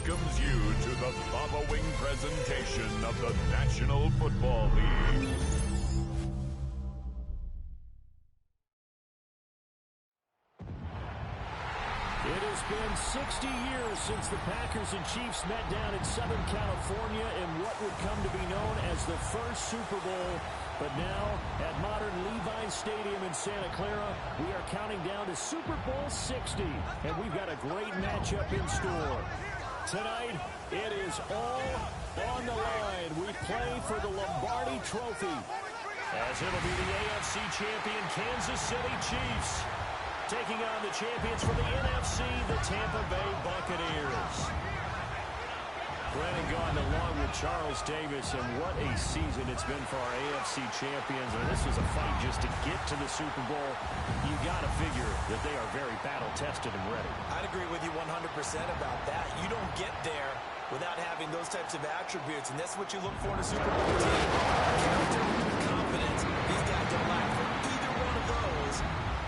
Welcomes you to the following presentation of the National Football League. It has been 60 years since the Packers and Chiefs met down in Southern California in what would come to be known as the first Super Bowl. But now, at modern Levi's Stadium in Santa Clara. We are counting down to Super Bowl 60, and we've got a great matchup in store. Tonight, it is all on the line. We play for the Lombardi Trophy, as it'll be the AFC champion Kansas City Chiefs taking on the champions from the NFC, the Tampa Bay Buccaneers. Brennan gone along with Charles Davis, and what a season it's been for our AFC champions. And this was a fight just to get to the Super Bowl. You got to figure that they are very battle-tested and ready. I'd agree with you 100% about that. You don't get there without having those types of attributes, and that's what you look for in a Super Bowl team. Character, confidence. These guys don't lack for either one of those.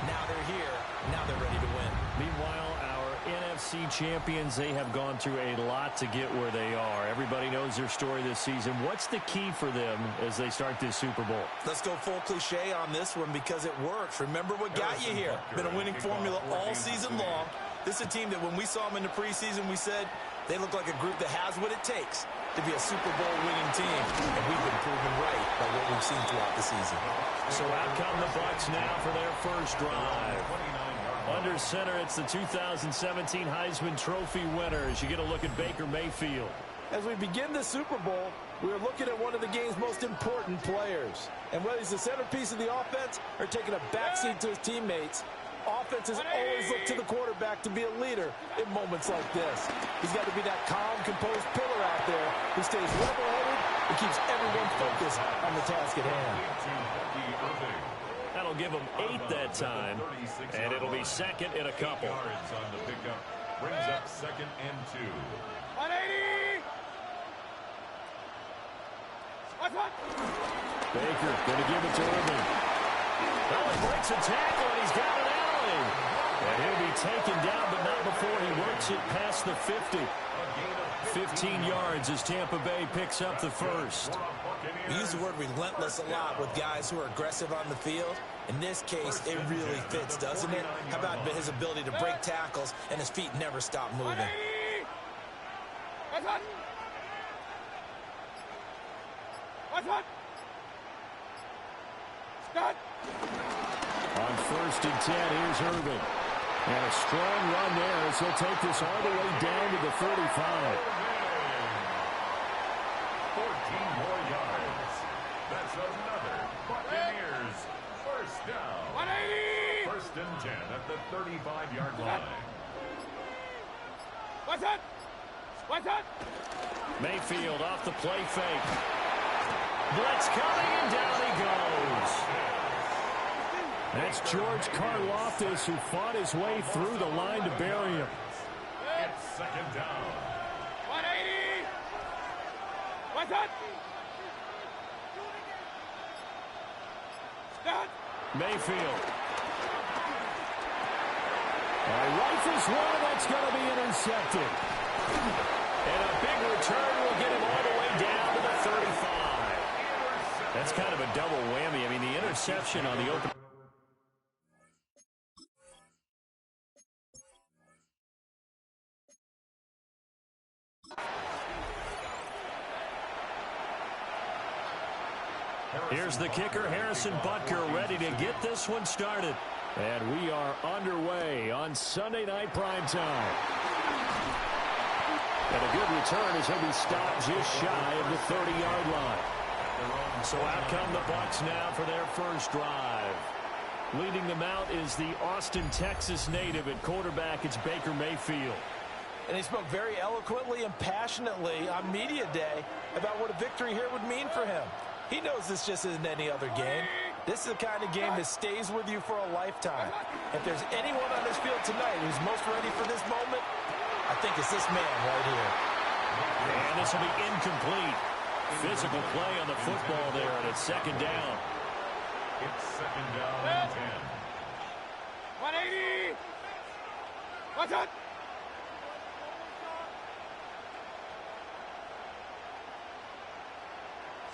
Now they're here. Now they're ready to win. Meanwhile, our NFC champions, they have gone through a lot to get where they are. Everybody knows their story this season. What's the key for them as they start this Super Bowl? Let's go full cliche on this one because it works. Remember what got you here. Been a winning formula all season long. This is a team that when we saw them in the preseason, we said they look like a group that has what it takes to be a Super Bowl winning team. And we've been proven right by what we've seen throughout the season. So out come the Bucs now for their first drive. Under center, it's the 2017 Heisman Trophy winners. You get a look at Baker Mayfield. As we begin the Super Bowl, we're looking at one of the game's most important players. And whether he's the centerpiece of the offense or taking a backseat to his teammates, offenses always look to the quarterback to be a leader in moments like this. He's got to be that calm, composed pillar out there who stays level-headed and keeps everyone focused on the task at hand. That'll give them 8 that time, and it'll be second in a couple. Yards on the pickup brings up 2nd and 2. 180! Baker going to give it to Irvin. Well, he breaks a tackle, and he's got an alley. And he'll be taken down, but not before he works it past the 50. 15 yards as Tampa Bay picks up the first. We use the word relentless a lot with guys who are aggressive on the field. In this case, it really fits, doesn't it? How about his ability to break tackles and his feet never stop moving? On 1st and 10, here's Irvin. And a strong run there as he'll take this all the way down to the 35. 14 more yards. That's another Buccaneers first down. 180! 1st and 10 at the 35-yard line. What's that? Mayfield off the play fake. Blitz coming, and down he goes. That's George Karlaftis, who fought his way through the line to bury him. It's 2nd down. 180! What's that? Start! Mayfield. Rifles one, that's going to be intercepted. And a big return will get him all the way down to the 35. That's kind of a double whammy. I mean, the interception on the open. Here's the kicker, Harrison Butker, ready to get this one started. And we are underway on Sunday Night Primetime. And a good return as he'll be stopped just shy of the 30-yard line. So out come the Bucs now for their first drive. Leading them out is the Austin, Texas native at quarterback. It's Baker Mayfield. And he spoke very eloquently and passionately on Media Day about what a victory here would mean for him. He knows this just isn't any other game. This is the kind of game that stays with you for a lifetime. If there's anyone on this field tonight who's most ready for this moment, I think it's this man right here. And this will be incomplete. Physical play on the football there, and it's 2nd down. It's 2nd down and 10. 180! What's that?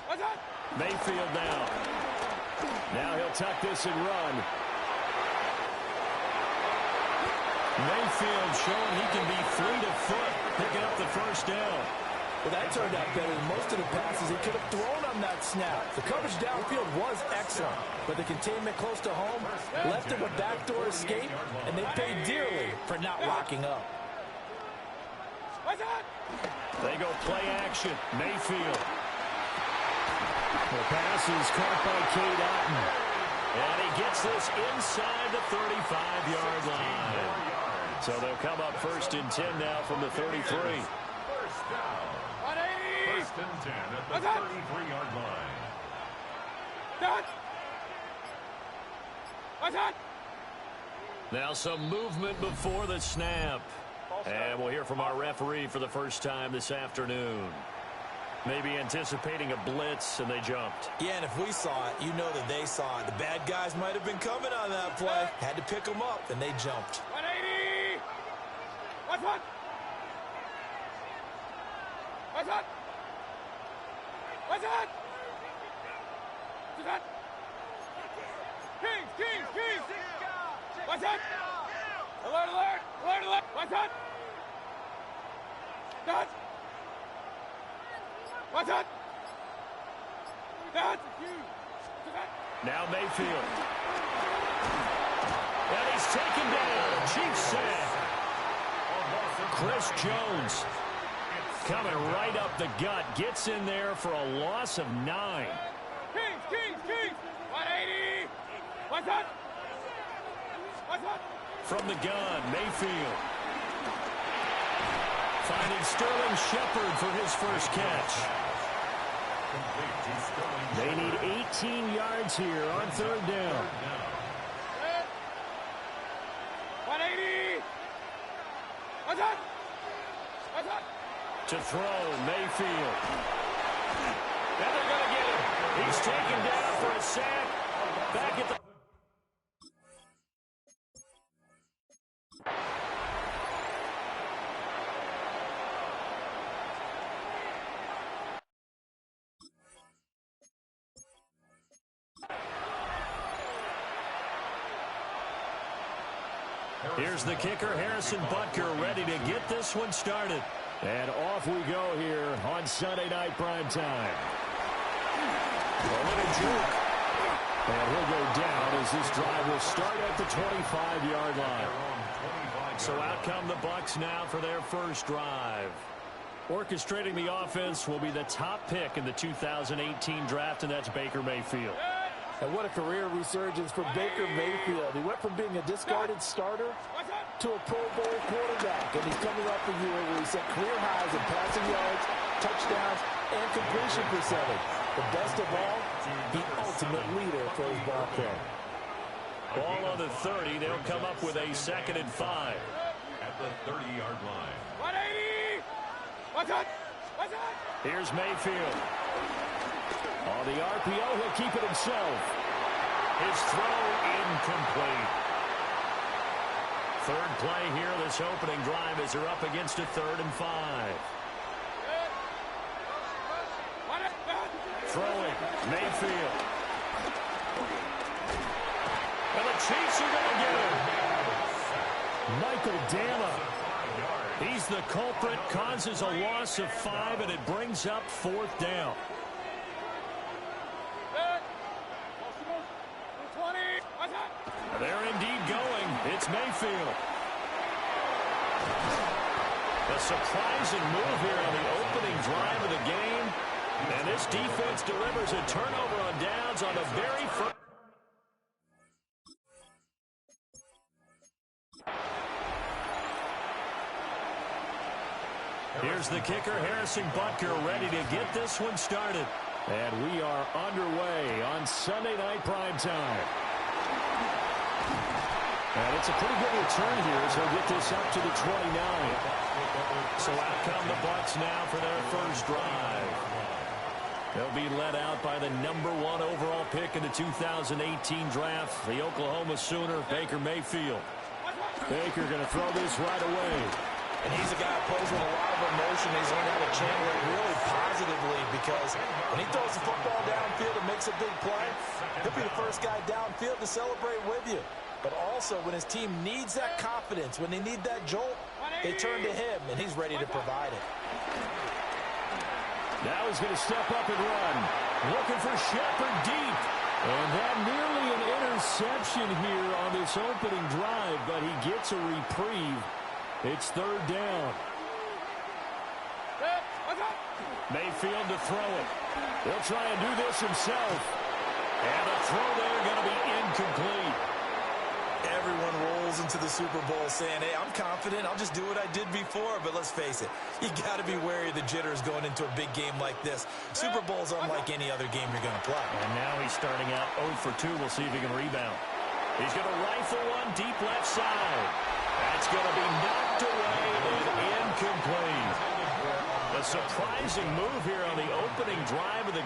What's that? Mayfield now. Now he'll tuck this and run. Mayfield showing he can be fleet of foot, picking up the first down. Well, that turned out better than most of the passes he could have thrown on that snap. The coverage downfield was excellent, but the containment close to home left him a backdoor escape, and they paid dearly for not locking up. They go play action. Mayfield. The pass is caught by Cade Otton. And he gets this inside the 35-yard line. So they'll come up 1st and 10 now from the 33. First down. 1st and 10 at the 33-yard line. Now some movement before the snap. And we'll hear from our referee for the first time this afternoon. Maybe anticipating a blitz, and they jumped. Yeah, and if we saw it, you know that they saw it. The bad guys might have been coming on that play. Had to pick them up, and they jumped. 180! What's that? What's that? What's that? What's that? Kings! What's that? Alert! What's that? That! What's that? That! Now Mayfield. And he's taken down. Chief sack. Chris Jones coming right up the gut. Gets in there for a loss of 9. Kings! 180! What's that? From the gun, Mayfield. Finding Sterling Shepard for his first catch. They need 18 yards here on 3rd down. 180! What's that? To throw, Mayfield. And they're going to get him. He's taken down for a sack. Back at the... Here's the kicker, Harrison Butker, ready to get this one started. And off we go here on Sunday Night Primetime. A little juke. And he'll go down as this drive will start at the 25-yard line. So out come the Bucs now for their first drive. Orchestrating the offense will be the top pick in the 2018 draft, and that's Baker Mayfield. And what a career resurgence for Baker Mayfield. He went from being a discarded starter to a Pro Bowl quarterback. And he's coming off a year where he set career highs in passing yards, touchdowns, and completion percentage. The best of all, the ultimate leader for his ball club. Ball on the 30. They'll come up with a 2nd and 5. At the 30-yard line. 180! What's that? Here's Mayfield. On the RPO, he'll keep it himself. His throw incomplete. 3rd play here, this opening drive, as they're up against a 3rd and 5. Throwing, Mayfield. And the Chiefs are going to get him. Michael Dana. He's the culprit, causes a loss of 5, and it brings up 4th down. They're indeed going. It's Mayfield. A surprising move here on the opening drive of the game. And this defense delivers a turnover on downs on the very first. Here's the kicker, Harrison Butker, ready to get this one started. And we are underway on Sunday Night Primetime. And it's a pretty good return here as they'll get this up to the 29. So out come the Bucs now for their first drive. They'll be led out by the #1 overall pick in the 2018 draft, the Oklahoma Sooner, Baker Mayfield. Baker going to throw this right away. And he's a guy who plays with a lot of emotion. He's learned how to channel it really positively because when he throws the football downfield and makes a big play, he'll be the first guy downfield to celebrate with you. But also, when his team needs that confidence, when they need that jolt, they turn to him, and he's ready to provide it. Now he's going to step up and run. Looking for Shepard deep. And that nearly an interception here on this opening drive, but he gets a reprieve. It's third down. Mayfield to throw it. He'll try and do this himself. And the throw there going to be incomplete. Everyone rolls into the Super Bowl saying, hey, I'm confident. I'll just do what I did before. But let's face it, you got to be wary of the jitters going into a big game like this. Super Bowl's unlike any other game you're going to play. And now he's starting out 0 for 2. We'll see if he can rebound. He's going to rifle one deep left side. That's going to be knocked away and incomplete. A surprising move here on the opening drive of the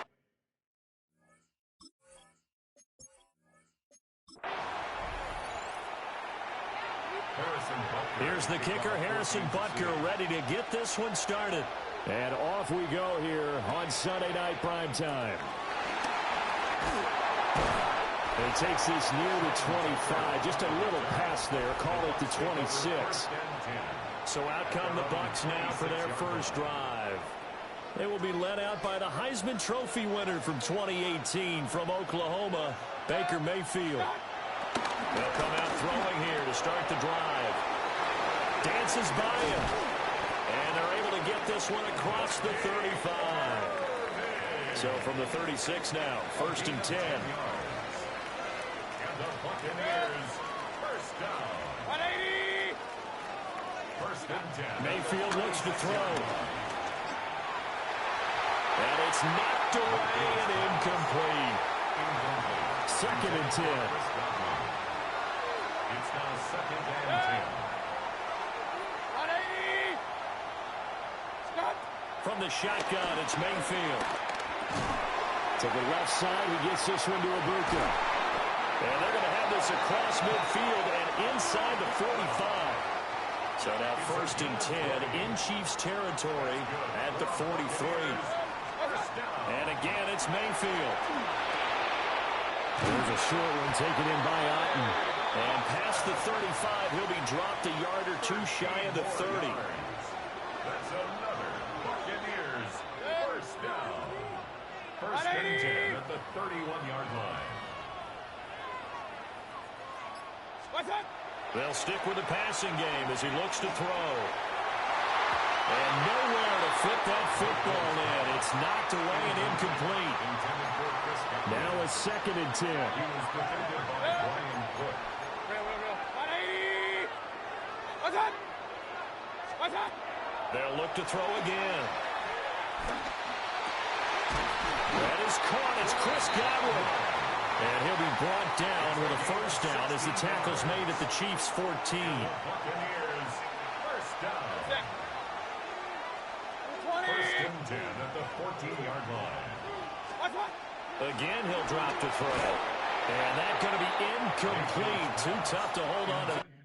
Here's the kicker, Harrison Butker, ready to get this one started. And off we go here on Sunday Night Primetime. He takes this near the 25, just a little pass there, call it the 26. So out come the Bucs now for their first drive. They will be led out by the Heisman Trophy winner from 2018 from Oklahoma, Baker Mayfield. They'll come out throwing here to start the drive. Dances by him. And they're able to get this one across the 35. So from the 36 now, 1st and 10. The Buccaneers, first down. 180. 1st and 10. Mayfield looks to throw. And it's knocked away and incomplete. 2nd and 10. It's now 2nd and 10. 180. Stop. From the shotgun, it's Mayfield. To the left side, he gets this one to Ibuka. And they're going to have this across midfield and inside the 45. So now 1st and 10 in Chiefs territory at the 43. And again, it's Mayfield. There's a short one taken in by Otten. And past the 35, he'll be dropped a yard or two shy of the 30. That's another Buccaneers first down. 1st and 10 at the 31-yard line. They'll stick with the passing game as he looks to throw. And nowhere to fit that football in. It's knocked away and incomplete. Now a 2nd and 10. He was defended by Brian Cook. 180. They'll look to throw again. That is caught. It's Chris Godwin. And he'll be brought down with a first down as the tackle's made at the Chiefs' 14. Buccaneers first down. 1st and 10 at the 14-yard line. Again, he'll drop to throw. And that's going to be incomplete. Too tough to hold on to.